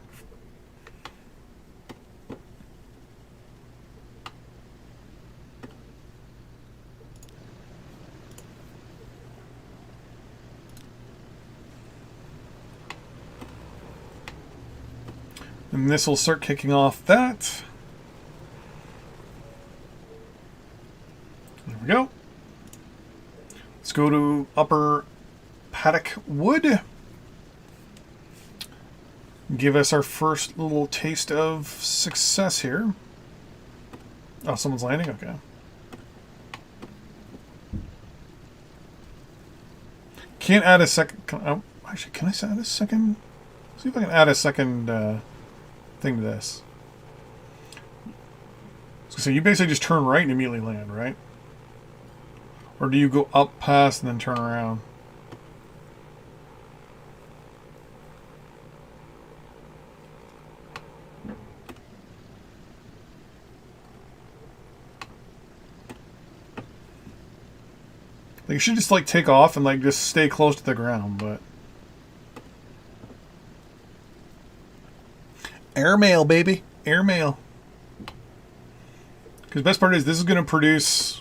And this will start kicking off that. There we go. Let's go to Upper Paddock Wood. Give us our first little taste of success here. Oh, someone's landing? Okay. Can't add a second... Oh, actually, can I add a second? See if I can add a second thing to this. So you basically just turn right and immediately land, right? Or do you go up past and then turn around? Like, you should just like take off and like just stay close to the ground, but airmail, baby, airmail. Because the best part is this is going to produce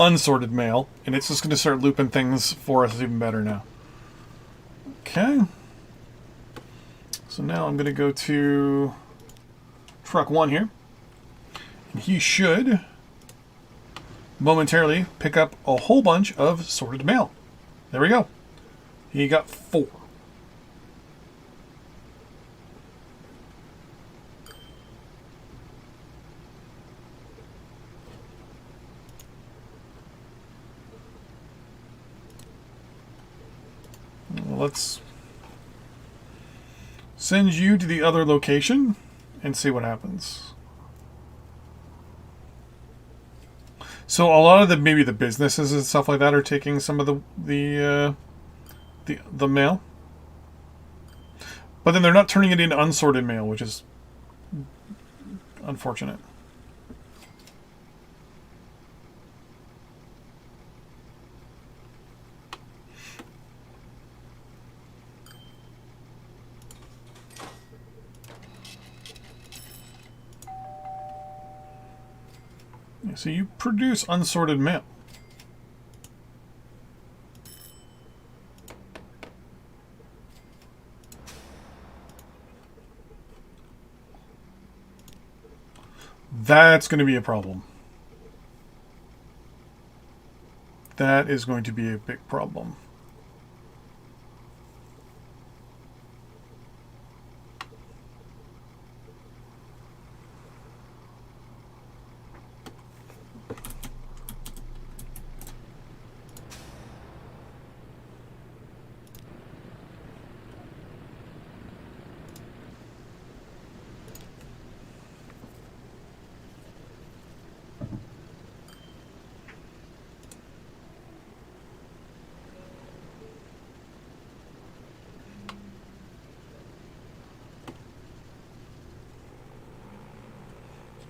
unsorted mail, and it's just going to start looping things for us even better now. Okay. So now I'm going to go to truck 1 here, and he should momentarily pick up a whole bunch of sorted mail. There we go. He got 4. Let's send you to the other location and see what happens. So a lot of maybe the businesses and stuff like that are taking some of the mail, but then they're not turning it into unsorted mail, which is unfortunate. So you produce unsorted mail. That's going to be a problem. That is going to be a big problem.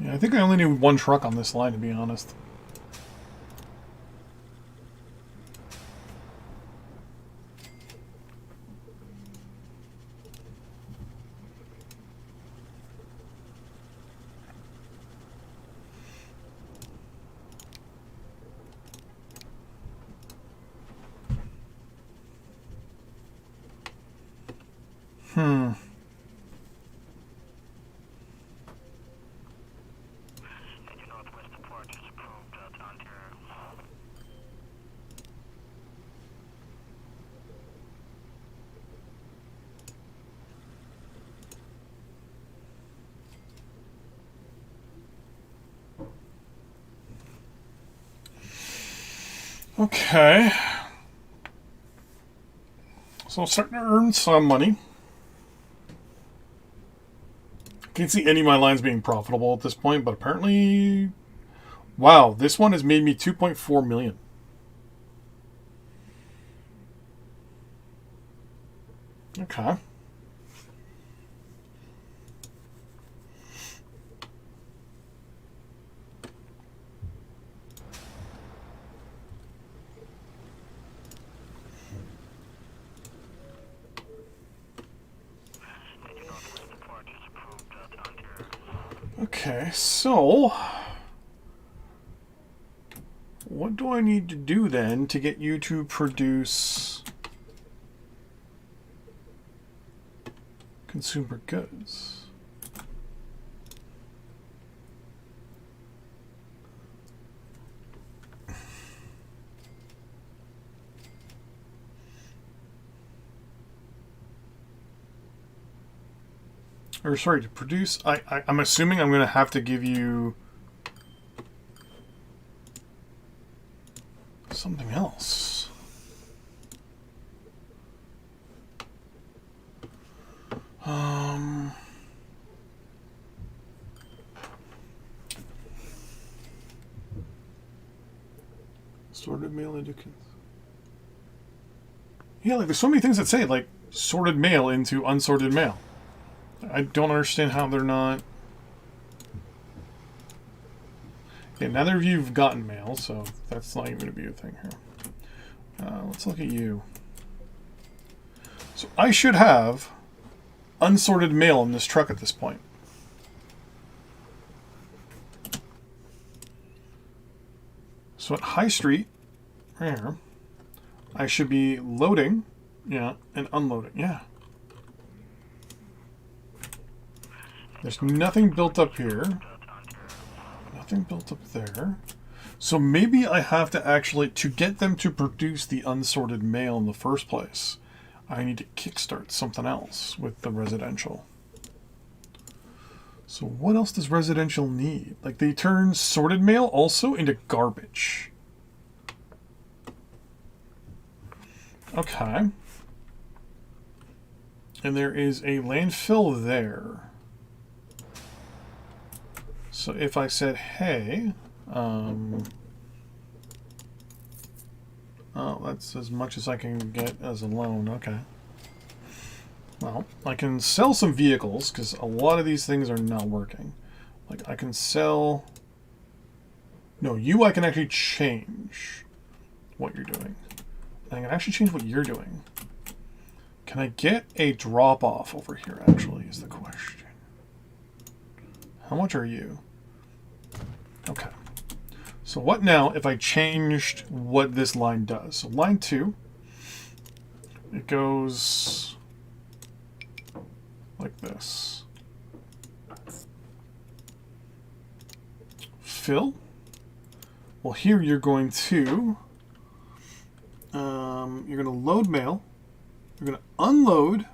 Yeah, I think I only need one truck on this line, to be honest. Okay. So I'm starting to earn some money. Can't see any of my lines being profitable at this point, but apparently... Wow, this one has made me 2.4 million. Okay. Okay, so what do I need to do then to get you to produce consumer goods? Or sorry, to produce, I'm assuming I'm going to have to give you something else. Sorted mail into... Yeah, like there's so many things that say, like, sorted mail into unsorted mail. I don't understand how they're not... Yeah, neither of you have gotten mail, so that's not even going to be a thing here. Let's look at you. So I should have unsorted mail in this truck at this point. So at High Street, right here, I should be loading, yeah, and unloading, yeah. There's nothing built up here. Nothing built up there. So maybe I have to actually, to get them to produce the unsorted mail in the first place, I need to kickstart something else with the residential. So what else does residential need? Like, they turn sorted mail also into garbage. Okay. And there is a landfill there. So if I said, hey, oh, that's as much as I can get as a loan. Okay. Well, I can sell some vehicles because a lot of these things are not working. Like, I can sell... No, you I can actually change what you're doing. I can actually change what you're doing. Can I get a drop-off over here, actually, is the question. How much are you? Okay. So what now if I changed what this line does? So line 2, it goes like this. Fill. Well, here you're going to load mail. You're going to unload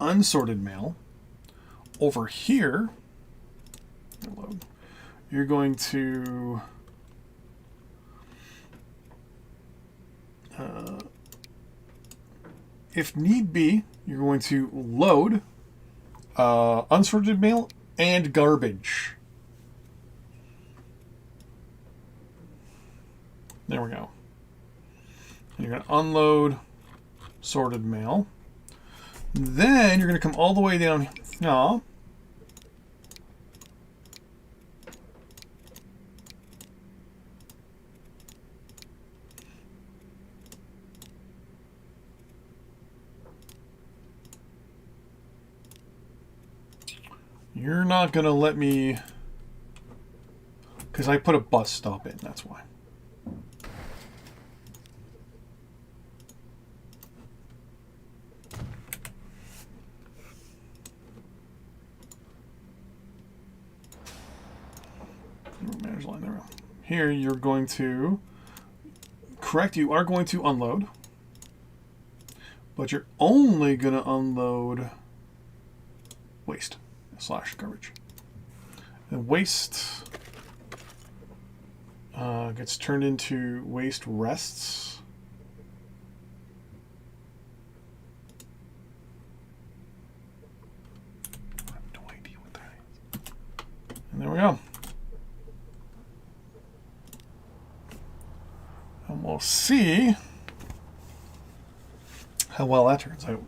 unsorted mail. Over here, you're going to if need be, you're going to load unsorted mail and garbage. There we go. And you're going to unload sorted mail. Then you're going to come all the way down. No. You're not going to let me... Because I put a bus stop in, that's why. Manage line there. Here you're going to... Correct, you are going to unload. But you're only going to unload waste / garbage. And waste gets turned into waste rests. I have no idea what that is. And there we go. And we'll see how well that turns out.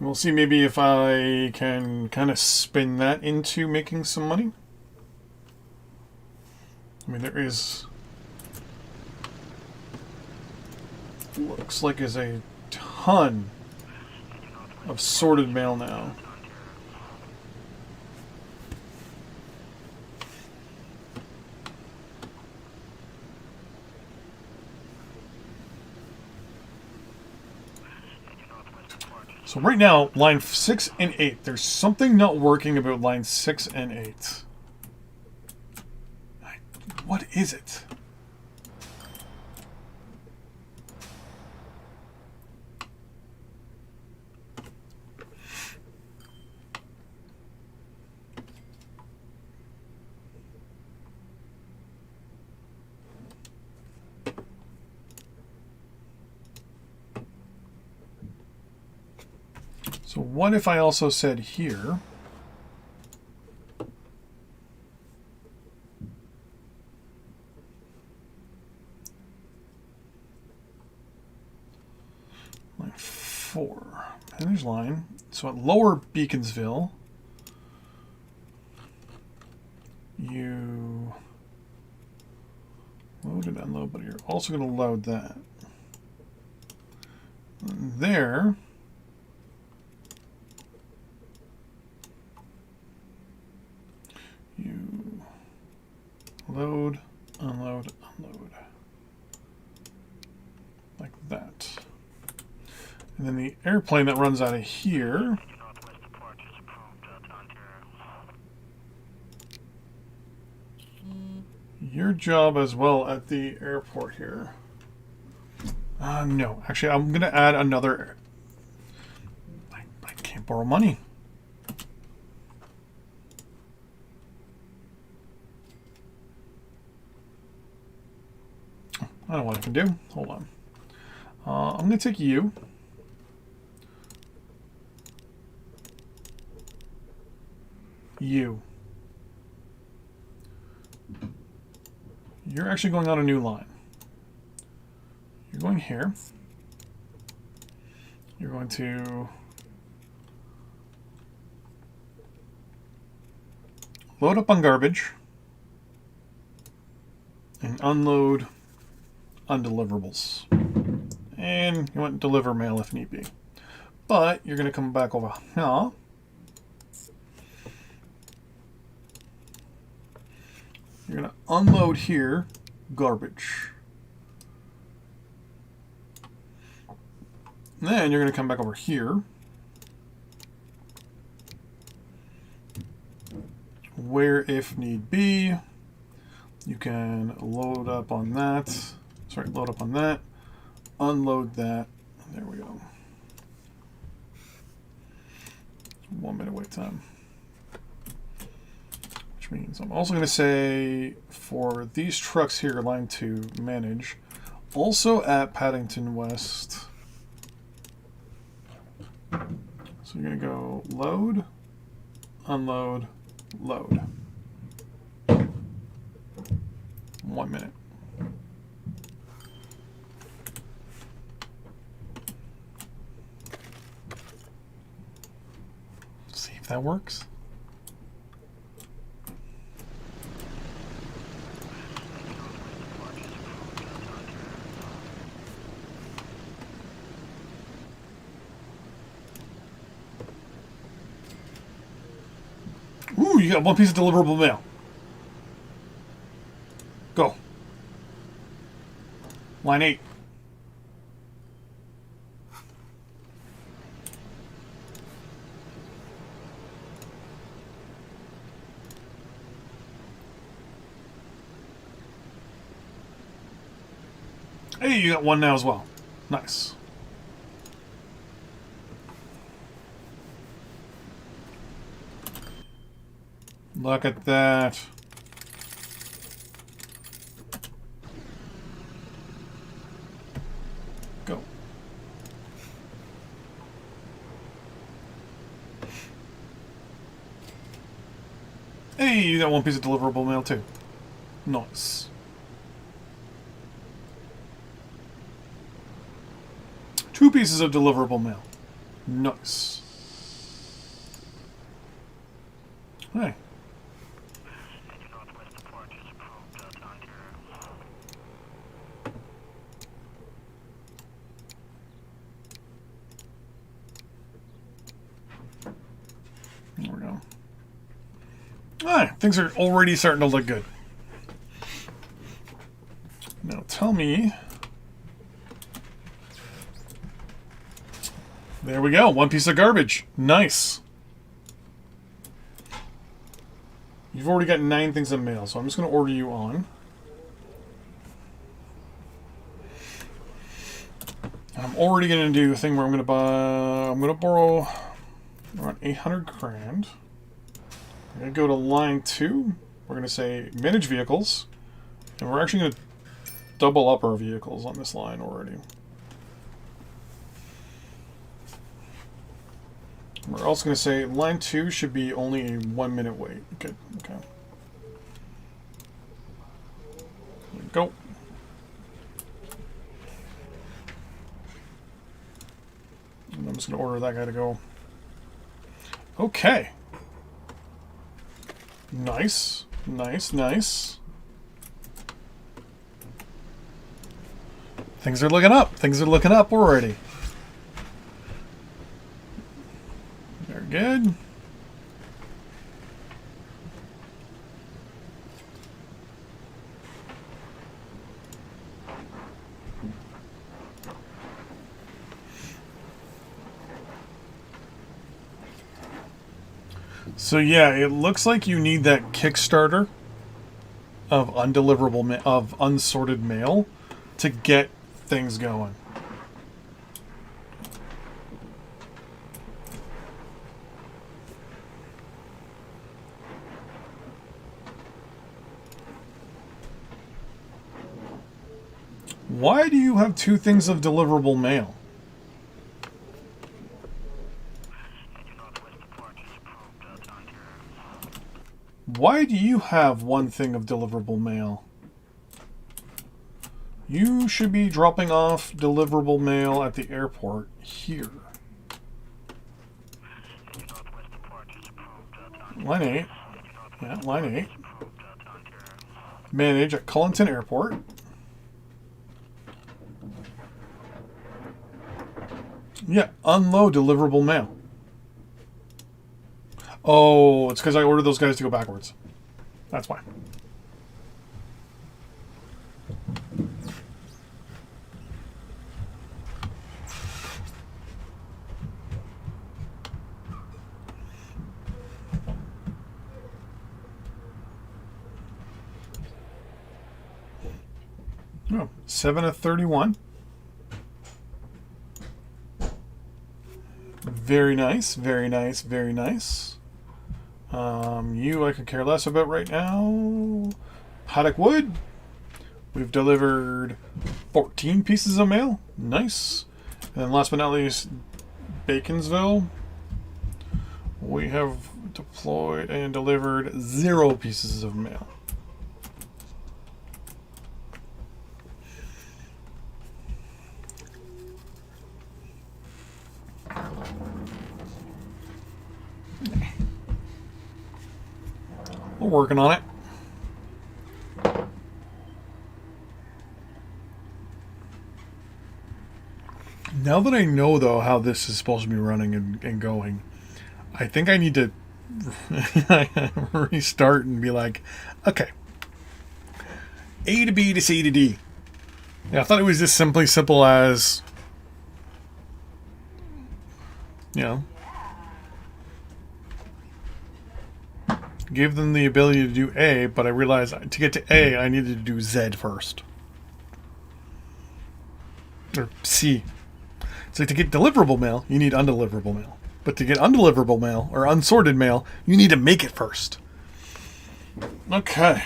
We'll see maybe if I can kind of spin that into making some money. I mean, there is... Looks like there's a ton of sorted mail now. So right now, line 6 and 8, there's something not working about line 6 and 8. What is it? So what if I also said here, line 4, manage line. So at lower Beaconsville, you load and unload, but you're also going to load that. And there, you load, unload, unload. Like that. And then the airplane that runs out of here. Your job as well at the airport here. No, actually, I'm going to add another. I can't borrow money. I don't know what I can do. Hold on. I'm going to take you. You. You're actually going on a new line. You're going here. You're going to load up on garbage and unload undeliverables. And you want to deliver mail if need be. But you're going to come back over here. unload here, garbage. Then you're going to come back over here, where if need be, you can load up on that. Sorry, load up on that, unload that. There we go. 1 minute wait time. Which means I'm also going to say for these trucks here, line 2, manage. Also at Paddington West. So you're going to go load, unload, load. 1 minute. See if that works. Ooh, you got 1 piece of deliverable mail. Go. Line 8. Hey, you got 1 now as well. Nice. Look at that. Go. Hey, you got 1 piece of deliverable mail too. Nice. Two pieces of deliverable mail. Nice. Hey. There we go. Alright, things are already starting to look good. Now tell me... There we go, 1 piece of garbage. Nice. You've already got 9 things in mail, so I'm just going to order you on. And I'm already going to do a thing where I'm going to borrow around 800 grand. I'm going to go to line 2. We're going to say manage vehicles. And we're actually going to double up our vehicles on this line already. We're also going to say line 2 should be only a 1 minute wait. Good. Okay. There we go. And I'm just going to order that guy to go. Okay. Nice. Nice, nice. Things are looking up. Things are looking up already. Very good. So yeah, it looks like you need that Kickstarter of of unsorted mail to get things going. Why do you have 2 things of deliverable mail? Why do you have 1 thing of deliverable mail? You should be dropping off deliverable mail at the airport here. Line 8. Yeah, line 8. Manage at Cullington Airport. Yeah, unload deliverable mail. Oh, it's because I ordered those guys to go backwards. That's why. Oh, 7 of 31. Very nice, very nice, very nice. You I could care less about right now. Paddock Wood. We've delivered 14 pieces of mail. Nice. And then last but not least, Baconsville. We have deployed and delivered 0 pieces of mail. We're working on it. Now that I know, though, how this is supposed to be running and going, I think I need to restart and be like, okay, A to B to C to D. Yeah, I thought it was just simply simple as, you know, give them the ability to do A, but I realized to get to A, I needed to do Z first. Or C. It's like to get deliverable mail, you need undeliverable mail. But to get undeliverable mail, or unsorted mail, you need to make it first. Okay.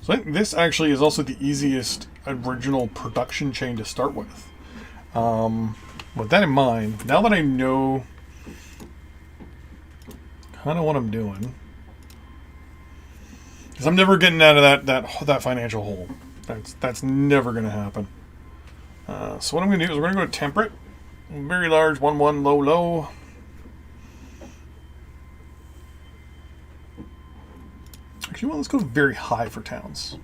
So I think this actually is also the easiest original production chain to start with. With that in mind, now that I know kind of what I'm doing, because I'm never getting out of that financial hole. That's never going to happen. So what I'm going to do is we're going to go to temperate. Very large, 1-1, low, low. Actually, well, let's go very high for towns.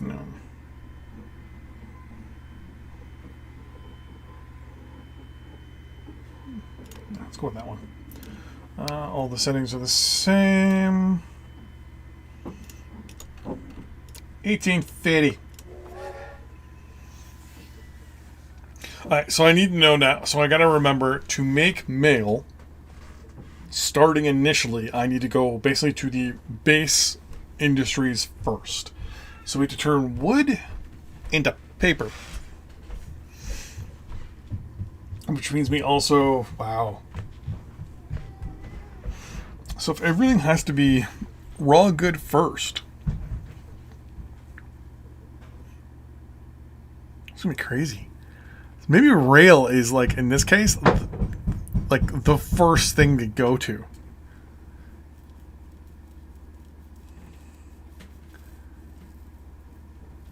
No. Let's go with that one. All the settings are the same. 1850. Alright, so I need to know now. So I gotta remember to make mail, starting initially, I need to go basically to the base industries first. So we have to turn wood into paper. Which means we also, wow. So if everything has to be raw good first, it's gonna be crazy. Maybe rail is like, in this case, like the first thing to go to.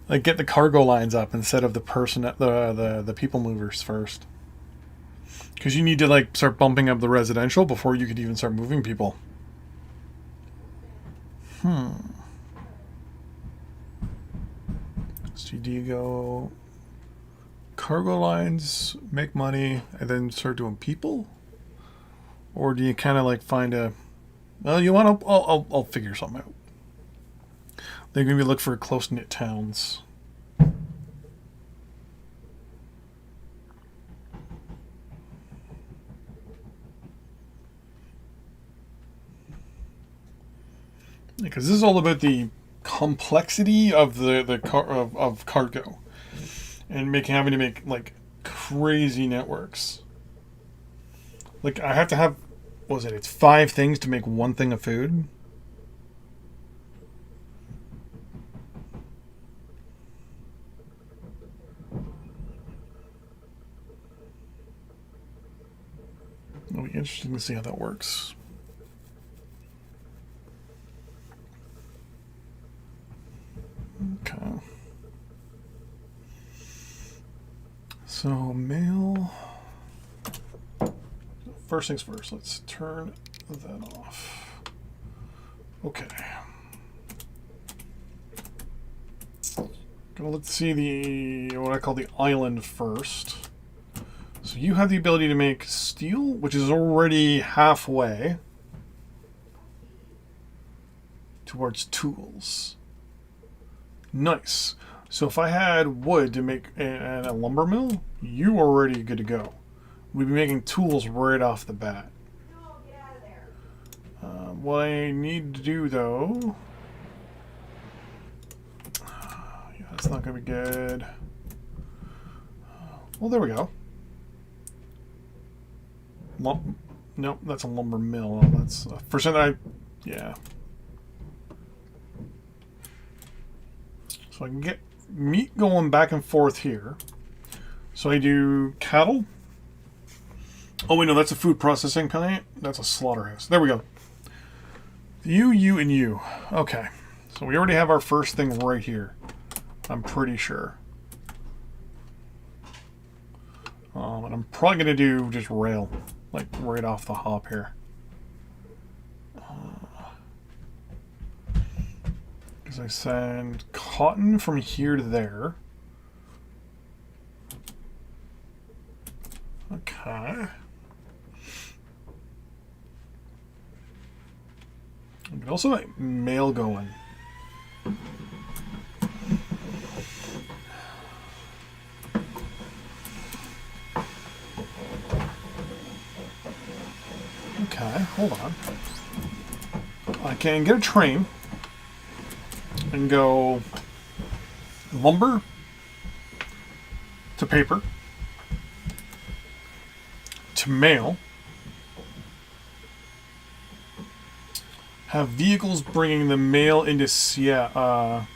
Like get the cargo lines up instead of the the people movers first. Because you need to like start bumping up the residential before you could even start moving people. So do you go cargo lines, make money, and then start doing people? Or do you kind of like find a, well, you want to, I'll figure something out. They're going to look for close-knit towns. Because this is all about the complexity of of cargo, and having to make like crazy networks. Like I have to have, what was it? It's 5 things to make 1 thing of food. It'll be interesting to see how that works. Okay. So mail. First things first, let's turn that off. Okay. Let's see what I call the island first. So you have the ability to make steel, which is already halfway towards tools. Nice. So if I had wood to make a lumber mill, you are already good to go. We'd be making tools right off the bat. What I need to do, though... yeah, that's not going to be good. Well, there we go. Nope, that's a lumber mill. That's for some. Yeah. So I can get meat going back and forth here. So I do cattle. Oh wait, no, that's a food processing plant. That's a slaughterhouse. There we go. You, and you. Okay. So we already have our first thing right here. I'm pretty sure. And I'm probably going to do just rail. Like right off the hop here. Because I send cotton from here to there. Okay. I can also make mail going. Okay, hold on. I can get a train and go lumber to paper to mail. Have vehicles bringing the mail into Seattle.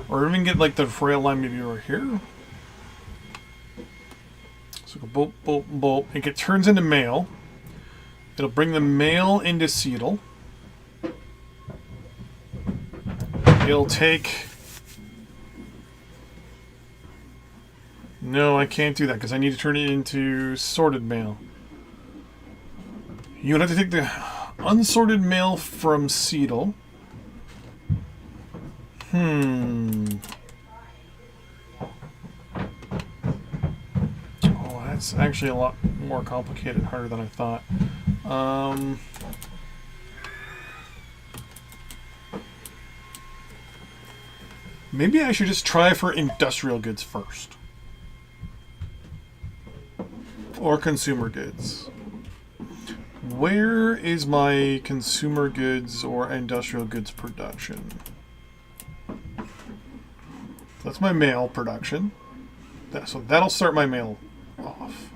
Or even get like the rail line maybe over here. So go bolt, bolt, bolt. It turns into mail. It'll bring the mail into Seattle. It'll take... No, I can't do that because I need to turn it into sorted mail. You would have to take the unsorted mail from Seattle. Oh, that's actually a lot more complicated, harder than I thought. Maybe I should just try for industrial goods first. Or consumer goods. Where is my consumer goods or industrial goods production? That's my mail production. So that'll start my mail off.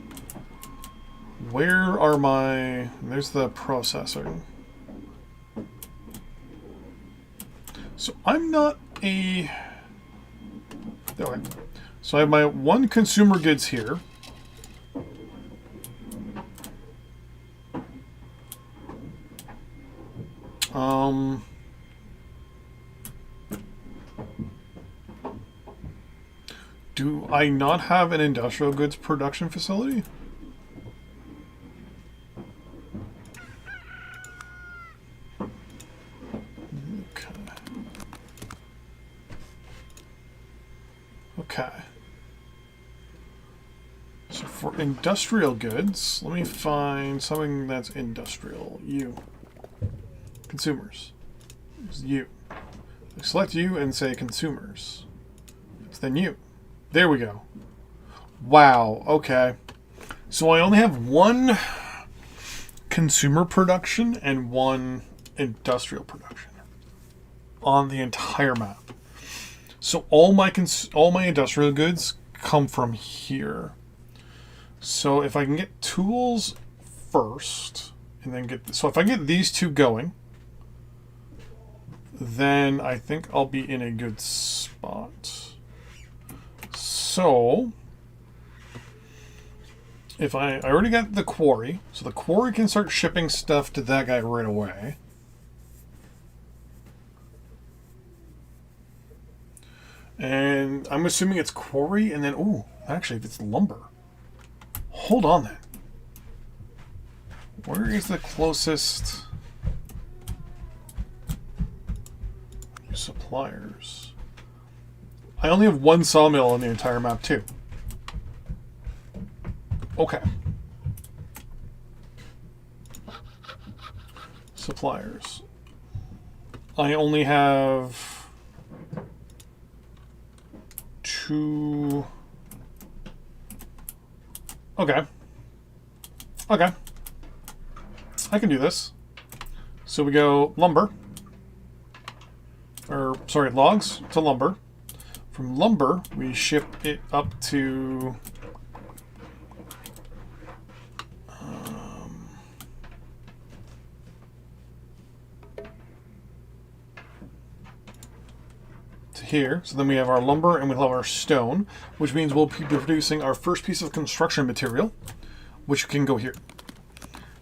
Where are my... There's the processor. So I'm not a... Okay. So I have my one consumer goods here. Do I not have an industrial goods production facility? Okay. So for industrial goods, let me find something that's industrial. You. Consumers. It's you. I select you and say consumers. It's then you. There we go. Wow. Okay. So I only have one consumer production and one industrial production on the entire map. So all my industrial goods come from here. So if I can get tools first and then so if I get these two going, then I think I'll be in a good spot. So, if I already got the quarry, so the quarry can start shipping stuff to that guy right away. And I'm assuming it's quarry and then, ooh, actually, if it's lumber. Hold on then. Where is the closest suppliers? I only have one sawmill on the entire map, too. Okay. suppliers. I only have 2. Okay. Okay. I can do this. So we go lumber. Or, sorry, logs to lumber. From lumber, we ship it up to... here. So then we have our lumber and we'll have our stone, which means we'll be producing our first piece of construction material, which can go here.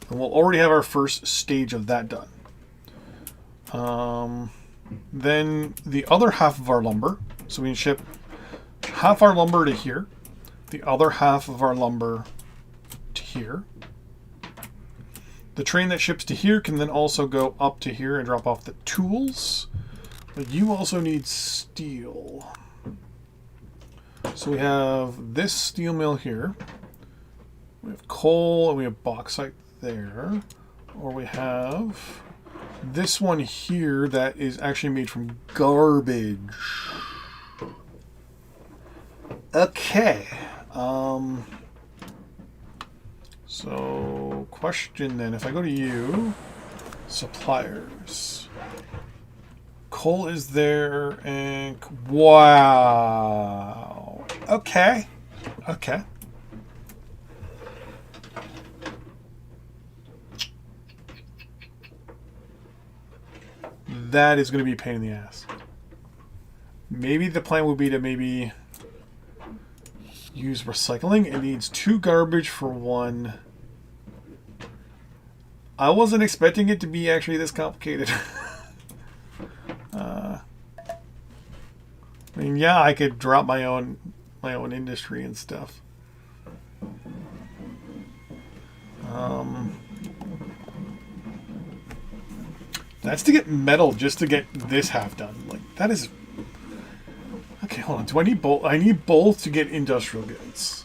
And we'll already have our first stage of that done. Then the other half of our lumber, so we can ship half our lumber to here, the other half of our lumber to here. The train that ships to here can then also go up to here and drop off the tools. But you also need steel. So we have this steel mill here. We have coal and we have bauxite there. Or we have this one here that is actually made from garbage. Okay. So, question then. If I go to you, suppliers. Coal is there, and wow. Okay. Okay. That is going to be a pain in the ass. Maybe the plan would be to maybe use recycling. It needs 2 garbage for 1. I wasn't expecting it to be actually this complicated. I mean, yeah, I could drop my own industry and stuff. That's to get metal just to get this half done. Like, that is... Okay, hold on. Do I need both? I need both to get industrial goods.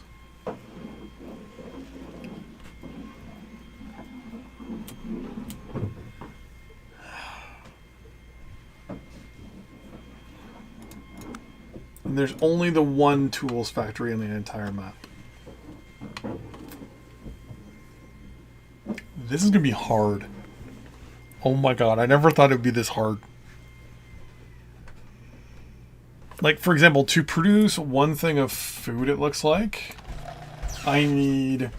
And there's only the one tools factory in the entire map. This is going to be hard. Oh my god, I never thought it would be this hard. Like, for example, to produce one thing of food, it looks like, I need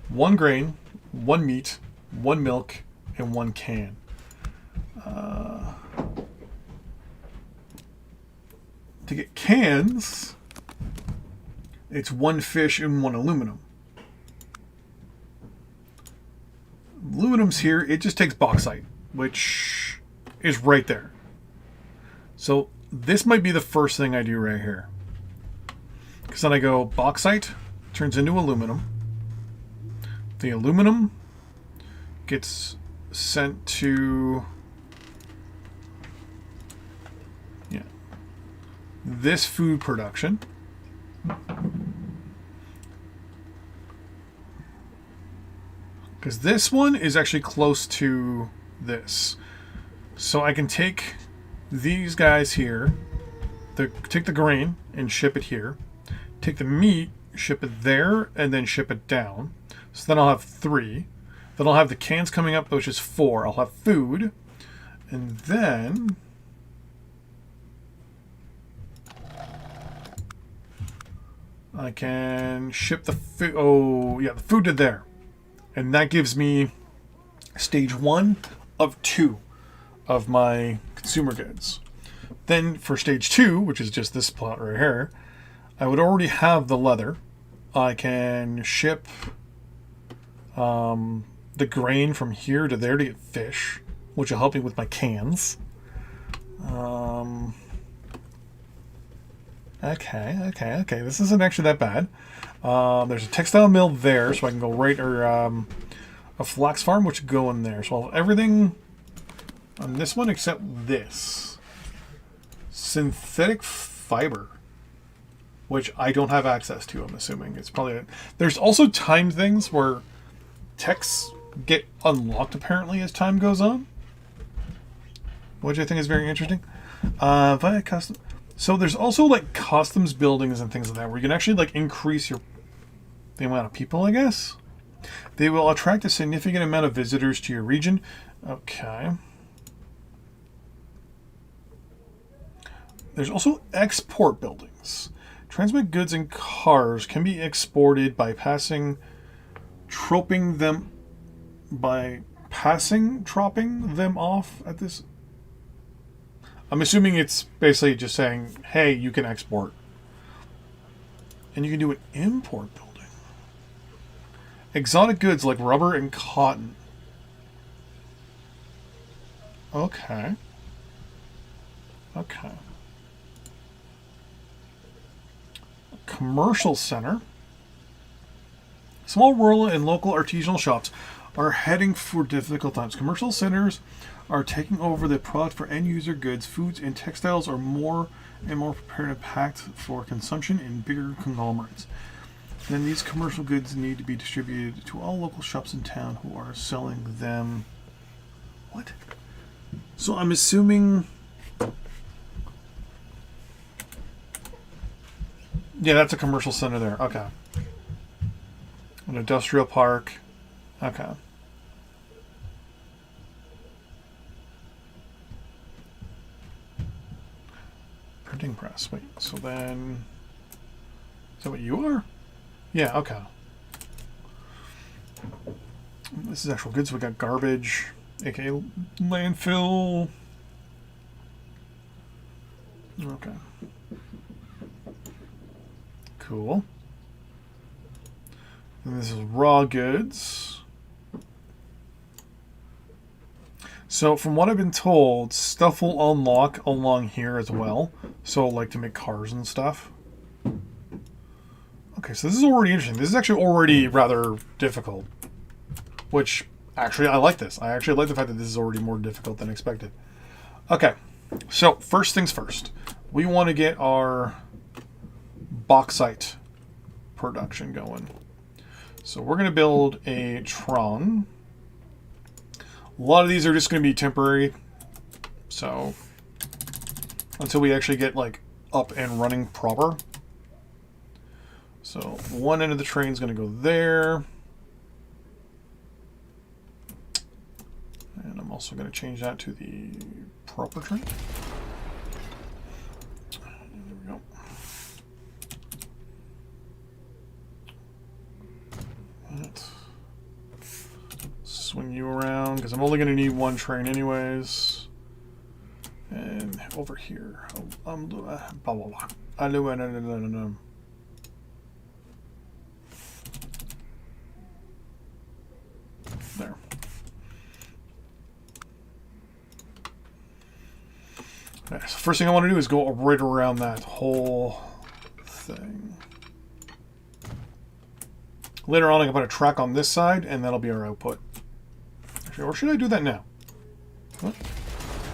1 grain, 1 meat, 1 milk, and 1 can. To get cans, it's 1 fish and 1 aluminum. Aluminum's here, it just takes bauxite, which is right there. So this might be the first thing I do right here. Because then I go bauxite, turns into aluminum. The aluminum gets sent to... this food production. Because this one is actually close to this. So I can take these guys here, take the grain and ship it here. Take the meat, ship it there, and then ship it down. So then I'll have 3. Then I'll have the cans coming up, which is 4. I'll have food. And then... I can ship the food. Oh, yeah, the food to there. And that gives me stage 1 of 2 of my consumer goods. Then for stage 2, which is just this plot right here, I would already have the leather. I can ship the grain from here to there to get fish, which will help me with my cans. Okay. This isn't actually that bad. There's a textile mill there, so I can go right, or a flax farm, which would go in there. So I'll have everything on this one except this. Synthetic fiber, which I don't have access to, I'm assuming. It's probably... There's also time things where texts get unlocked, apparently, as time goes on. which I think is very interesting. Via custom. So there's also like customs buildings and things like that where you can actually like increase the amount of people, I guess. They will attract a significant amount of visitors to your region. Okay. There's also export buildings. Transmit goods and cars can be exported by tropping them off at this. I'm assuming it's basically just saying, hey, you can export. And you can do an import building. Exotic goods like rubber and cotton. Okay. Okay. Commercial center. Small rural and local artisanal shops are heading for difficult times. Commercial centers are taking over the product for end user goods. Foods and textiles are more and more prepared and packed for consumption in bigger conglomerates. Then these commercial goods need to be distributed to all local shops in town who are selling them. What? So I'm assuming. Yeah, that's a commercial center there. Okay. An industrial park. Okay. Printing press. Wait, so then... Is that what you are? Yeah, okay. This is actual goods. We got garbage, aka landfill. Okay. Cool. And this is raw goods. So from what I've been told, stuff will unlock along here as well. So like to make cars and stuff. Okay, so this is already interesting. This is actually already rather difficult. Which, actually, I like this. I actually like the fact that this is already more difficult than expected. Okay, so first things first. We want to get our bauxite production going. So we're going to build a Tron. A lot of these are just going to be temporary. So until we actually get like up and running proper. So one end of the train is going to go there. And I'm also going to change that to the proper train. There we go. Swing you around because I'm only going to need one train anyways. And over here, blah blah blah. There. Okay, so first thing I want to do is go right around that whole thing. Later on, I can put a track on this side, and that'll be our output. Actually, or should I do that now? What?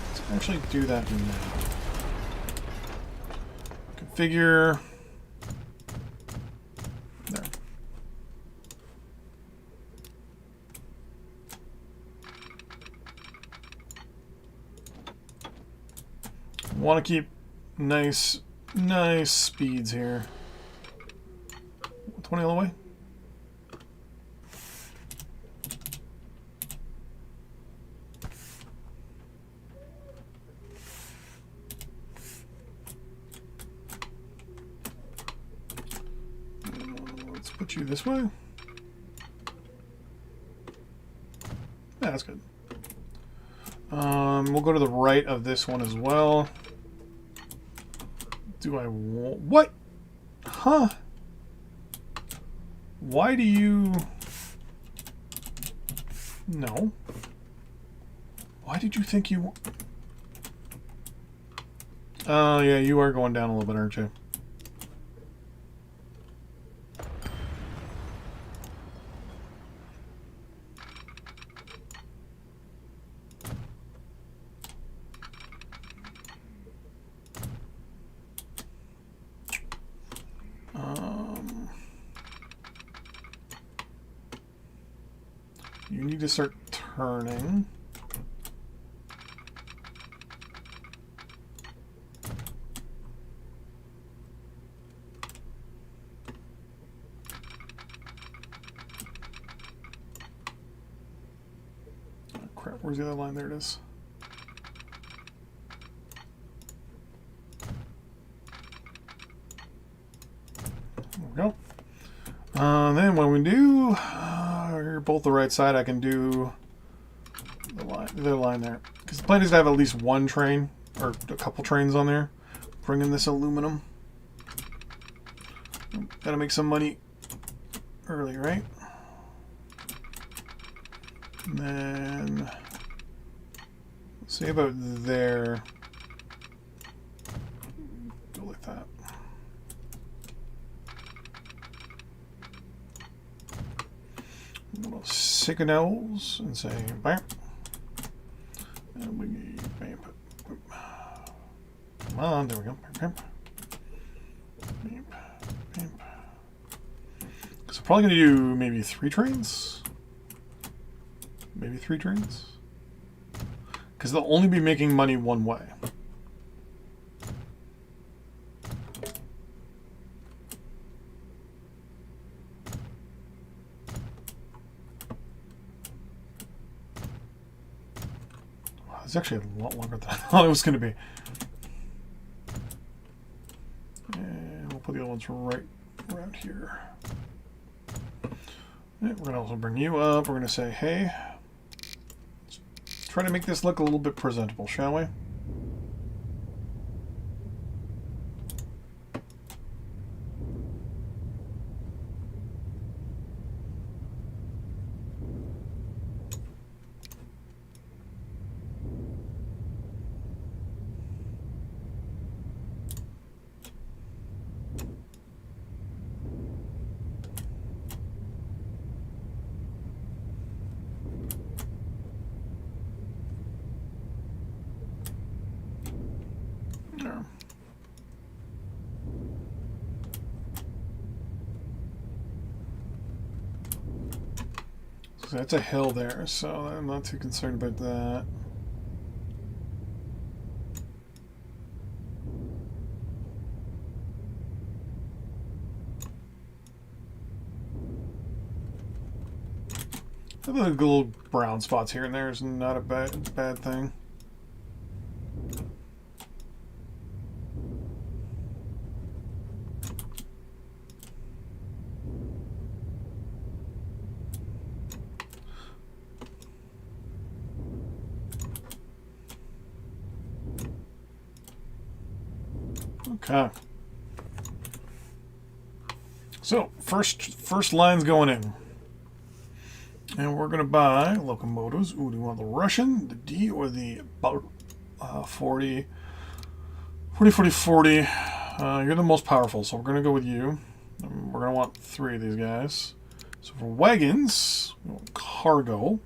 Let's actually do that now. Configure. There. Want to keep nice speeds here. 20 all the way. Let's put you this way. Yeah, that's good. We'll go to the right of this one as well. Do I want... What? Huh? Why do you... No. Why did you think you... Oh, yeah, you are going down a little bit, aren't you? You need to start turning. crap. Where's the other line? There it is. There we go. Then when we do, you're both the right side, I can do the other line there. Because the plan is to have at least one train, or a couple trains on there. Bring in this aluminum. Gotta make some money early, right? And then, say about there. Go like that. Little signals and say bam. And we bam. Come on, there we go. Bam, bam. Bam. So probably gonna do maybe 3 trains. Maybe 3 trains. Because they'll only be making money one way. It's actually a lot longer than I thought it was going to be. And we'll put the other ones right around here. And we're going to also bring you up. We're going to say, hey, let's try to make this look a little bit presentable, shall we? There. So that's a hill there, so I'm not too concerned about that. I think the little brown spots here and there is not a bad thing. Okay. So first line's going in. And we're going to buy locomotives. Ooh, do you want the Russian, the D, or the 40? 40. You're the most powerful, so we're going to go with you. We're going to want 3 of these guys. So for wagons, cargo,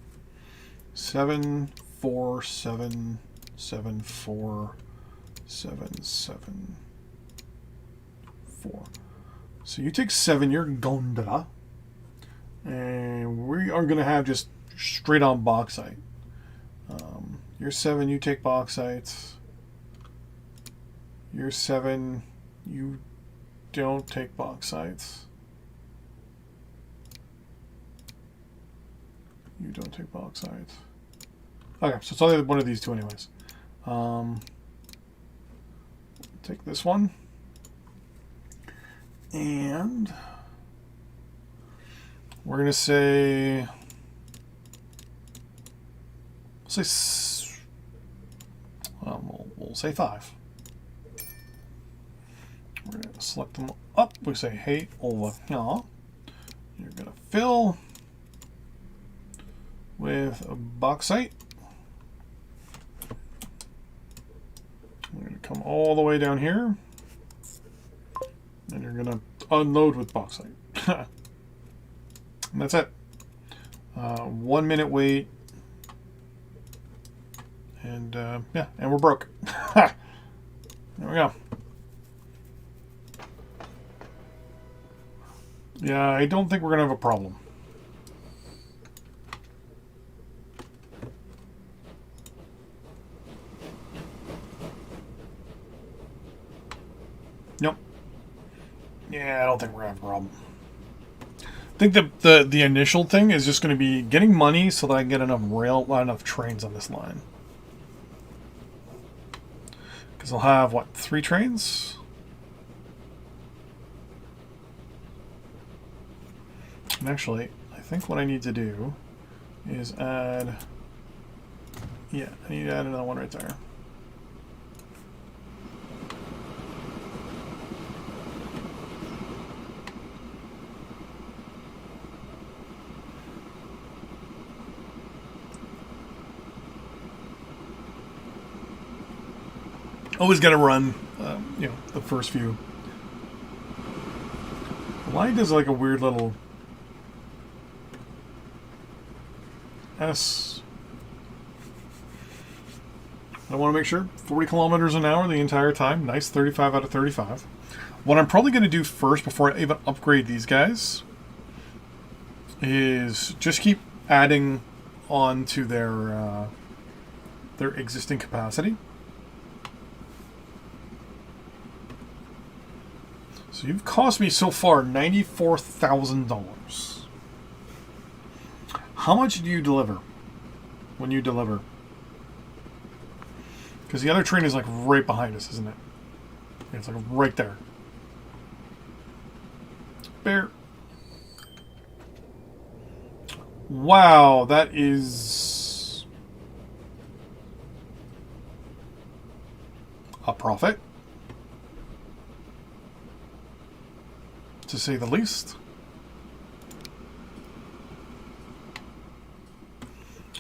7, 4, 7, 7, 4, 7, 7, 4. So you take 7, you're gondola. And we are going to have just straight on bauxite. You're 7, you take bauxite. You're 7, you don't take bauxite. You don't take bauxite. Okay, so it's only one of these 2 anyways. Take this one. And we're going to say, we'll say 5. We're going to select them up. We say, hey, over here. You're going to fill with a bauxite. We're going to come all the way down here. And you're going to unload with bauxite. And that's it. 1 minute wait. And yeah, and we're broke. There we go. Yeah, I don't think we're going to have a problem. Nope. Yeah, I don't think we're going to have a problem. think the initial thing is just going to be getting money so that I can get enough trains on this line. Because I'll have, what, 3 trains? And actually, I think what I need to do is add... Yeah, I need to add another one right there. Always got to run, the first few. The line does like a weird little S. I want to make sure 40 kilometers an hour the entire time. Nice, 35 out of 35. What I'm probably going to do first before I even upgrade these guys is just keep adding on to their existing capacity. So you've cost me so far $94,000. How much do you deliver when you deliver? Because the other train is like right behind us, isn't it? It's like right there. Bear. Wow, that is a profit, to say the least.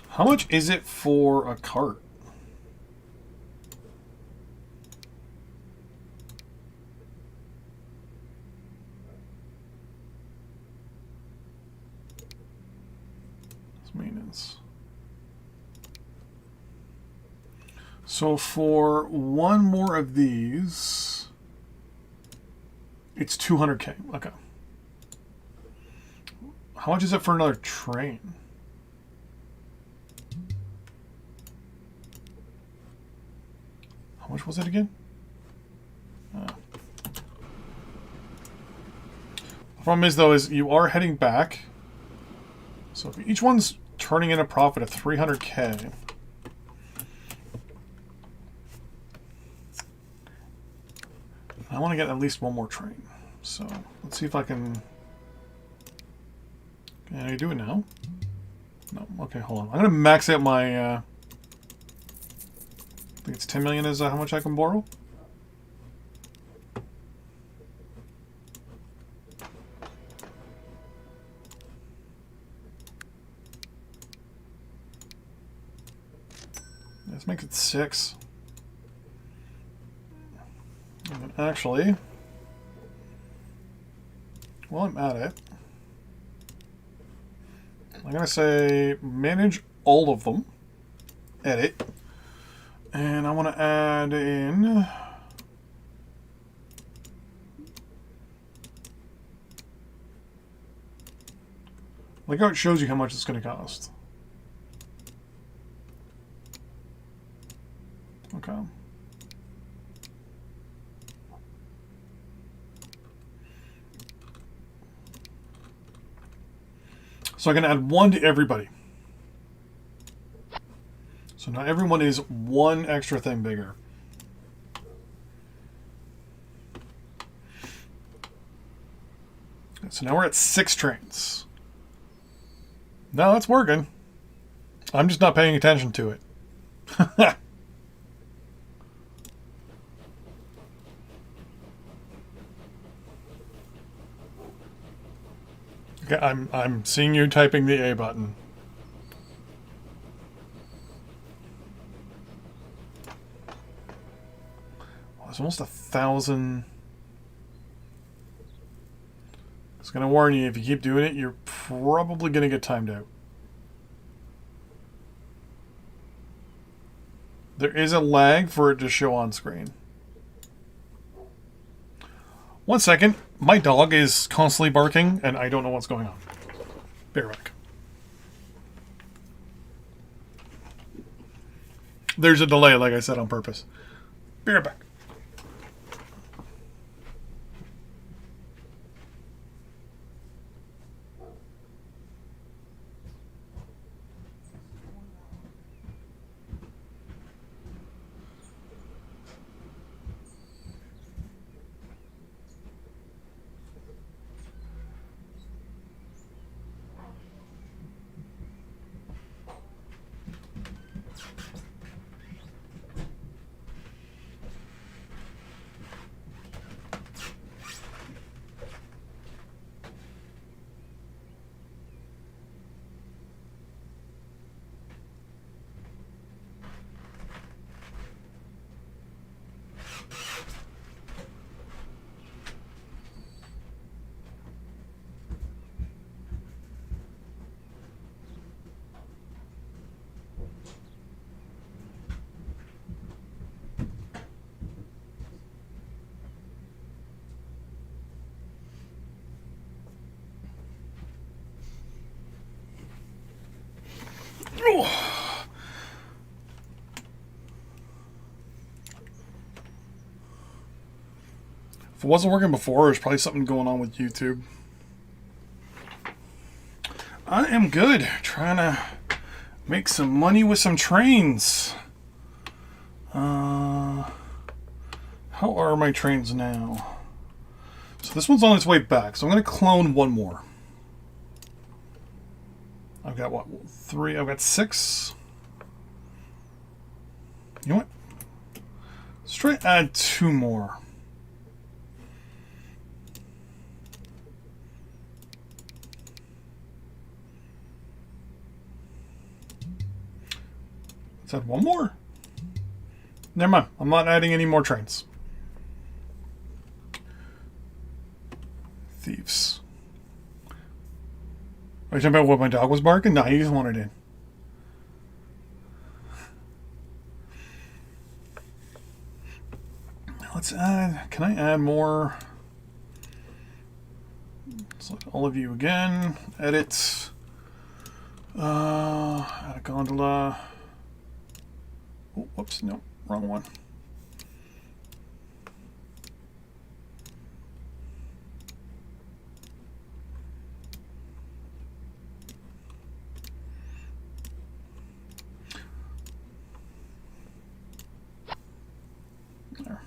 How much is it for a cart? It's maintenance. So for one more of these, it's 200K. Okay. How much is it for another train? How much was it again? The problem is, though, is you are heading back. So if each one's turning in a profit of 300K. I want to get at least one more train. So let's see if I can... Can I do it now? No. Okay, hold on. I'm going to max out my... I think it's 10 million is how much I can borrow. Let's make it 6. And actually, while I'm at it, I'm going to say manage all of them, edit, and I want to add in like how it shows you how much it's going to cost. Okay. So I can add 1 to everybody. So now everyone is 1 extra thing bigger. So now we're at 6 trains. No, it's working. I'm just not paying attention to it. Okay, I'm seeing you typing the A button. Well, there's almost 1,000. I was gonna warn you, if you keep doing it, you're probably gonna get timed out. There is a lag for it to show on screen. 1 second. My dog is constantly barking, and I don't know what's going on. Be right back. There's a delay, like I said, on purpose. Be right back. If it wasn't working before, there's probably something going on with YouTube. I am good. Trying to make some money with some trains. How are my trains now? So this one's on its way back. So I'm going to clone one more. I've got what? 3. I've got 6. You know what? Let's try to add 2 more. Let's add 1 more. Never mind. I'm not adding any more trains. Thieves. Are you talking about what my dog was barking? No, he just wanted in. Let's add. Can I add more? Select all of you again. Edit. Add a gondola. Oh, whoops, no, wrong one. There.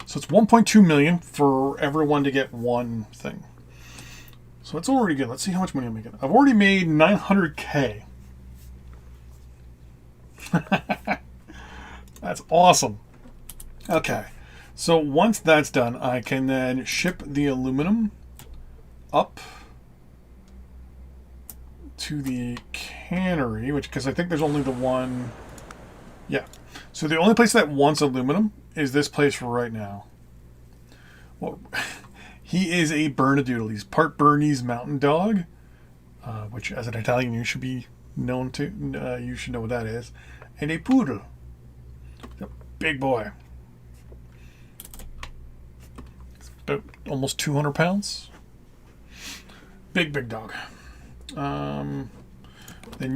So it's 1.2 million for everyone to get one thing. So it's already good. Let's see how much money I'm making. I've already made 900K. That's awesome. Okay, so once that's done, I can then ship the aluminum up to the cannery, which, because I think there's only the one. Yeah, so the only place that wants aluminum is this place right now. Well, he is a Bernedoodle. He's part Bernese Mountain Dog, which as an Italian you should be known to. You should know what that is. And a poodle. A big boy. About almost 200 pounds. Big dog. Then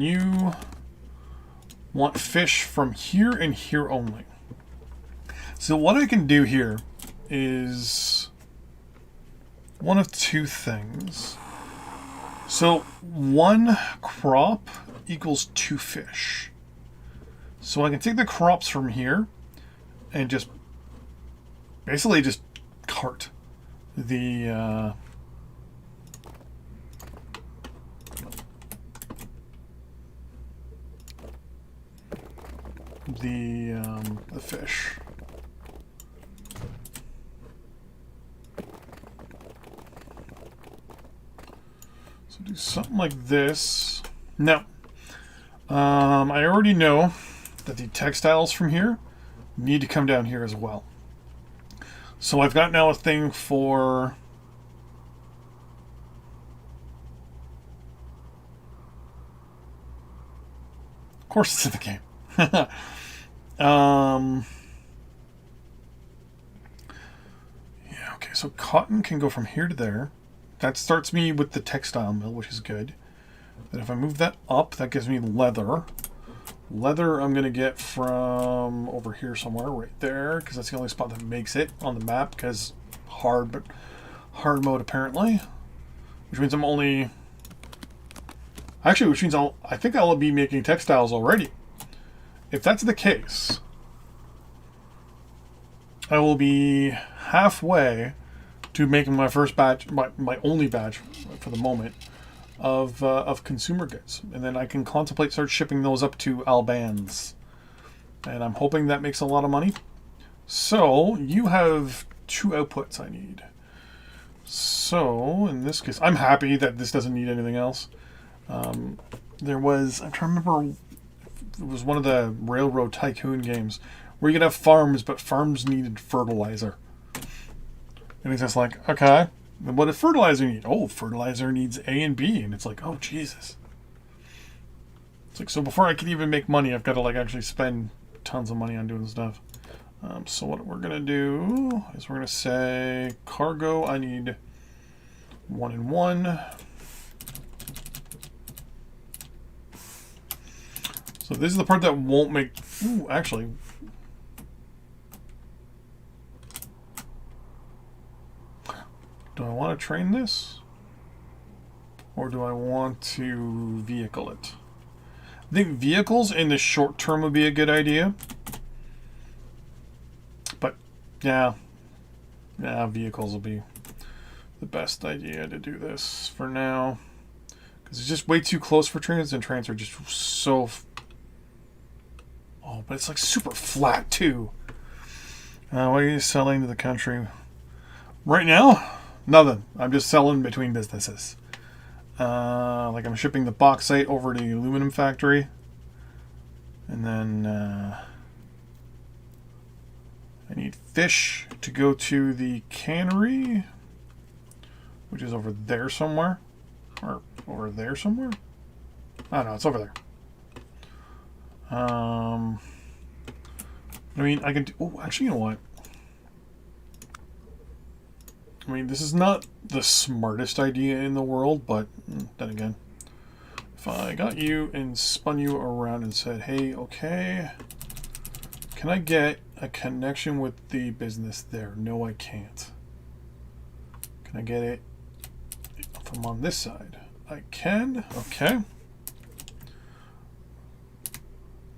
you want fish from here and here only. So what I can do here is one of 2 things. So 1 crop equals 2 fish. So I can take the crops from here and just basically just cart the fish. So do something like this. Now, I already know that the textiles from here need to come down here as well. So I've got now a thing for of course it's in the game. Yeah, okay, so cotton can go from here to there. That starts me with the textile mill, which is good. Then if I move that up, that gives me leather. Leather I'm going to get from over here somewhere, right there, because that's the only spot that makes it on the map, because hard mode apparently. Which means I'm only... Actually, which means I think I'll be making textiles already. If that's the case, I will be halfway to making my first batch, my only batch for the moment, of consumer goods, and then I can contemplate start shipping those up to Albans, and I'm hoping that makes a lot of money. So you have 2 outputs I need. So in this case, I'm happy that this doesn't need anything else. There was, I'm trying to remember, it was one of the Railroad Tycoon games where you could have farms, but farms needed fertilizer. And it's just like, okay, what does fertilizer need? Oh, fertilizer needs A and B. And it's like, oh, Jesus. It's like, so before I can even make money, I've got to like actually spend tons of money on doing stuff. So what we're going to do is we're going to say cargo, I need 1 and 1. So this is the part that won't make... Ooh, actually... Do I want to train this? Or do I want to vehicle it? I think vehicles in the short term would be a good idea. But, yeah. Yeah, vehicles will be the best idea to do this for now. Because it's just way too close for trains, and trains are just so... Oh, but it's like super flat, too. What are you selling to the country? Right now? Nothing. I'm just selling between businesses. Like I'm shipping the bauxite over to the aluminum factory. And then I need fish to go to the cannery, which is over there somewhere. Or over there somewhere? I don't know, it's over there. I mean, I can do... Oh, actually, you know what? I mean, this is not the smartest idea in the world, but then again, if I got you and spun you around and said, hey, okay, can I get a connection with the business there? No, I can't. Can I get it from on this side? I can. Okay.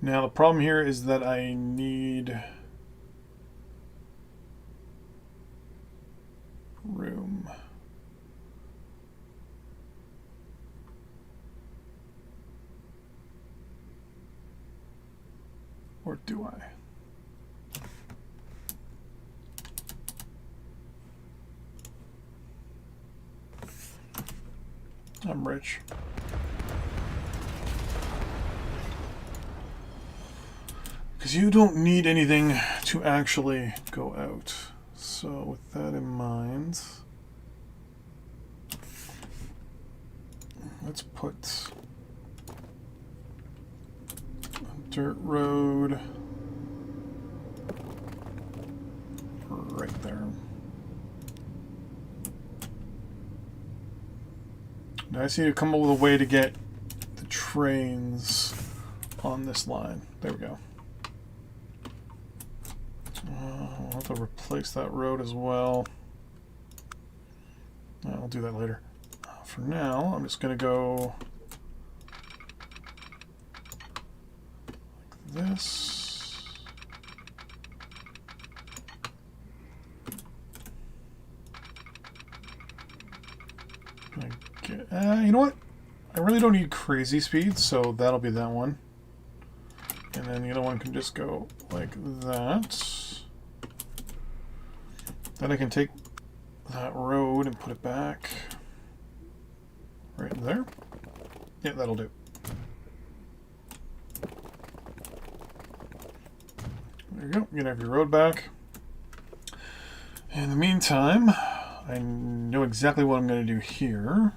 Now, the problem here is that I need... room. Or do I? I'm rich. Because you don't need anything to actually go out. So with that in mind, let's put a dirt road right there. Now I just need to come up with a way to get the trains on this line. There we go. I'll have to replace that road as well. I'll do that later. For now, I'm just going to go like this. You know what? I really don't need crazy speed, so that'll be that one. And then the other one can just go like that. Then I can take that road and put it back right there. Yeah, that'll do. There you go. You can have your road back. In the meantime, I know exactly what I'm going to do here.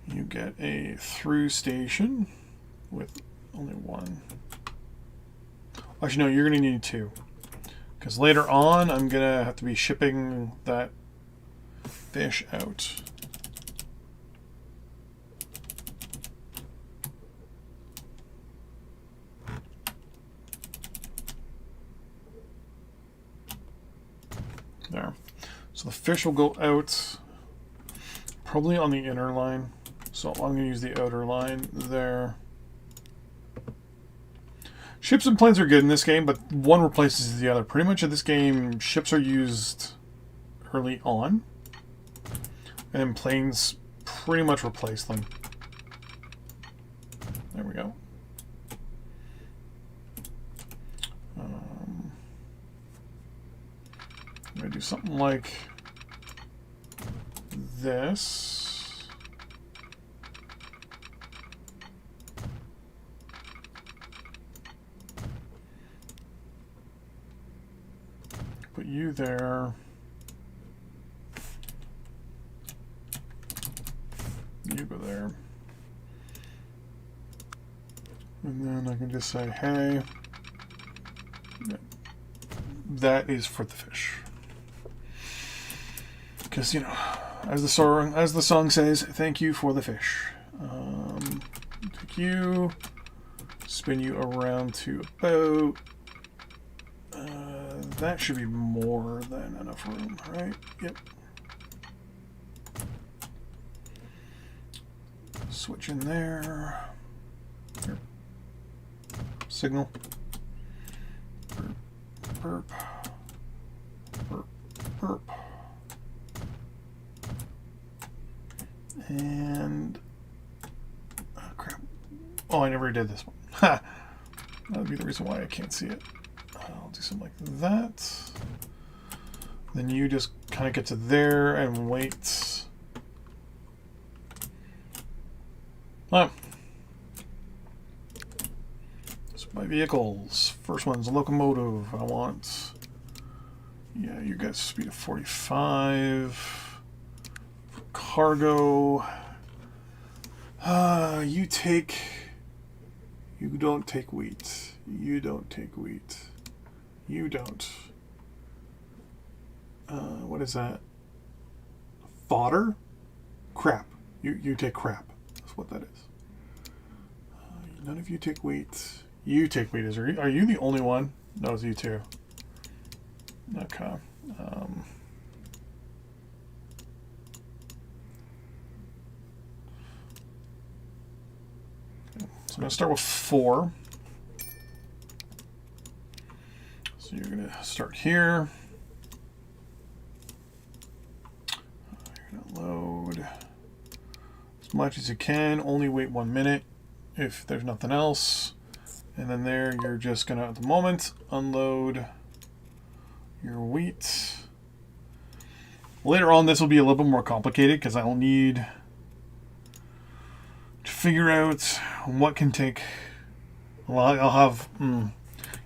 You get a through station with only one. Actually, no, you're going to need two. Because later on, I'm going to have to be shipping that fish out. There. So the fish will go out probably on the inner line. So I'm going to use the outer line there. Ships and planes are good in this game, but one replaces the other. Pretty much in this game, ships are used early on, and planes pretty much replace them. There we go. I'm going to do something like this. Put you there. You go there. And then I can just say, hey, that is for the fish. Because, you know, as the song says, thank you for the fish. Take you, spin you around to about... that should be more than enough room, right? Yep. Switch in there. Here. Signal. Burp. Burp. Burp. Burp. And... oh, crap. Oh, I never did this one. Ha! That would be the reason why I can't see it. I'll do something like that. Then you just kind of get to there and wait. Oh. So my vehicles. First one's a locomotive. I want... yeah, you got speed of 45. For cargo. You take... you don't take wheat. You don't take wheat. You don't. What is that? Fodder? Crap. You take crap. That's what that is. None of you take wheat. You take wheat. Are you the only one? No, it's you too. Okay. So I'm going to start with 4. So you're going to start here. You're going to load as much as you can. Only wait 1 minute if there's nothing else. And then there you're just going to, at the moment, unload your wheat. Later on this will be a little bit more complicated because I'll need to figure out what can take... well, I'll have... you know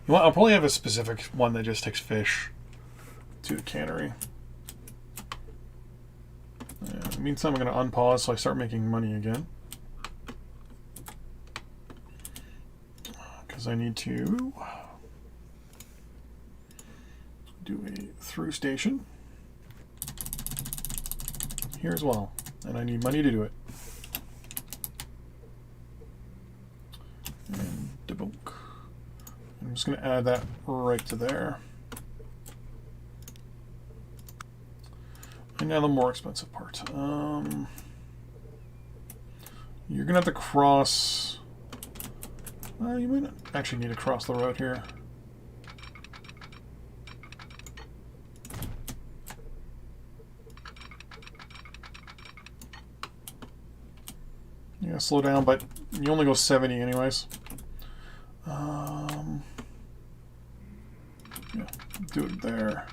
what, I'll probably have a specific one that just takes fish to the cannery. In the meantime, I'm going to unpause so I start making money again. Because I need to do a through station here as well. And I need money to do it. And debunk. I'm just going to add that right to there. And now the more expensive part. You're going to have to cross... you might not actually need to cross the road here. Yeah, slow down, but you only go 70 anyways. Yeah, do it there.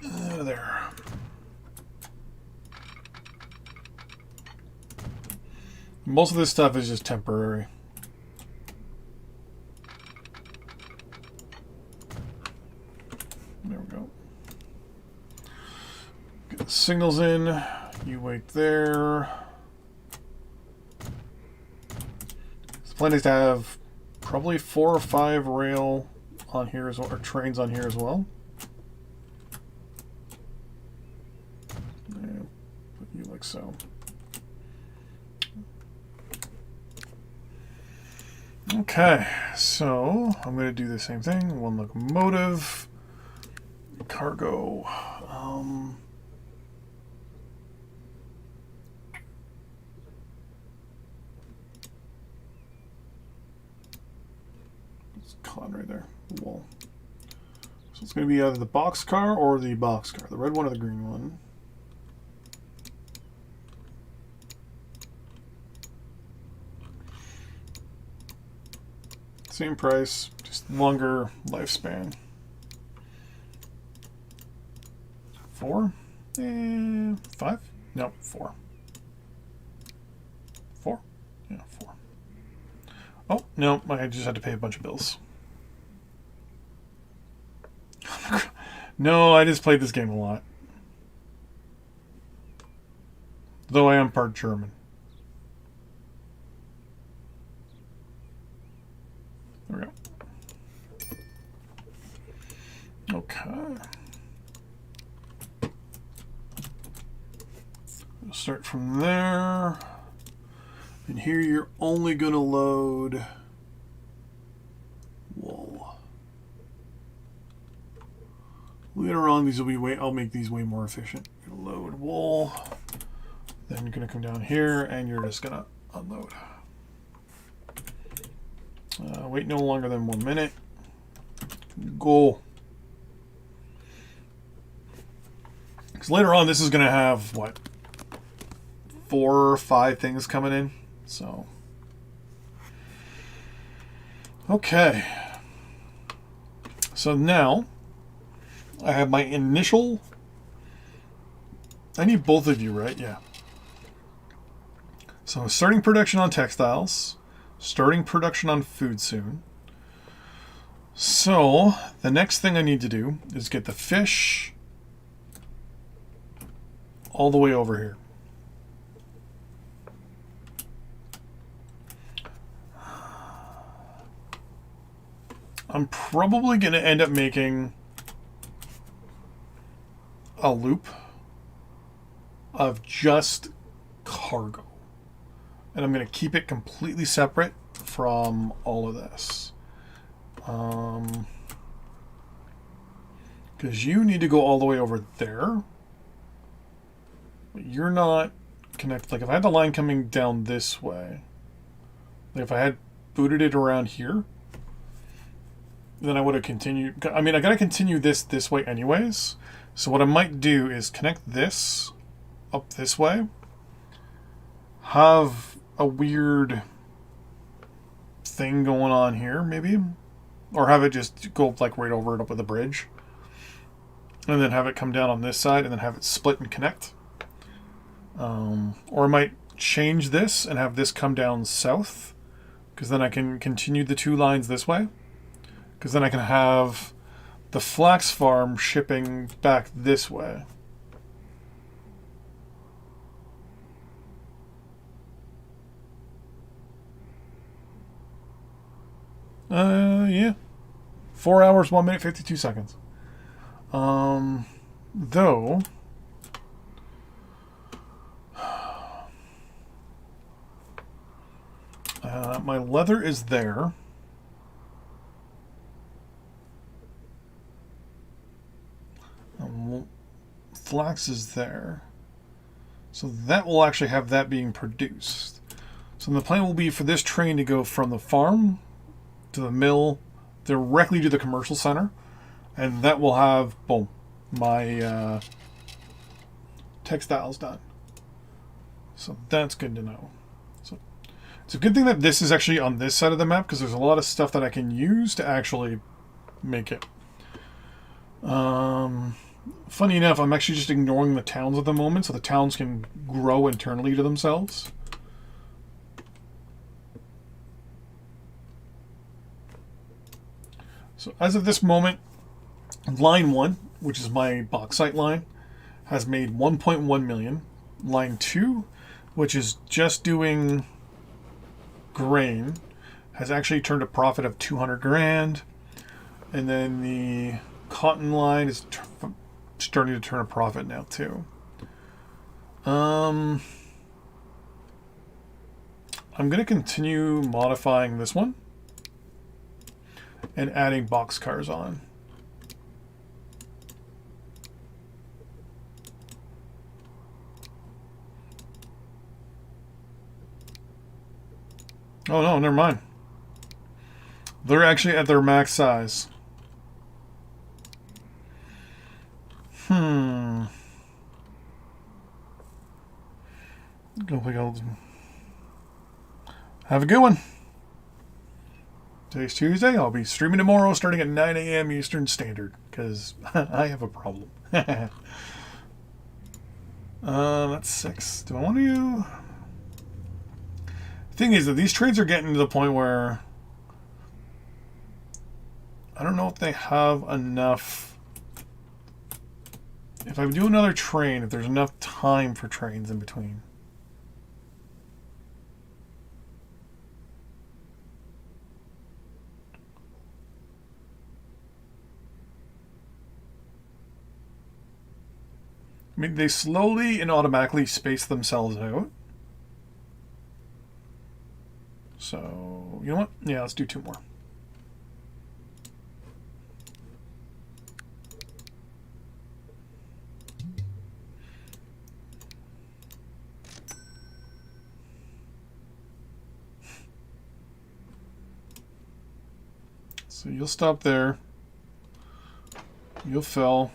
There. Most of this stuff is just temporary. There we go. Get the signals in. You wait there. The plan is to have probably 4 or 5 rail on here as well, or trains on here as well. And put you like so. Okay, so I'm going to do the same thing. 1 locomotive, cargo. It's con right there, the wall. So it's going to be either the boxcar or the boxcar, the red one or the green one. Same price, just longer lifespan. 4? 5? No, 4. 4? Yeah, 4. Oh, no, I just had to pay a bunch of bills. No, I just played this game a lot. Though I am part German. There we go. Okay. We'll start from there. And here you're only going to load wool. Later on, these will be I'll make these way more efficient. Load wool. Then you're going to come down here and you're just going to unload. Wait no longer than 1 minute. Go. Because later on, this is going to have, what, 4 or 5 things coming in. So, okay. So now, I have my initial... I need both of you, right? Yeah. So, starting production on textiles. Starting production on food soon. So, the next thing I need to do is get the fish all the way over here. I'm probably going to end up making a loop of just cargo. And I'm going to keep it completely separate from all of this. Because you need to go all the way over there. But you're not connected. Like if I had the line coming down this way, like if I had booted it around here, then I would have continued. I mean, I got to continue this way anyways. So what I might do is connect this up this way. Have a weird thing going on here, maybe. Or have it just go like right over it up with a bridge. And then have it come down on this side and then have it split and connect. Or I might change this and have this come down south. Because then I can continue the 2 lines this way. Because then I can have the flax farm shipping back this way. Yeah. 4 hours, 1 minute, 52 seconds. Though... my leather is there. Flax is there. So that will actually have that being produced. So the plan will be for this train to go from the farm to the mill directly to the commercial center. And that will have, boom, my textiles done. So that's good to know. So it's a good thing that this is actually on this side of the map because there's a lot of stuff that I can use to actually make it. Funny enough, I'm actually just ignoring the towns at the moment, so the towns can grow internally to themselves. So as of this moment, line 1, which is my bauxite line, has made 1.1 million. Line 2, which is just doing grain, has actually turned a profit of 200 grand. And then the cotton line is starting to turn a profit now too. I'm going to continue modifying this one and adding boxcars on. Oh no, never mind. They're actually at their max size. Have a good one. Today's Tuesday. I'll be streaming tomorrow starting at 9 a.m. Eastern Standard because I have a problem. That's 6. Do I want to... The thing is that these trains are getting to the point where I don't know if they have enough... If I do another train, if there's enough time for trains in between. I mean, they slowly and automatically space themselves out. So, you know what? Yeah, let's do 2 more. So you'll stop there. You'll fill.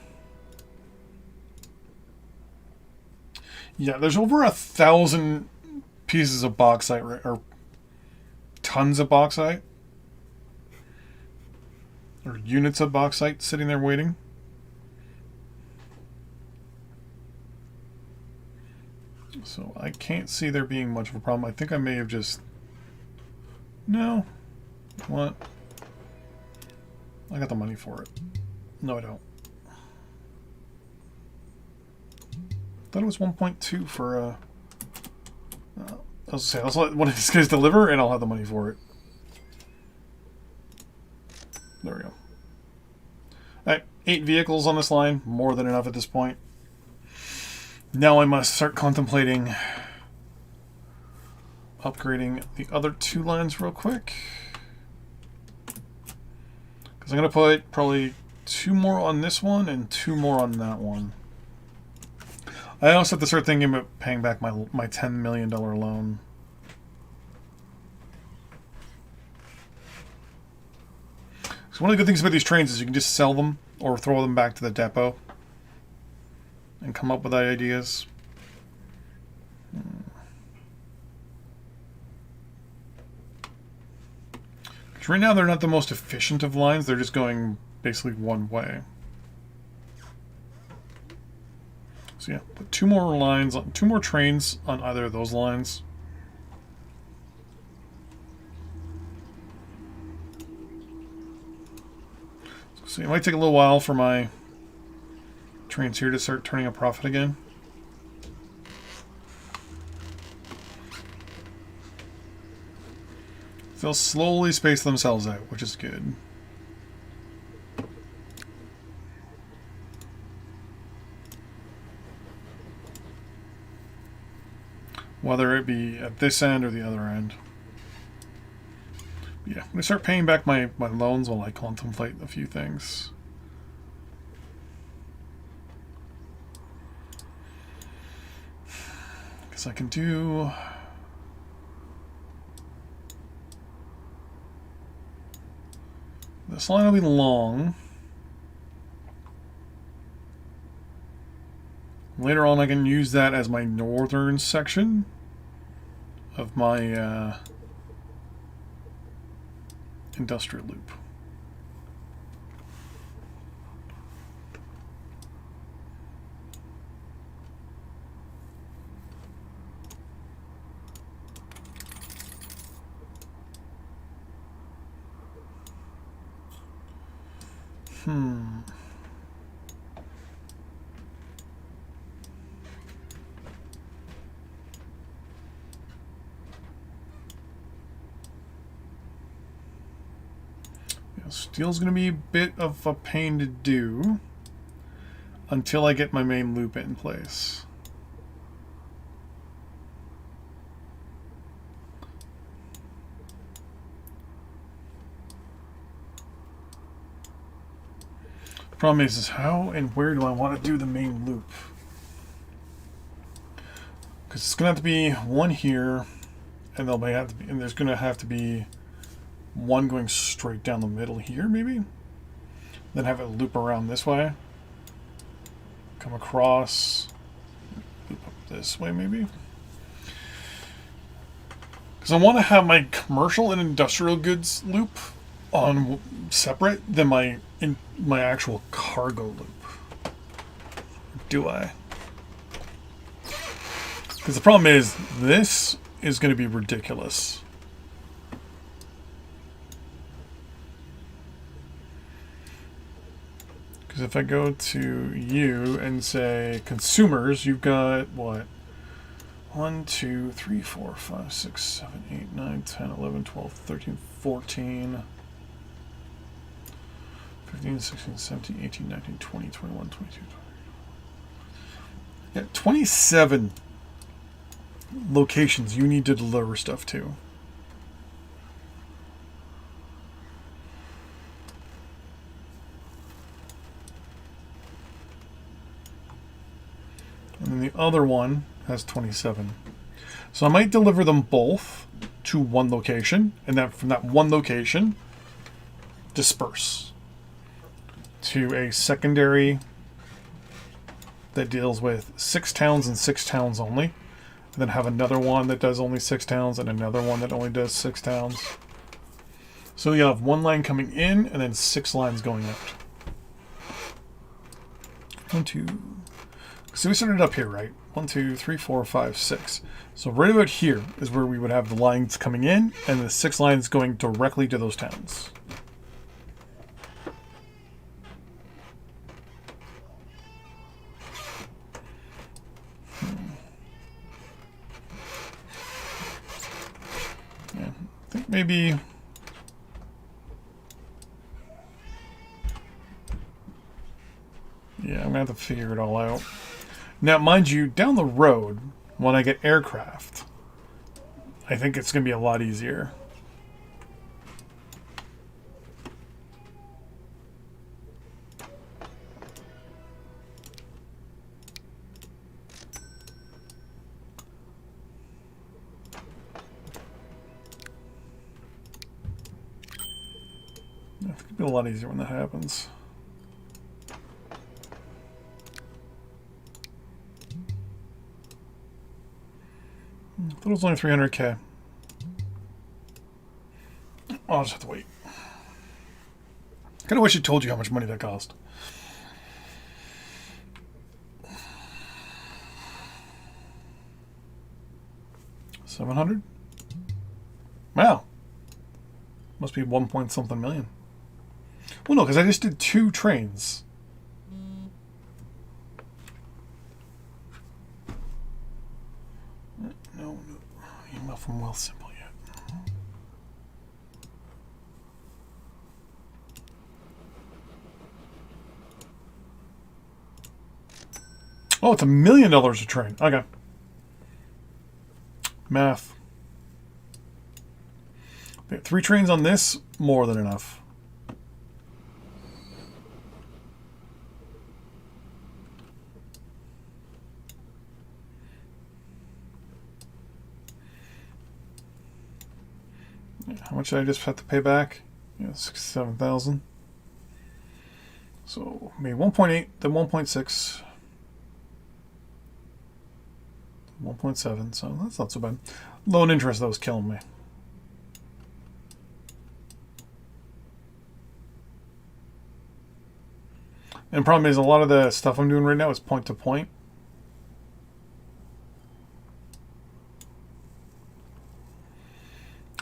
Yeah, there's over 1,000 pieces of bauxite, or tons of bauxite, or units of bauxite sitting there waiting. So I can't see there being much of a problem. I think I may have just... No. What? I got the money for it. No, I don't. Thought it was 1.2 for I was saying, let's let one of these guys deliver, and I'll have the money for it. There we go. Alright, 8 vehicles on this line, more than enough at this point. Now I must start contemplating upgrading the other 2 lines real quick. Because I'm going to put probably 2 more on this one and 2 more on that one. I also have to start thinking about paying back my $10 million loan. So one of the good things about these trains is you can just sell them or throw them back to the depot and come up with ideas. Because right now they're not the most efficient of lines. They're just going basically one way. So yeah, put 2 more lines, 2 more trains on either of those lines. So it might take a little while for my trains here to start turning a profit again. They'll slowly space themselves out, which is good. Whether it be at this end or the other end. Yeah, I'm going to start paying back my loans while I contemplate a few things. Because I can do... This line will be long. Later on I can use that as my northern section of my industrial loop. Steel's going to be a bit of a pain to do until I get my main loop in place. The problem is how and where do I want to do the main loop? Because it's going to have to be one here, and there's going to have to be one going straight down the middle here, maybe? Then have it loop around this way. Come across. Loop up this way, maybe? Because I want to have my commercial and industrial goods loop on separate than my actual cargo loop. Do I? Because the problem is, this is going to be ridiculous. Because if I go to you and say consumers, you've got what? 1, 2, 3, 4, 5, 6, 7, 8, 9, 10, 11, 12, 13, 14, 15, 16, 17, 18, 19, 20, 21, 22, 23. Yeah, 27 locations you need to deliver stuff to. other one has 27. So I might deliver them both to one location, and then from that one location, disperse to a secondary that deals with 6 towns and 6 towns only, and then have another one that does only 6 towns and another one that only does 6 towns. So you have 1 line coming in and then 6 lines going out. 1, 2. So we started up here, right? 1, 2, 3, 4, 5, 6. So right about here is where we would have the lines coming in and the 6 lines going directly to those towns. Yeah, I think maybe... Yeah, I'm going to have to figure it all out. Now, mind you, down the road, when I get aircraft, I think it's going to be a lot easier. It's going to be a lot easier when that happens. I thought it was only 300k. I'll just have to wait. Kind of wish I told you how much money that cost. $700? Wow. Must be 1 point something million. Well, no, because I just did 2 trains. No, email from Wealthsimple yet. Oh, it's $1 million a train. Okay. Math. 3 trains on this, more than enough. How much did I just have to pay back? Yeah, 67,000. So maybe 1.8, then 1.6, 1.7. So that's not so bad. Loan interest though is killing me. And the problem is a lot of the stuff I'm doing right now is point to point.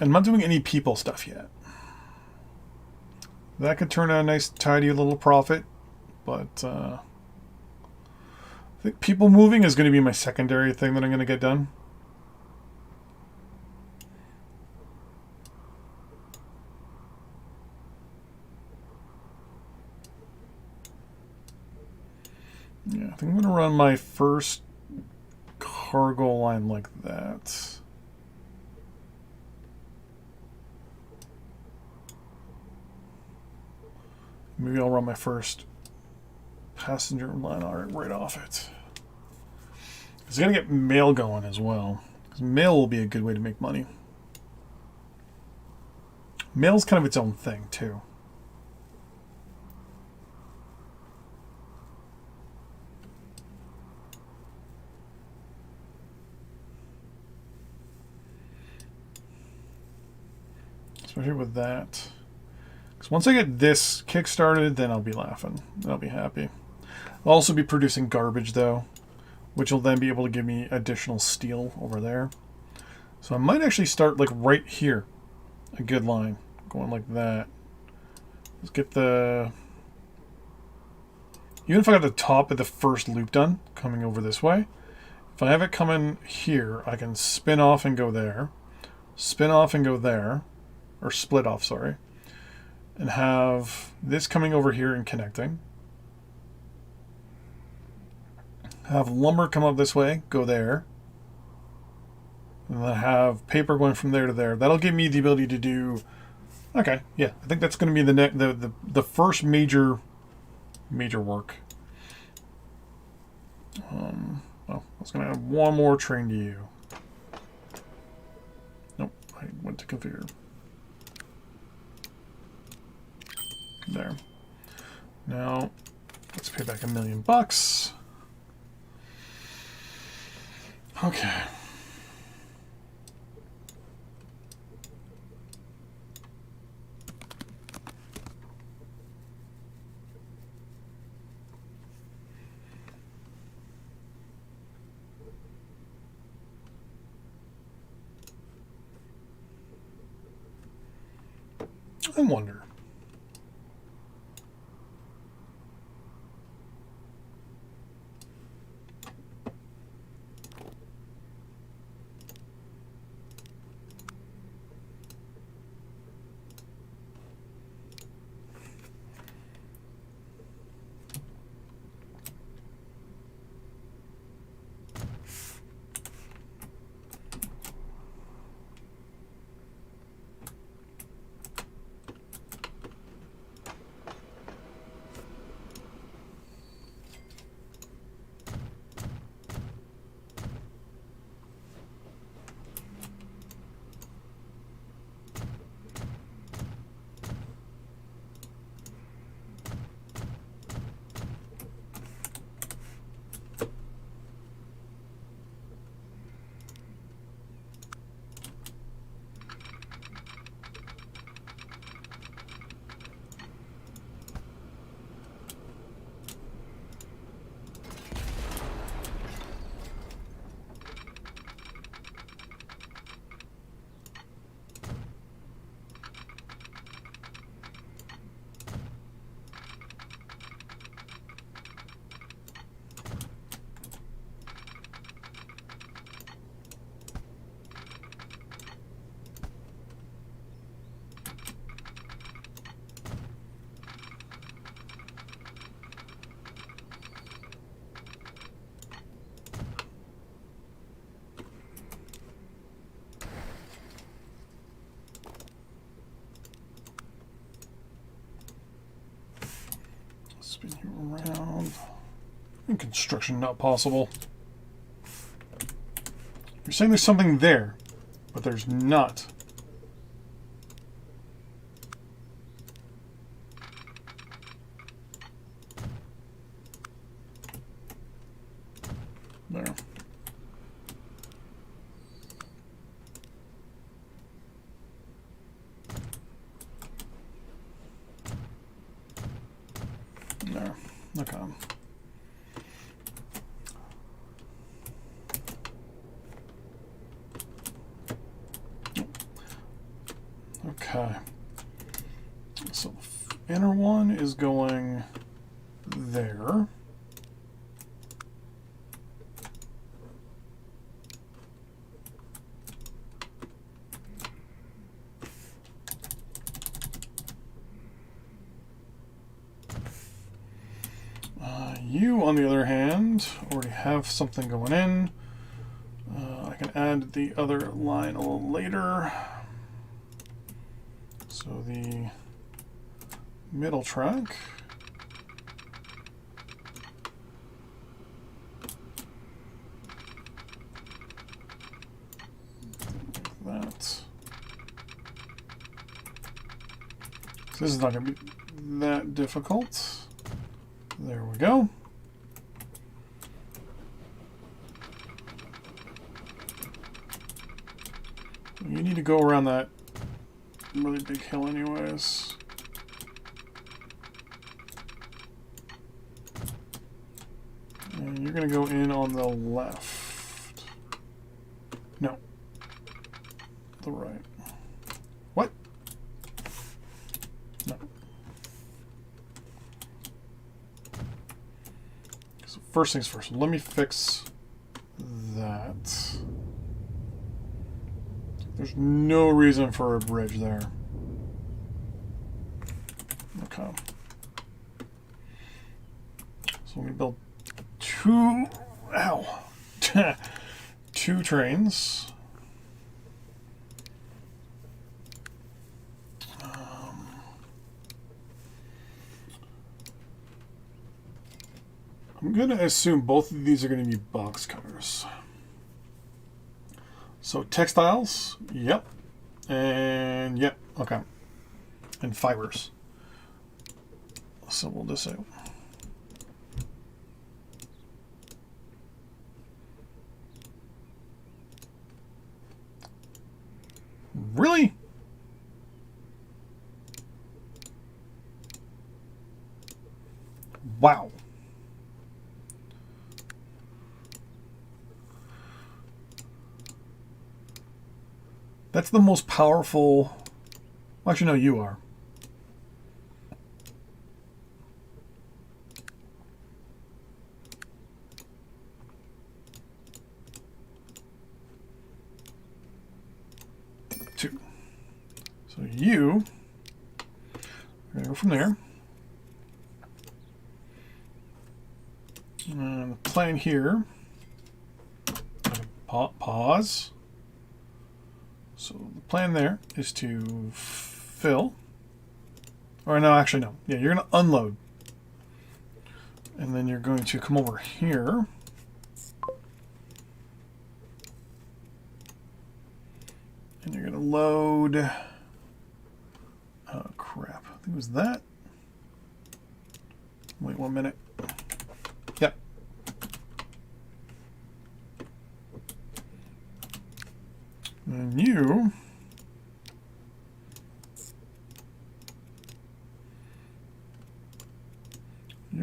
And I'm not doing any people stuff yet. That could turn out a nice, tidy little profit, but I think people moving is going to be my secondary thing that I'm going to get done. Yeah, I think I'm going to run my first cargo line like that. Maybe I'll run my first passenger line right off it. It's going to get mail going as well. Because mail will be a good way to make money. Mail's kind of its own thing, too. Especially with that. Because once I get this kick-started, then I'll be laughing. I'll be happy. I'll also be producing garbage, though, which will then be able to give me additional steel over there. So I might actually start, like, right here. A good line. Going like that. Let's get the... Even if I got the top of the first loop done, coming over this way, if I have it coming here, I can spin off and go there. Spin off and go there. Or split off, sorry. And have this coming over here and connecting. Have lumber come up this way, go there. And then have paper going from there to there. That'll give me the ability to do... Okay, yeah. I think that's going to be the first major work. Oh, I was going to add one more train to you. Nope, I went to configure. There. Now, let's pay back $1 million. Okay. I wonder. Spin you around. And construction not possible. You're saying there's something there, but there's not. There. There. Okay. Okay. So the inner one is going there. You, on the other hand, already have something going in. I can add the other line a little later. So the middle track. Like that. So this is not going to be that difficult. There we go. You need to go around that really big hill anyways. And you're going to go in on the left. No. The right. What? No. So first things first, let me fix that. There's no reason for a bridge there. Okay. So we build two trains. I'm going to assume both of these are going to be box cutters. So textiles, yep. And yep, okay. And fibers. So we'll just say. Really? Wow. That's the most powerful. Well, actually, no, you are. Two. So you are going to go from there. And the plan here. Pause. So the plan there is to fill. Or no, actually no. Yeah, you're going to unload. And then you're going to come over here. And you're going to load. Oh, crap. I think it was that. Wait 1 minute. Yep. And you're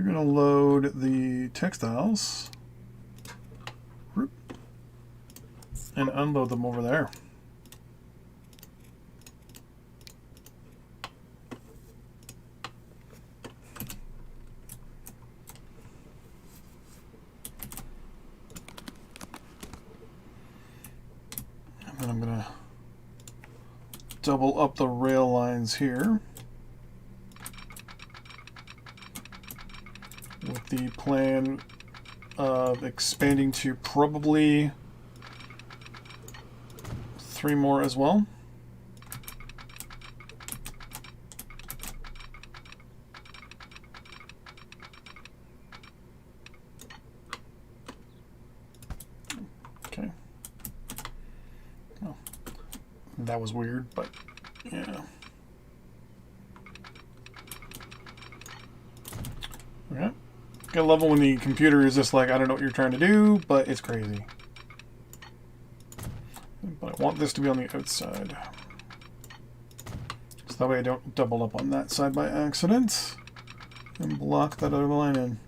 going to load the textiles and unload them over there. And then I'm going to double up the rail lines here. With the plan of expanding to probably 3 more as well. Okay. Well, that was weird, but yeah. Okay. Got a level when the computer is just like, I don't know what you're trying to do, but it's crazy. But I want this to be on the outside. So that way I don't double up on that side by accident. And block that other line in.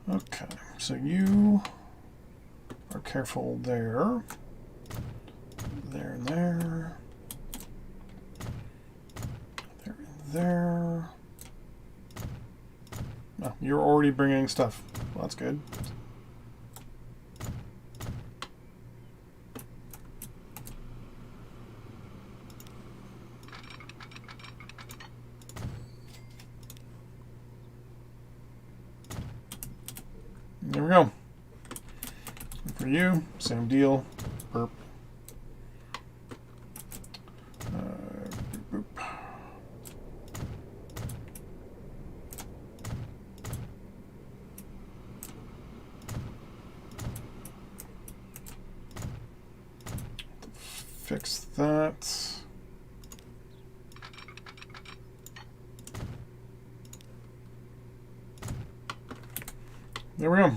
Okay, so you are careful there. There and there. There and there. Oh, you're already bringing stuff. Well, that's good. There we go. And for you, same deal. Burp. Boop. Fix that. There we go.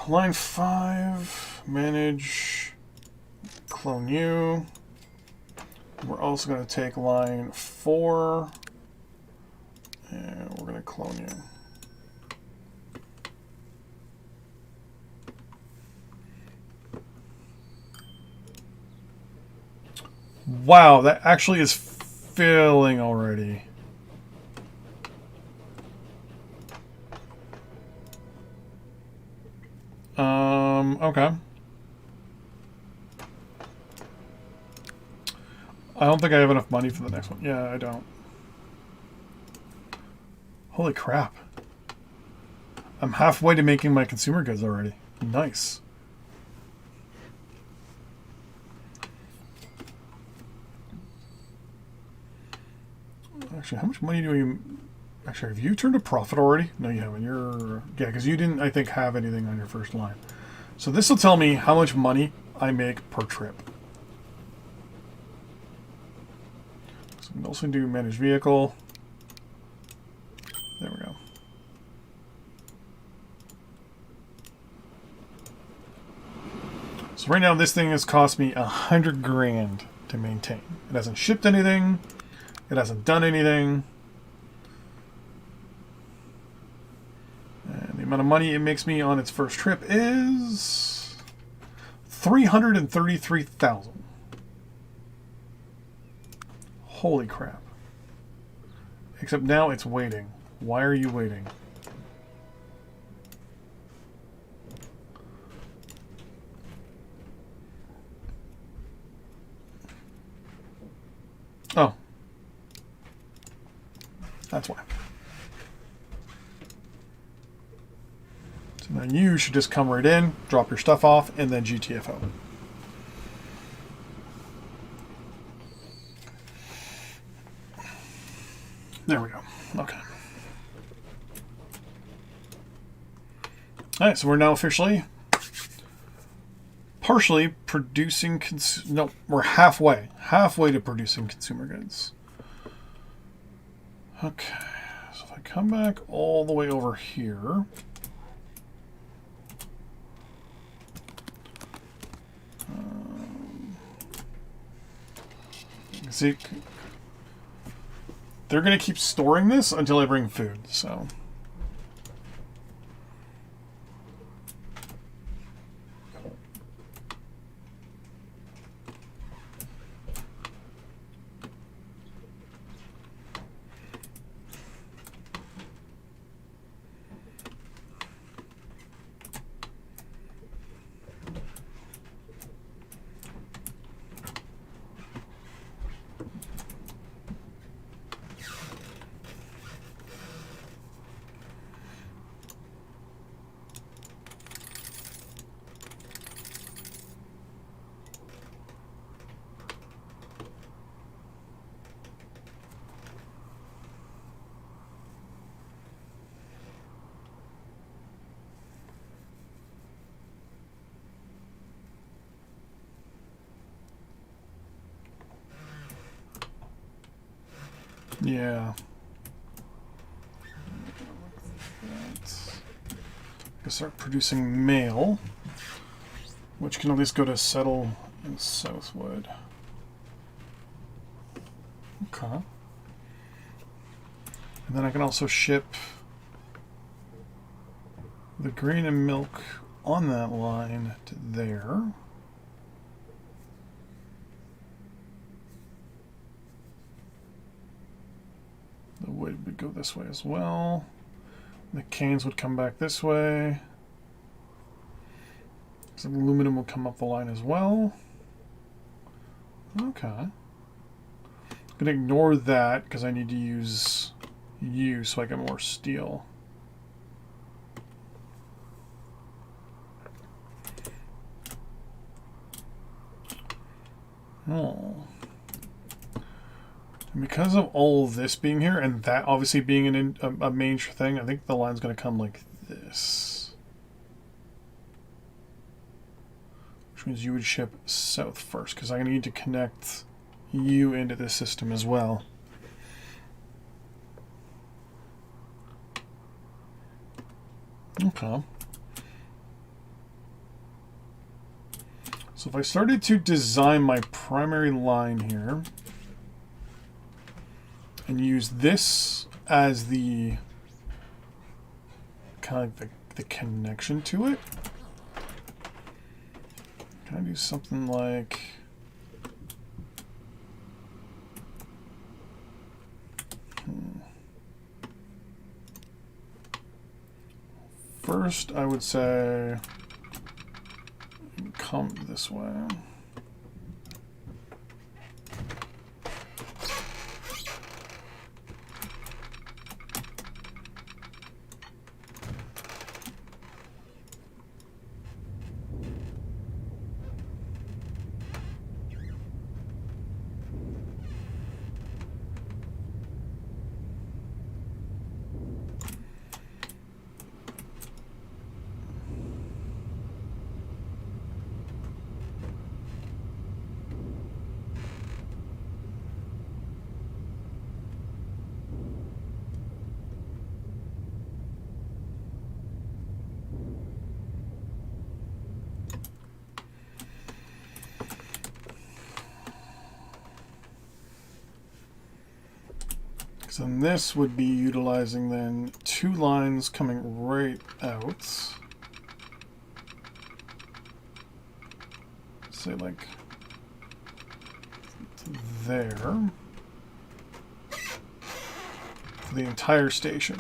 Line 5, manage, clone you. We're also going to take line 4, and we're going to clone you. Wow, that actually is filling already. Okay. I don't think I have enough money for the next one. Yeah, I don't. Holy crap. I'm halfway to making my consumer goods already. Nice. Actually, how much money do you... Actually, have you turned a profit already? No, you haven't. You're... Yeah, because you didn't, I think, have anything on your first line. So this will tell me how much money I make per trip. So we can also do manage vehicle. There we go. So right now this thing has cost me 100 grand to maintain. It hasn't shipped anything. It hasn't done anything. And the amount of money it makes me on its first trip is 333,000. Holy crap. Except now it's waiting. Why are you waiting? Oh. That's why. So now you should just come right in, drop your stuff off, and then GTFO. There we go. Okay. Alright, so we're now officially partially producing... No, we're halfway. Halfway to producing consumer goods. Okay, so if I come back all the way over here... see... They're going to keep storing this until I bring food, so... Yeah. I start producing mail, which can at least go to settle in Southwood. Okay. And then I can also ship the grain and milk on that line to there. The wood would go this way as well. The canes would come back this way. So aluminum will come up the line as well. Okay. I'm going to ignore that because I need to use you so I get more steel. Oh. And because of all of this being here, and that obviously being a major thing, I think the line's going to come like this. Which means you would ship south first, because I need to connect you into this system as well. Okay. So if I started to design my primary line here, and use this as the kind of the connection to it. Can I do something like first I would say come this way. So then this would be utilizing then 2 lines coming right out. Say like there. For the entire station.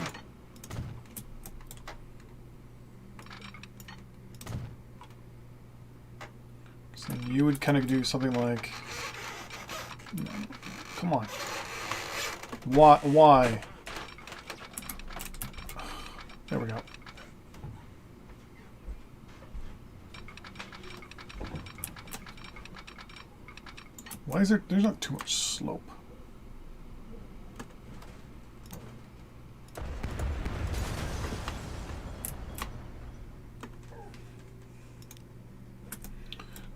So you would kind of do something like... No, come on. Why? There we go. Why is there... There's not too much slope.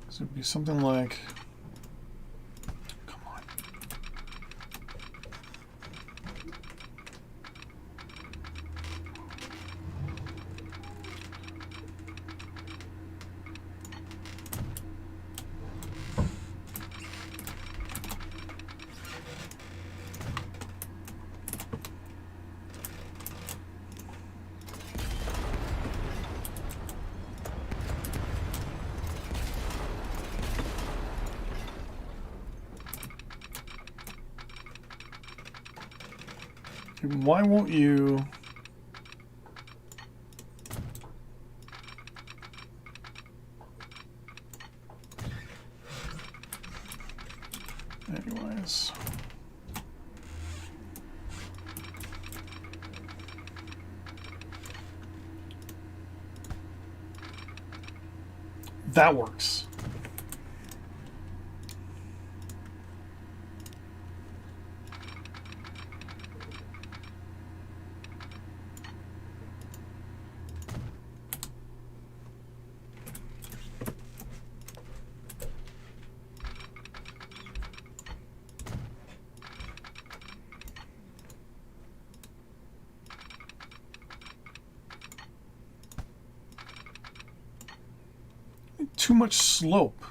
So it'd be something like... Come on. Why won't you... Anyways. That works. Too much slope.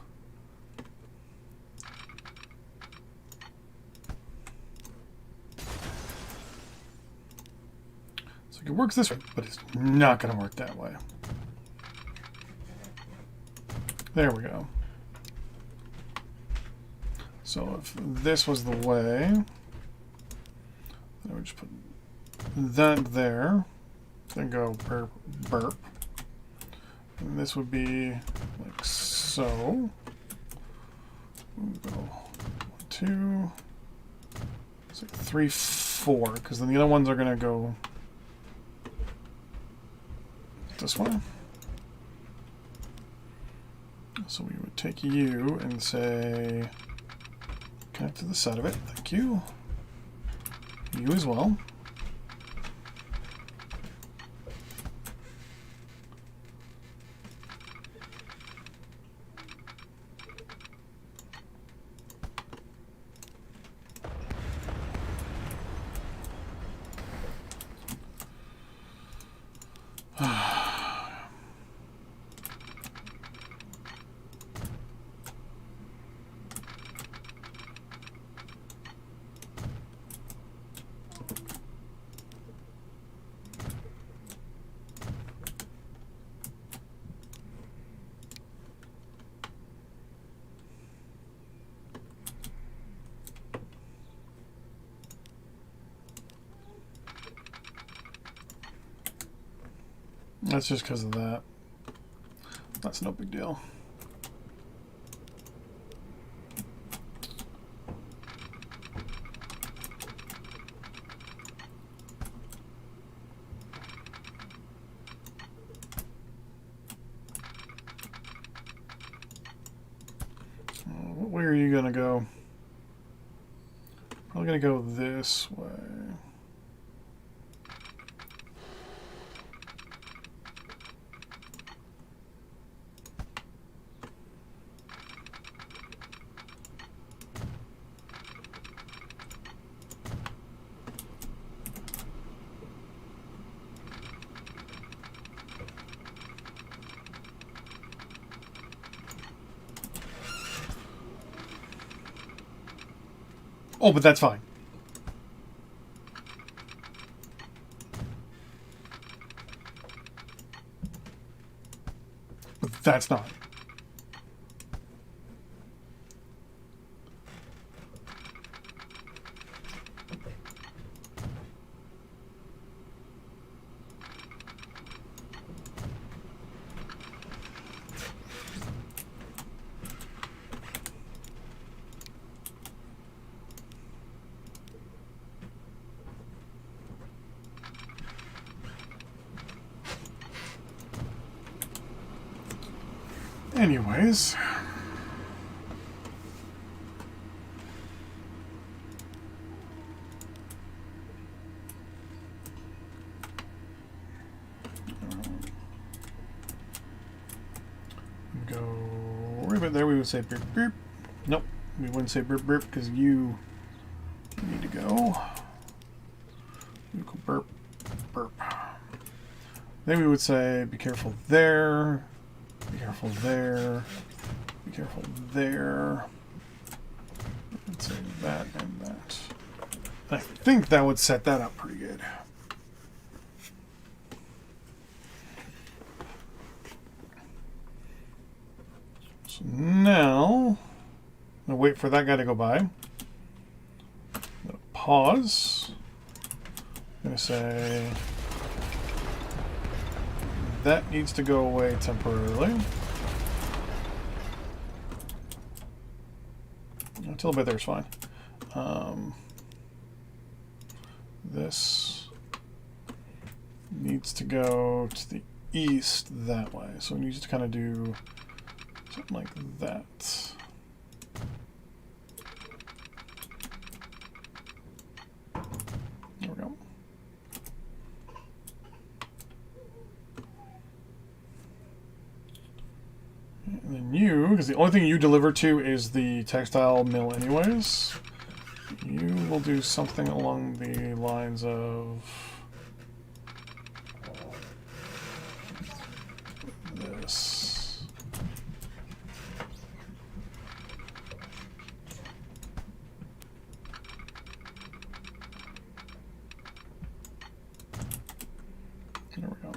So it works this way, but it's not going to work that way. There we go. So if this was the way, then I would just put that there, then go burp, burp. And this would be like so. We'll go 1, 2, it's like 3, 4, because then the other ones are going to go this way. So we would take you and say, connect to the side of it. Thank you. You as well. That's just because of that. That's no big deal. What way are you going to go? Probably going to go this way. Oh, but that's fine. That's not. Anyways. Go right about there, we would say burp burp. Nope, we wouldn't say burp burp because you need to go. You go burp burp. Then we would say be careful there. Be careful there. Be careful there. Let's say that and that. I think that would set that up pretty good. So now, I'm going to wait for that guy to go by. I'm going to pause. I'm going to say that needs to go away temporarily. Until about there's fine. This needs to go to the east that way. So we need to kind of do something like that. There we go. And then you, because the only thing you deliver to is the textile mill anyways, you will do something along the lines of this. There we go.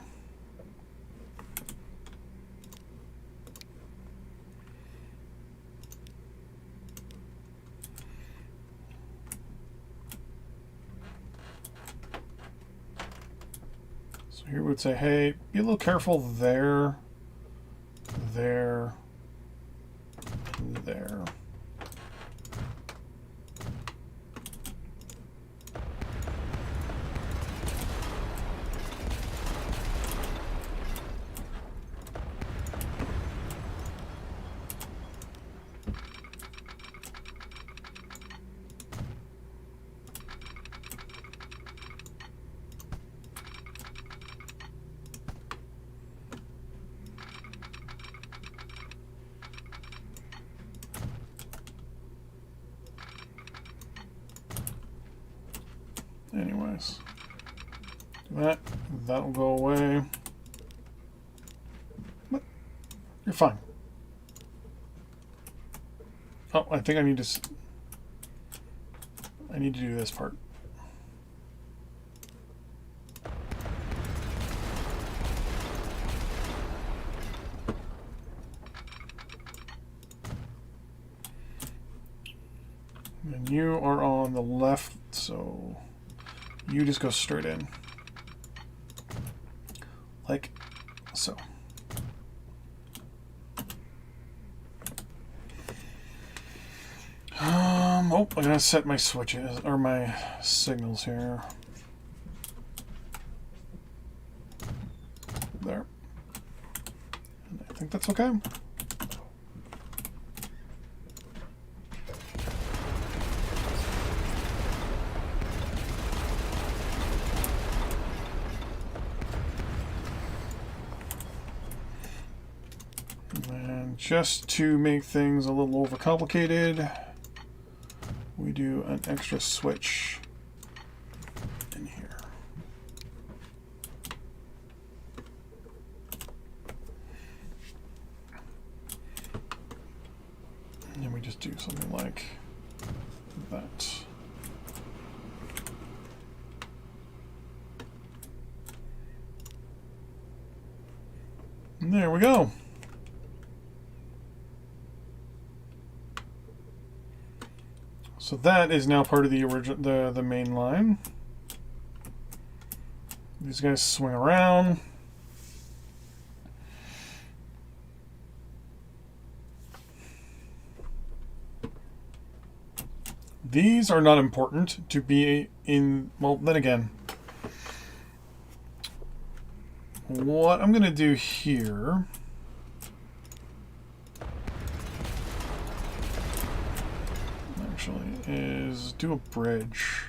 Here we would say, hey, be a little careful there, there, there. Anyways, that'll go away. But you're fine. Oh, I think I need to do this part. And you are on the left, so you just go straight in. Like so. Oh, I'm gonna set my switches or my signals here. There. And I think that's okay. And just to make things a little overcomplicated, we do an extra switch in here. And then we just do something like that. And there we go. So that is now part of the original, the main line. These guys swing around. These are not important to be in, well, then again, what I'm going to do here actually is do a bridge.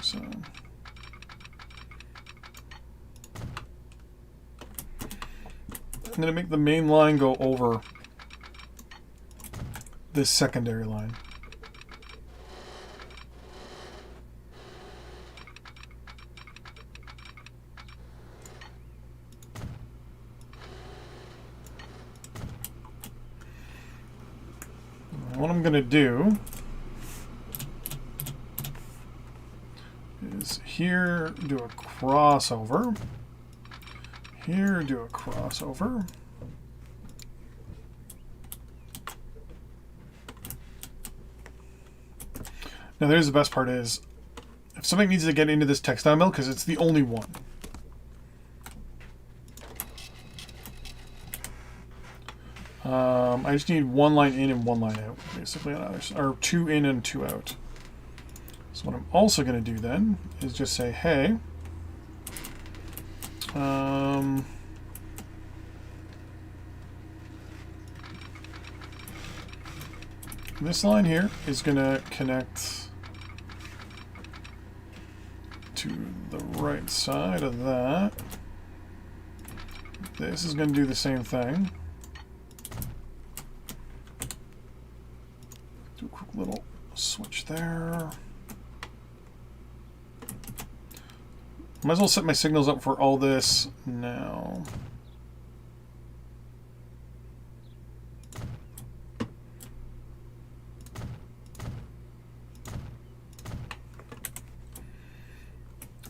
So, I'm going to make the main line go over this secondary line. And what I'm going to do is here do a crossover, here do a crossover. Now there's the best part is, if somebody needs to get into this textile mill, because it's the only one, I just need one line in and one line out, basically, or 2 in and 2 out. So what I'm also going to do then is just say, hey, this line here is going to connect to the right side of that. This is going to do the same thing. Do a quick little switch there. Might as well set my signals up for all this now.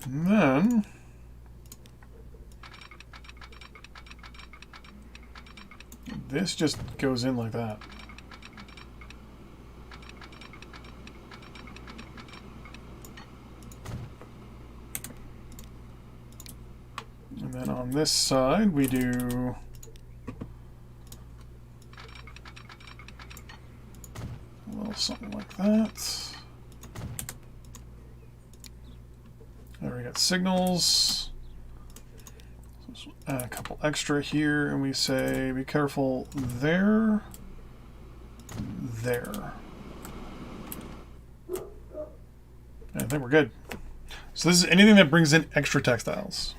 And then this just goes in like that. And then on this side we do a little something like that. There we got signals. So add a couple extra here, and we say, be careful there, there. And I think we're good. So this is anything that brings in extra textiles.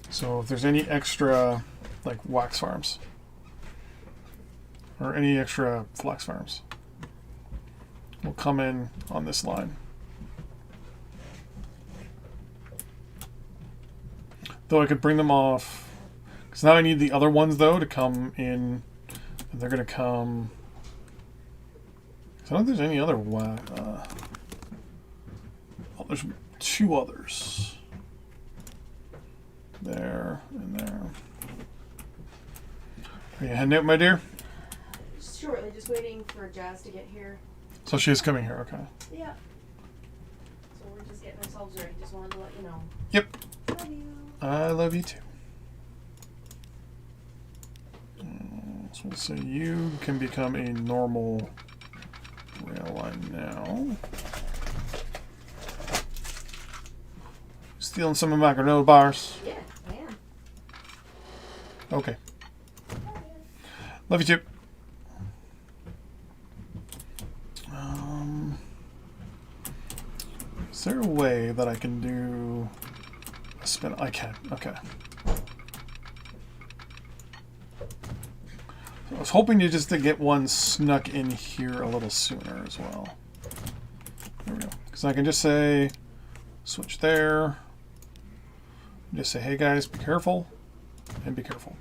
So if there's any extra, like wax farms, or any extra flax farms, will come in on this line. Though I could bring them off, because now I need the other ones though to come in, and they're going to come. I don't think there's any other one. Oh, there's 2 others. There and there. Are you heading out, my dear?
Shortly, just waiting for Jazz to get here.
So she is coming here, okay.
Yeah. So we're just getting ourselves ready. Just wanted to let you know.
Yep.
Love you.
I love you too. So we'll say you can become a normal rail line now. Stealing some of my granola bars.
Yeah, I am.
Okay. Love you too. Is there a way that I can do a spin? I can. Okay. So I was hoping to get one snuck in here a little sooner as well. There we go. Because I can just say, switch there. Just say, hey guys, be careful, and be careful.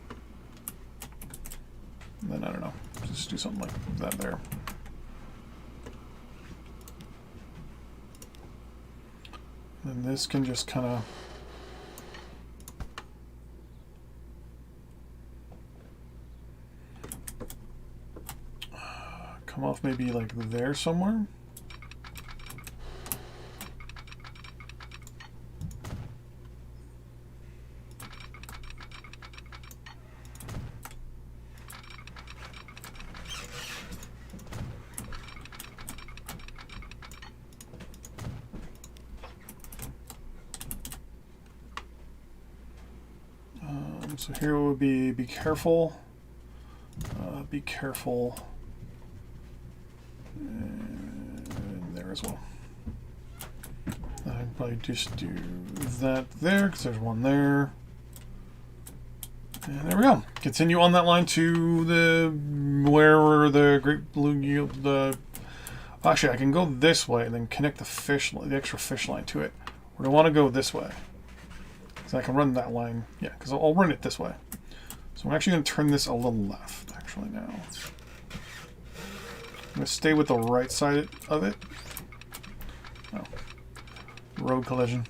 And then, I don't know, just do something like that there. And this can just kind of... come off maybe like there somewhere. So here would be careful. Be careful. And there as well. I'd probably just do that there because there's one there. And there we go. Continue on that line to the where the Great Blue Yield. Actually, I can go this way and then connect the extra fish line to it. Or do I want to go this way? So I can run that line. Yeah, because I'll run it this way. So I'm actually going to turn this a little left, actually, now. I'm going to stay with the right side of it. Oh. Road collision.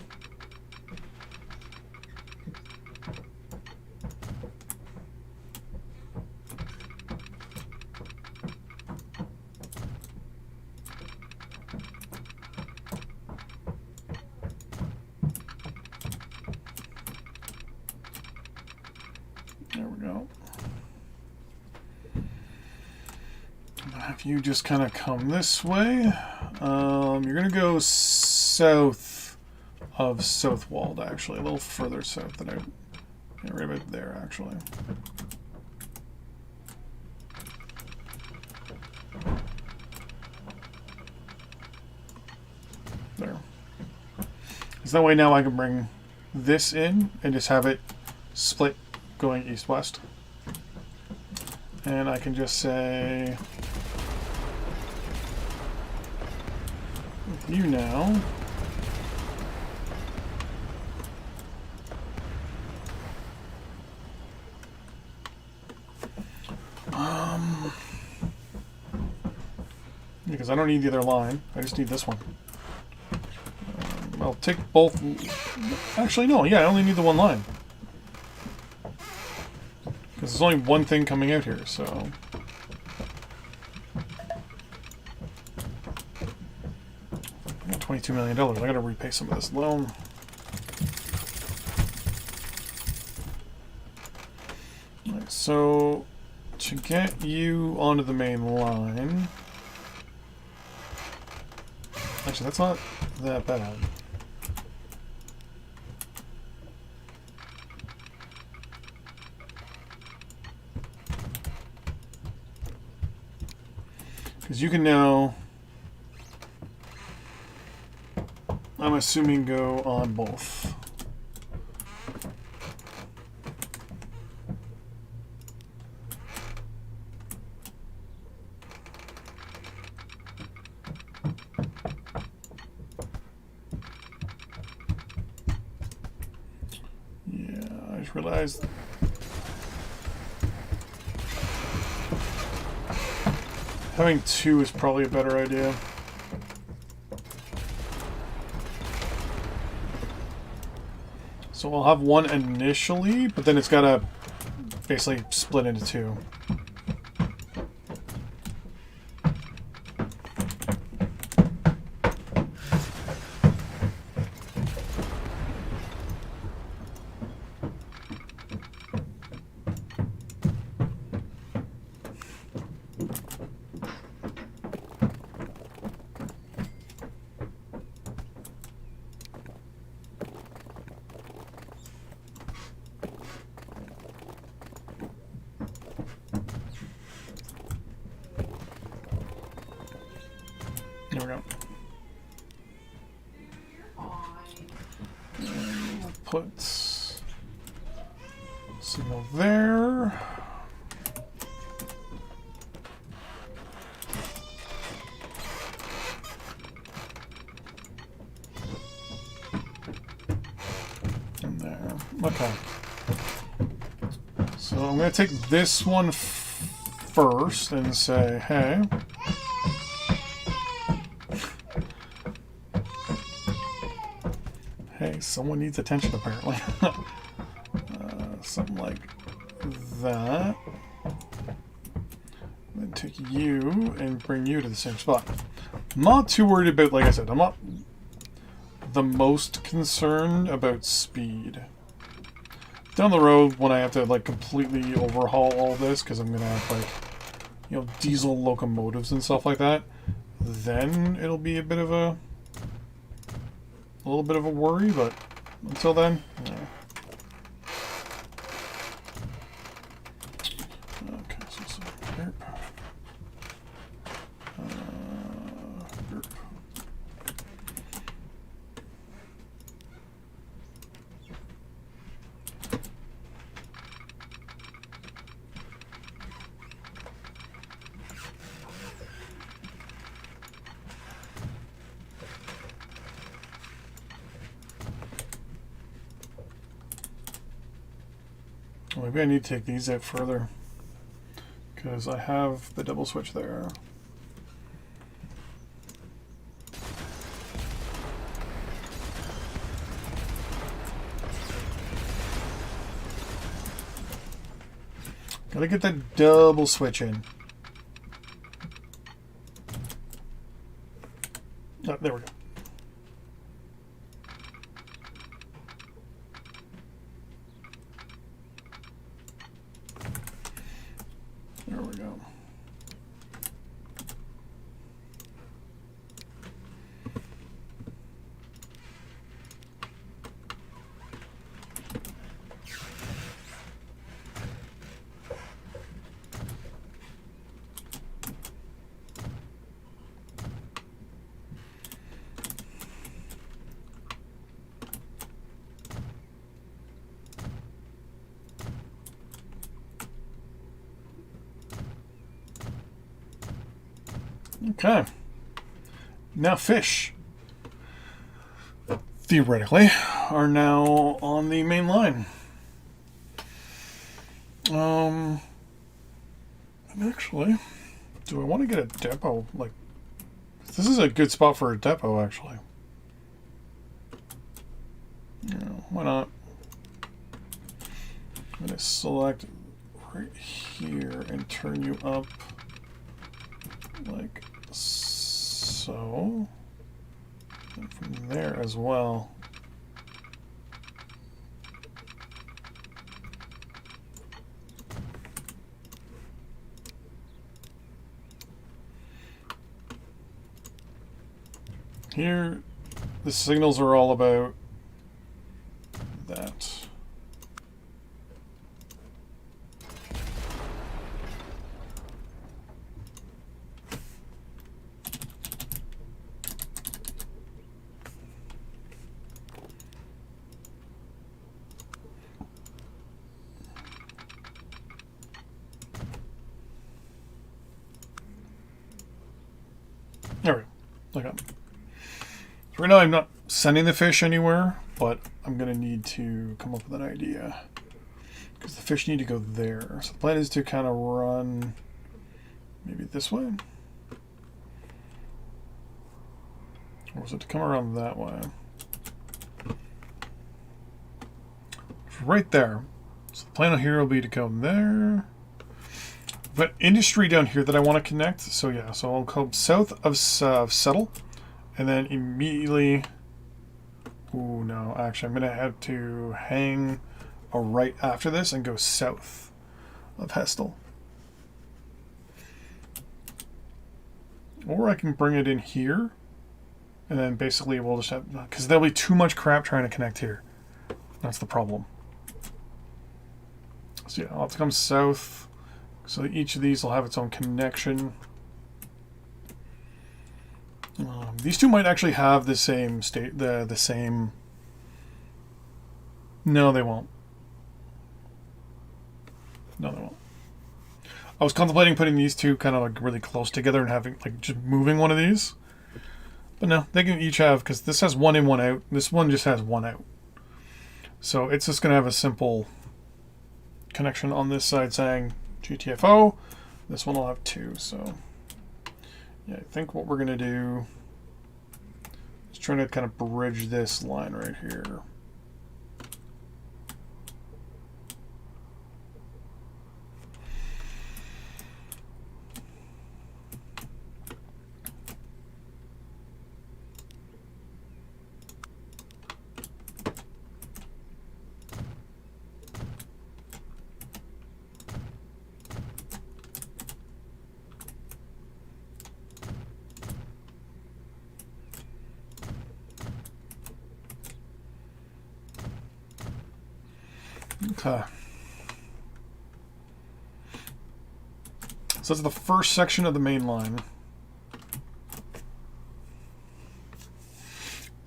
There we go. I'm gonna have you just kind of come this way. You're gonna go south of Southwold, actually, a little further south than right about there, actually. There. Because that way now I can bring this in and just have it split going east-west. And I can just say with you now. Because I don't need the other line, I just need this one. I'll take both. Actually, no, yeah, I only need the one line. Because there's only one thing coming out here, so. I got $22 million. I gotta repay some of this loan. Alright, so to get you onto the main line. Actually, that's not that bad. Because you can now, I'm assuming, go on both. Yeah, I just realized. Having two is probably a better idea. So we'll have one initially, but then it's gotta basically split into two. There we go. And we'll put signal there. And there. Okay. So I'm going to take this one first and say, hey. Hey, someone needs attention apparently. Something like that. Then take you and bring you to the same spot. I'm not too worried about, like I said, I'm not the most concerned about speed. Down the road, when I have to like completely overhaul all this, because I'm gonna have like, you know, diesel locomotives and stuff like that, then it'll be a little bit of a worry. But until then, yeah. Okay, so derp. Derp. Maybe I need to take these out further, because I have the double switch there. Gotta get that double switch in. Oh, there we go. There we go. Okay. Now fish, theoretically, are now on the main line. Actually, do I want to get a depot? Like, this is a good spot for a depot, actually. Yeah, why not? I'm going to select right here and turn you up like so. And from there as well. Here, the signals are all about that. There we go. Okay. So right now I'm not sending the fish anywhere, but I'm going to need to come up with an idea. Because the fish need to go there. So the plan is to kind of run maybe this way. Or was it to come around that way? Right there. So the plan here will be to come there. But industry down here that I want to connect. So yeah, so I'll go south of Settle. And then immediately... Ooh, no. Actually, I'm going to have to hang a right after this and go south of Hestel. Or I can bring it in here. And then basically we'll just have... Because there'll be too much crap trying to connect here. That's the problem. So yeah, I'll have to come south. So each of these will have its own connection. These two might actually have the same state, the same... No, they won't. No, they won't. I was contemplating putting these two kind of like really close together and having like just moving one of these. But no, they can each have, because this has one in, one out. This one just has one out. So it's just going to have a simple connection on this side saying GTFO. This one will have two. So yeah, I think what we're going to do is try to kind of bridge this line right here. Okay. So that's the first section of the main line.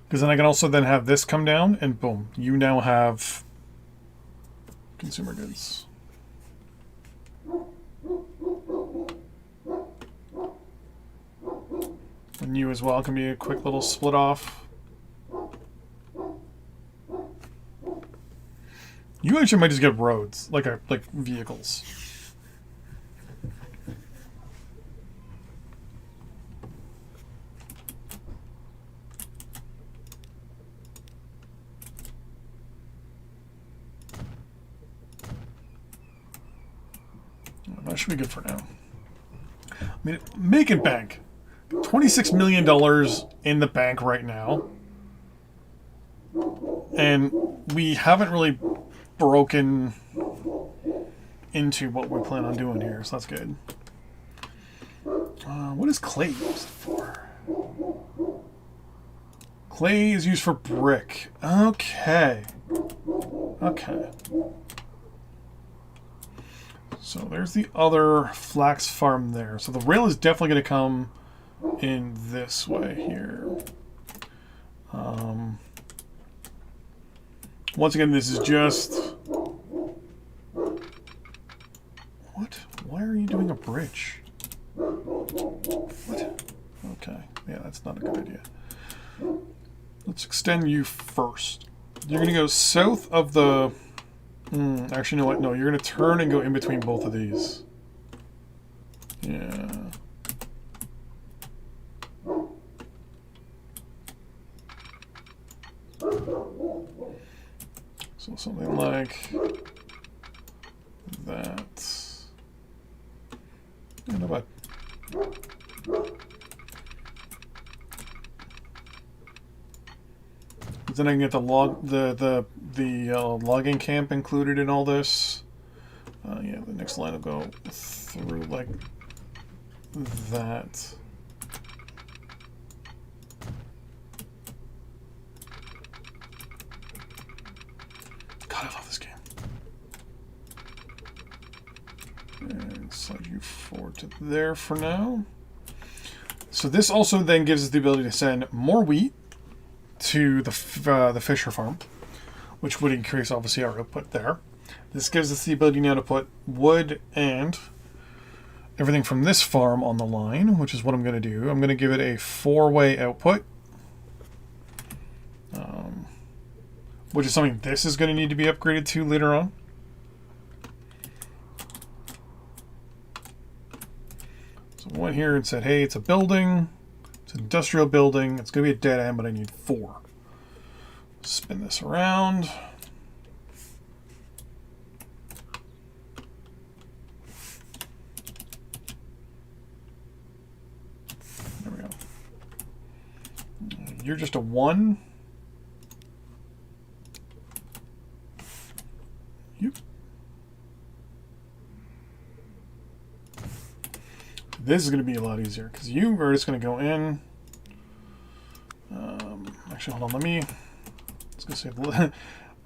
Because then I can also then have this come down, and boom, you now have consumer goods. And you as well can be a quick little split off. You actually might just get roads, like vehicles. That should be good for now. I mean, make it bank. $26 million in the bank right now. And we haven't really broken into what we plan on doing here, so that's good. What is clay used for? Clay is used for brick. Okay. Okay. So there's the other flax farm there. So the rail is definitely going to come in this way here. Once again, this is just... What? Why are you doing a bridge? What? Okay. Yeah, that's not a good idea. Let's extend you first. You're going to go south of the... actually, you know what? No, you're going to turn and go in between both of these. Yeah. So something like that. Yeah, no bad. Then I can get the logging camp included in all this. Yeah, the next line will go through like that. God, I love this game. And slide you forward to there for now. So this also then gives us the ability to send more wheat to the Fisher farm, which would increase obviously our output there. This gives us the ability now to put wood and everything from this farm on the line, which is what I'm going to do. I'm going to give it a 4-way output, which is something this is going to need to be upgraded to later on. So I went here and said, hey, it's a building. It's an industrial building. It's going to be a dead end, but I need 4. Spin this around. There we go. You're just a 1. You. This is going to be a lot easier because you are just going to go in. Actually, hold on.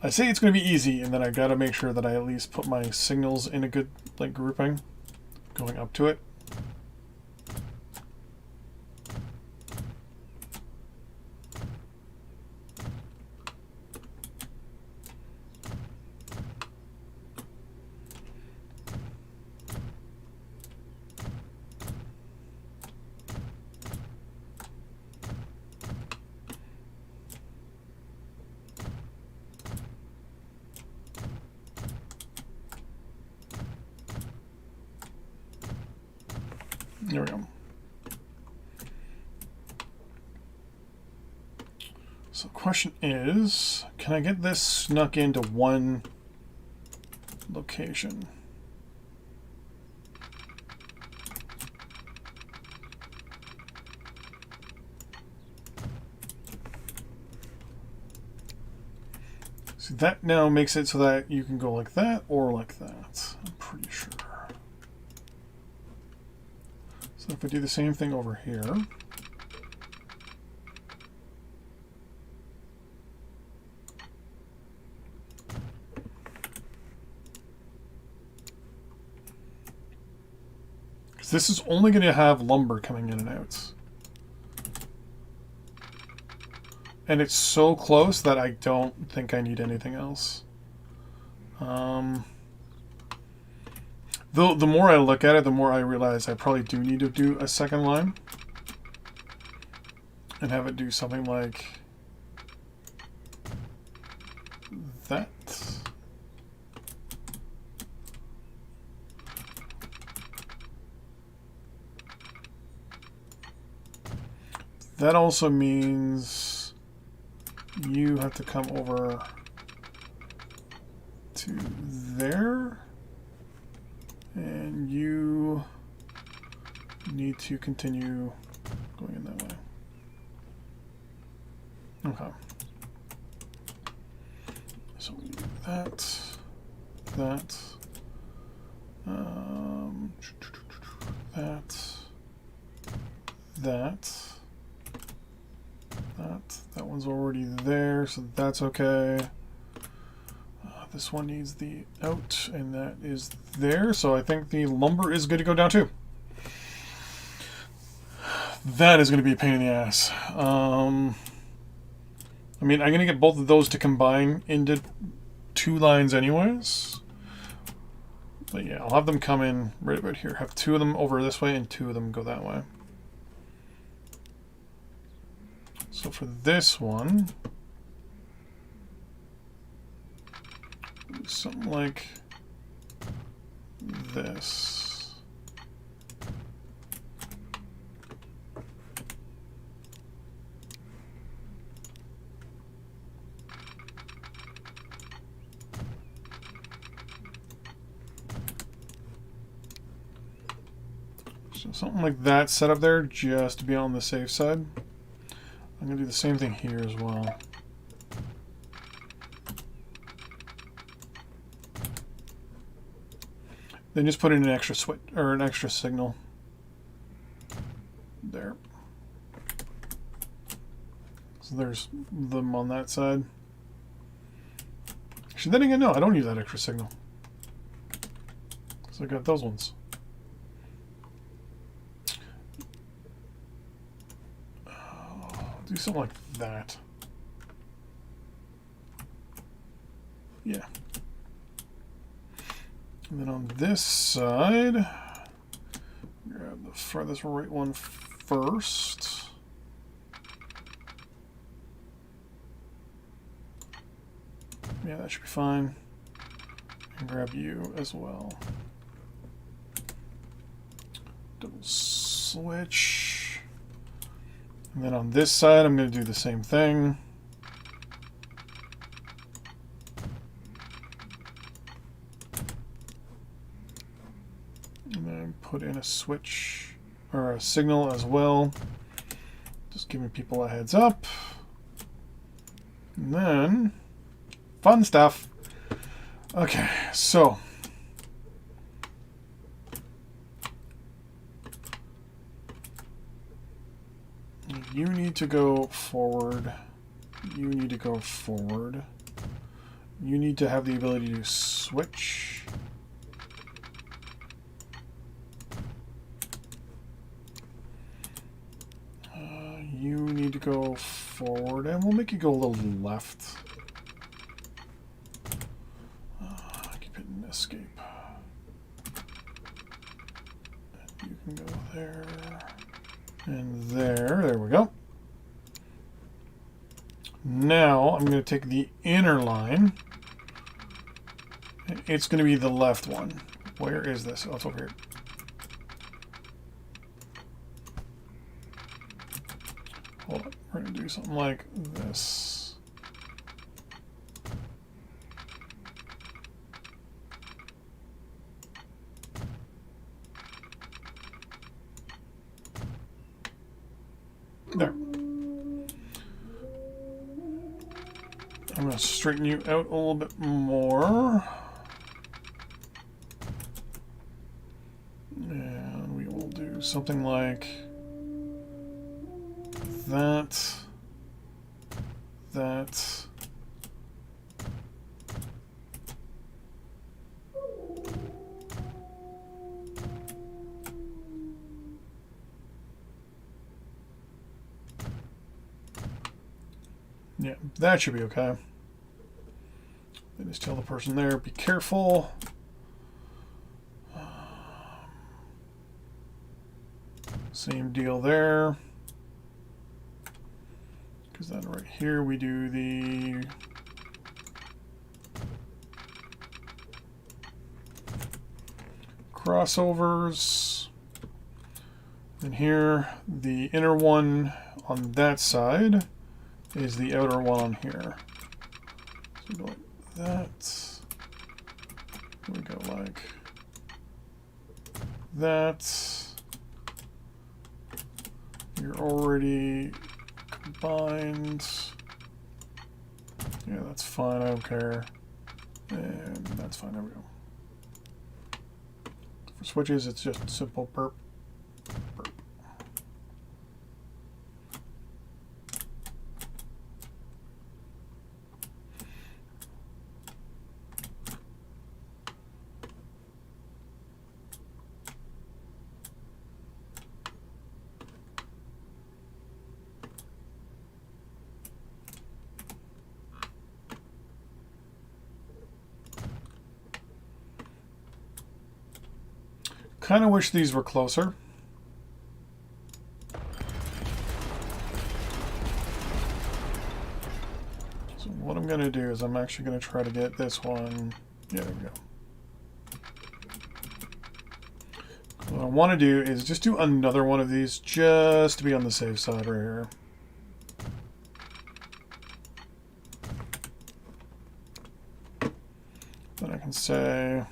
I say it's going to be easy, and then I got to make sure that I at least put my signals in a good grouping going up to it. There we go. So the question is, can I get this snuck into one location? So that now makes it so that you can go like that or like that, I'm pretty sure. So if I do the same thing over here, This is only going to have lumber coming in and out. And it's so close that I don't think I need anything else. Though the more I look at it, the more I realize I probably do need to do a second line. And have it do something like that. That also means you have to come over to there, and you need to continue going in that way. Okay. So we do that, that, that one's already there, so that's okay. This one needs the out, and that is there, so I think the lumber is good to go down too. That is going to be a pain in the ass. I mean, I'm going to get both of those to combine into 2 lines anyways. But yeah, I'll have them come in right about here. Have 2 of them over this way and 2 of them go that way. So for this one, something like this. So something like that set up there just to be on the safe side. I'm going to do the same thing here as well. Then just put in an extra switch or an extra signal there. So there's them on that side. Actually, then again, no, I don't use that extra signal. So I got those ones. Do something like that. Yeah. And then on this side, grab the farthest right one first. Yeah, that should be fine. And grab you as well. Double switch. And then on this side, I'm going to do the same thing. And then put in a switch or a signal as well. Just giving people a heads up. And then fun stuff. Okay, so you need to go forward. You need to go forward. You need to have the ability to switch. You need to go forward, and we'll make you go a little left. Keep hitting escape. You can go there. And there. There we go. Now I'm going to take the inner line. It's going to be the left one. Where is this? Oh, it's over here. Hold on. We're going to do something like this. There. I'm going to straighten you out a little bit more. And we will do something like that. That. Yeah, that should be okay. Then just tell the person there, be careful. Same deal there. Because then right here we do the crossovers. And here, the inner one on that side is the outer one on here. So go like that. We go like that. You're already combined. Yeah, that's fine. I don't care. And that's fine. There we go. For switches, it's just simple perp. Perp. Kind of wish these were closer. So what I'm going to do is I'm actually going to try to get this one. Yeah, there we go. What I want to do is just do another one of these just to be on the safe side right here. Then I can say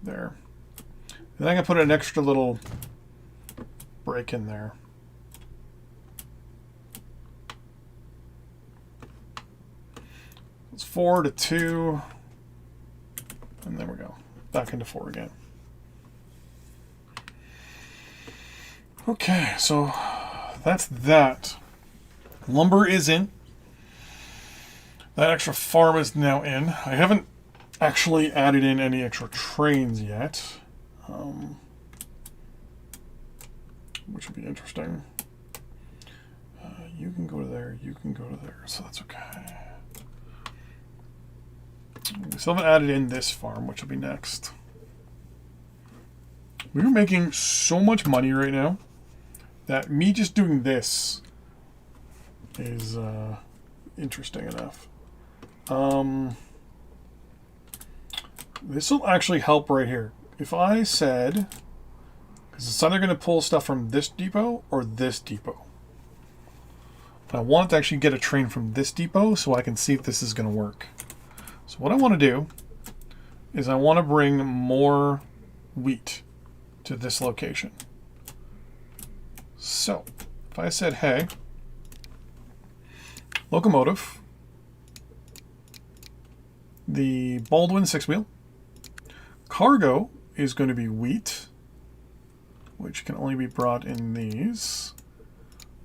there. And then I can put an extra little break in there. It's 4 to 2. And there we go. Back into 4 again. Okay, so that's that. Lumber is in. That extra farm is now in. I haven't actually added in any extra trains yet, which would be interesting. You can go to there, you can go to there, so that's okay. We still haven't added in this farm, which will be next. We're making so much money right now that me just doing this is interesting enough. This will actually help right here. If I said, because it's either going to pull stuff from this depot or this depot. But I want to actually get a train from this depot so I can see if this is going to work. So what I want to do is I want to bring more wheat to this location. So if I said, hey, locomotive, the Baldwin 6-wheel, cargo is going to be wheat, which can only be brought in these.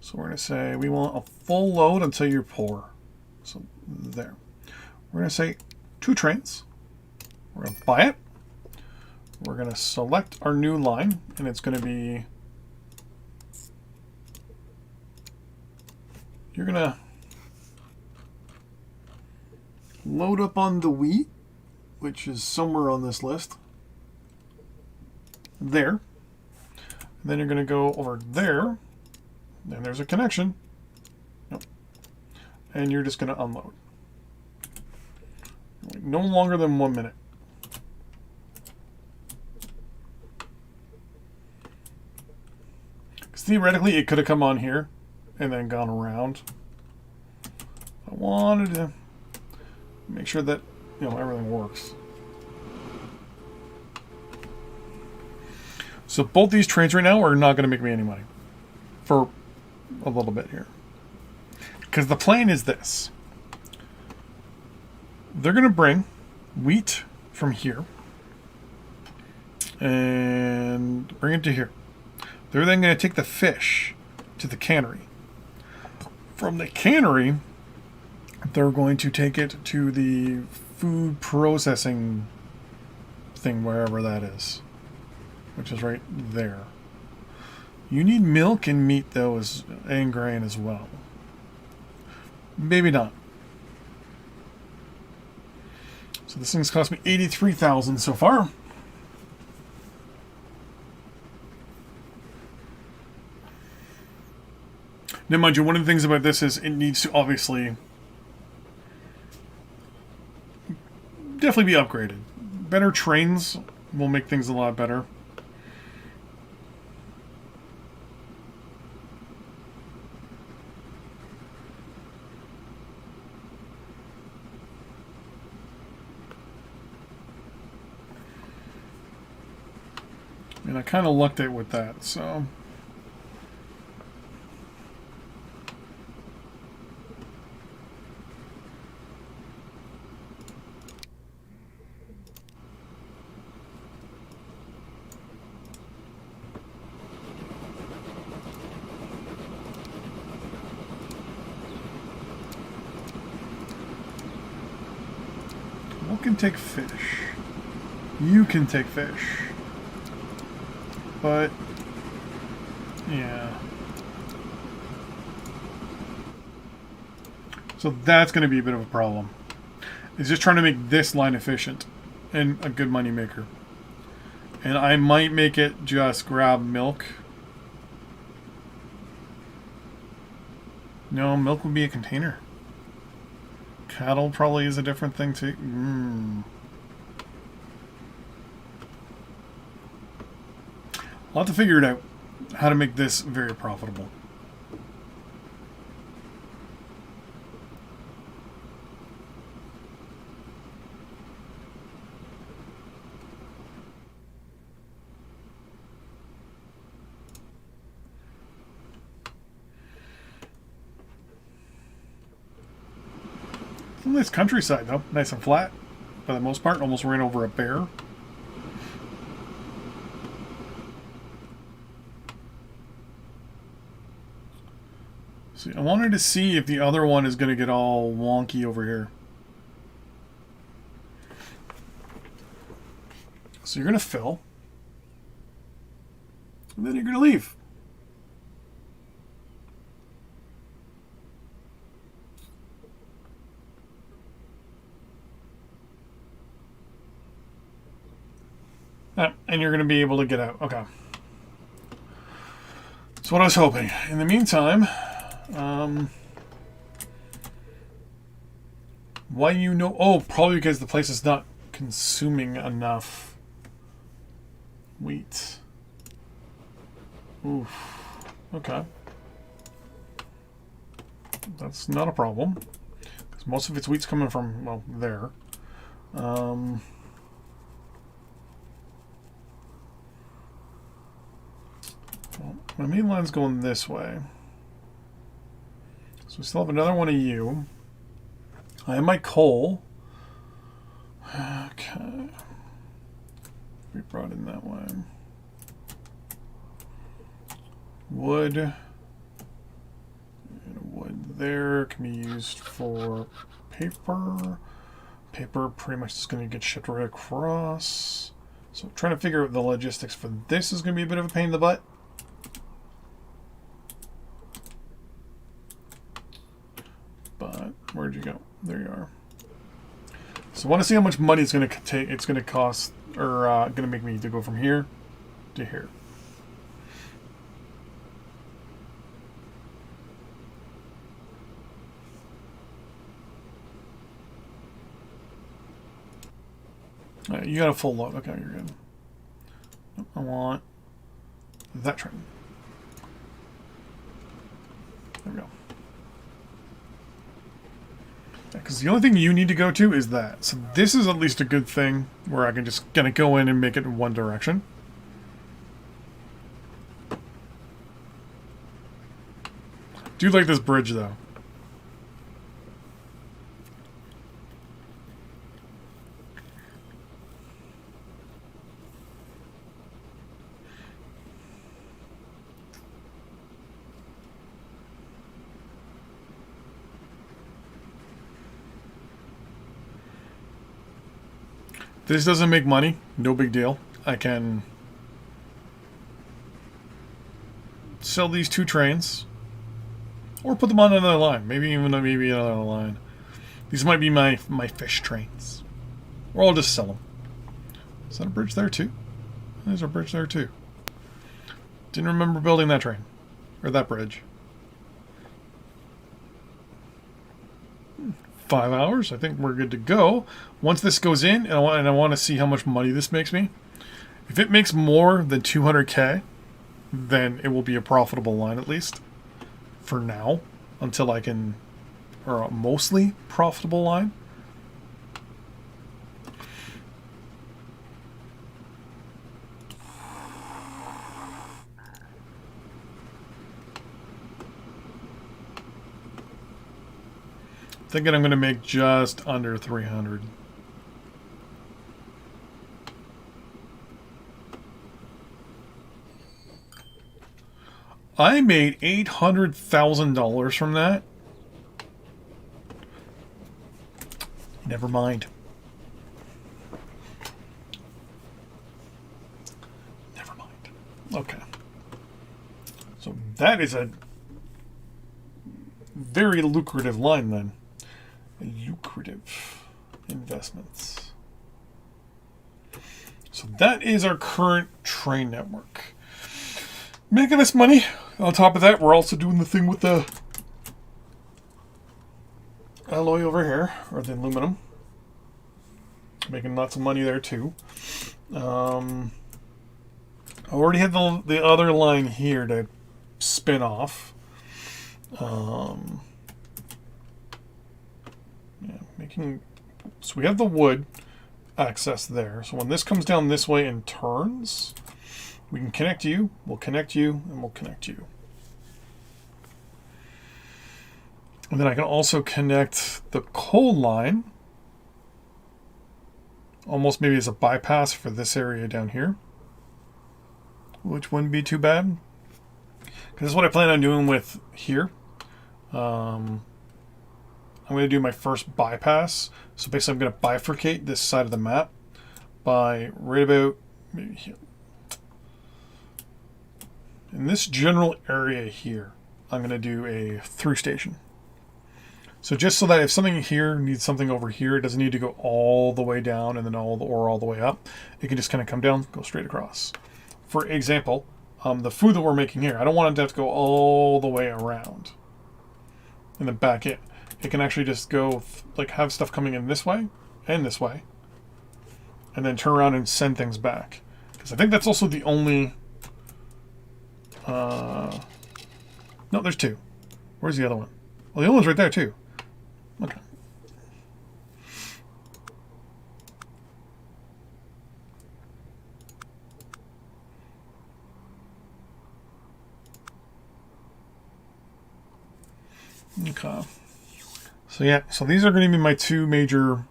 So we're going to say we want a full load until you're poor. So there. We're going to say 2 trains. We're going to buy it. We're going to select our new line, and it's going to be, you're going to load up on the wheat, which is somewhere on this list. There. And then you're going to go over there. And there's a connection. Nope. And you're just going to unload. No longer than 1 minute. Because theoretically, it could have come on here and then gone around. I wanted to make sure that, you know, everything works. So both these trains right now are not going to make me any money for a little bit here. Because the plan is this. They're going to bring wheat from here and bring it to here. They're then going to take the fish to the cannery. From the cannery, they're going to take it to the food processing thing, wherever that is, which is right there. You need milk and meat, though, and grain as well. Maybe not. So this thing's cost me 83,000 so far. Now, mind you, one of the things about this is it needs to obviously definitely be upgraded. Better trains will make things a lot better. And I kind of lucked out with that, so... What can take fish? You can take fish. But, yeah. So that's going to be a bit of a problem. It's just trying to make this line efficient and a good money maker. And I might make it just grab milk. No, milk would be a container. Cattle probably is a different thing too. I'll have to figure it out, how to make this very profitable. It's a nice countryside though, nice and flat. For the most part, almost ran over a bear. See, I wanted to see if the other one is going to get all wonky over here. So you're going to fill. And then you're going to leave. And you're going to be able to get out. Okay. That's what I was hoping. In the meantime... why you know? Oh, probably because the place is not consuming enough wheat. Oof. Okay. That's not a problem. Because most of its wheat's coming from, well, there. Well, my main line's going this way. So we still have another one of you. I have my coal. Okay. We brought in that way. Wood. And wood there can be used for paper. Paper pretty much is going to get shipped right across. So trying to figure out the logistics for this is going to be a bit of a pain in the butt. But where'd you go? There you are. So I want to see how much money it's going to take. It's going to cost, or going to make me to go from here to here. You got a full load. Okay, you're good. I want that train. There we go. Because the only thing you need to go to is that. So this is at least a good thing where I can just kind of go in and make it in one direction. Do like this bridge though. This doesn't make money, no big deal. I can sell these 2 trains, or put them on another line. Maybe another line. These might be my fish trains, or I'll just sell them. Is that a bridge there too? There's a bridge there too. Didn't remember building that train or that bridge. 5 hours. I think we're good to go. Once this goes in, and I want to see how much money this makes me. If it makes more than 200k, then it will be a profitable line at least. For now, until I can, or a mostly profitable line. Thinking I'm going to make just under 300. I made $800,000 from that. Never mind. Never mind. Okay. So that is a very lucrative line then. Lucrative investments. So that is our current train network. Making us money. On top of that, we're also doing the thing with the alloy over here, or the aluminum. Making lots of money there too. I already had the other line here to spin off. So we have the wood access there. So when this comes down this way and turns, we can connect you, we'll connect you, and we'll connect you. And then I can also connect the coal line, almost maybe as a bypass for this area down here, which wouldn't be too bad. Because this is what I plan on doing with here. I'm going to do my first bypass. So basically I'm going to bifurcate this side of the map by right about maybe here. In this general area here, I'm going to do a through station. So just so that if something here needs something over here, it doesn't need to go all the way down and then all the way up. It can just kind of come down, go straight across. For example, the food that we're making here, I don't want it to have to go all the way around and then back in. It can actually just go, like, have stuff coming in this way, and then turn around and send things back. Because I think that's also the only... no, there's 2. Where's the other one? Well, the other one's right there, too. Okay. Okay. So yeah, so these are going to be my 2 major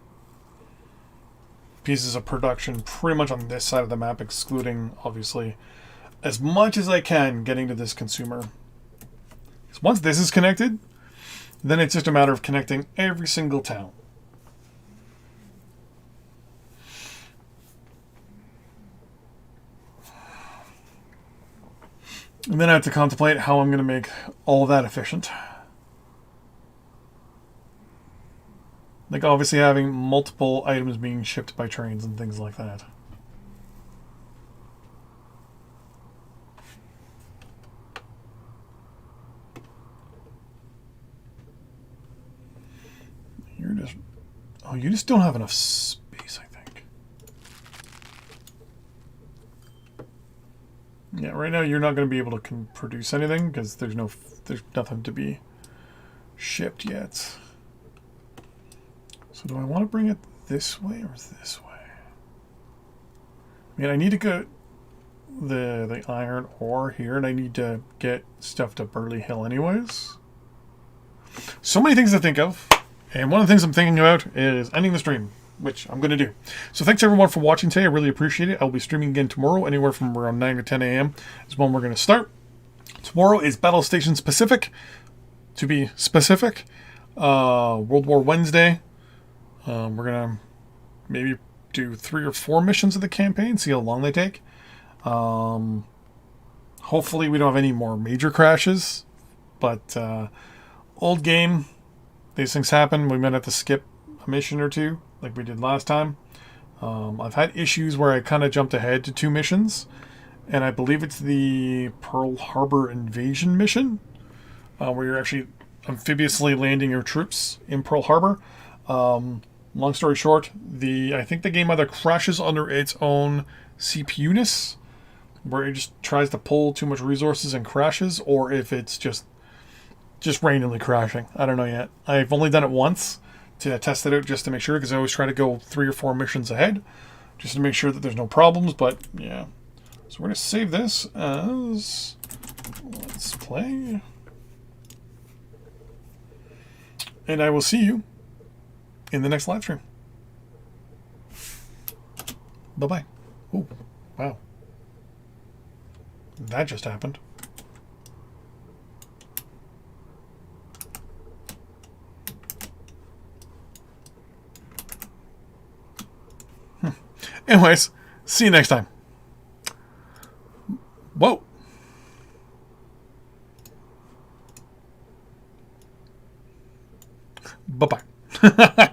pieces of production pretty much on this side of the map, excluding, obviously, as much as I can getting to this consumer. Because once this is connected, then it's just a matter of connecting every single town. And then I have to contemplate how I'm going to make all of that efficient. Like, obviously having multiple items being shipped by trains and things like that. You're just... Oh, you just don't have enough space, I think. Yeah, right now you're not going to be able to produce anything because there's nothing to be shipped yet. So do I want to bring it this way or this way? I mean, I need to get the iron ore here, and I need to get stuff to Burley Hill anyways. So many things to think of, and one of the things I'm thinking about is ending the stream, which I'm going to do. So thanks everyone for watching today. I really appreciate it. I'll be streaming again tomorrow, anywhere from around 9 to 10 a.m. is when we're going to start. Tomorrow is Battle Stations Pacific, to be specific. World War Wednesday. We're going to maybe do 3 or 4 missions of the campaign, see how long they take. Hopefully Hopefully we don't have any more major crashes. But old game, these things happen. We might have to skip a mission or two like we did last time. I've had issues where I kind of jumped ahead to 2 missions. And I believe it's the Pearl Harbor invasion mission, where you're actually amphibiously landing your troops in Pearl Harbor. Long story short, I think the game either crashes under its own CPU-ness, where it just tries to pull too much resources and crashes, or if it's just randomly crashing. I don't know yet. I've only done it once to test it out just to make sure, because I always try to go 3 or 4 missions ahead just to make sure that there's no problems. But yeah, so we're going to save this as Let's Play, and I will see you in the next live stream. Bye-bye. Oh, wow. That just happened. Anyways, see you next time. Whoa. Bye-bye.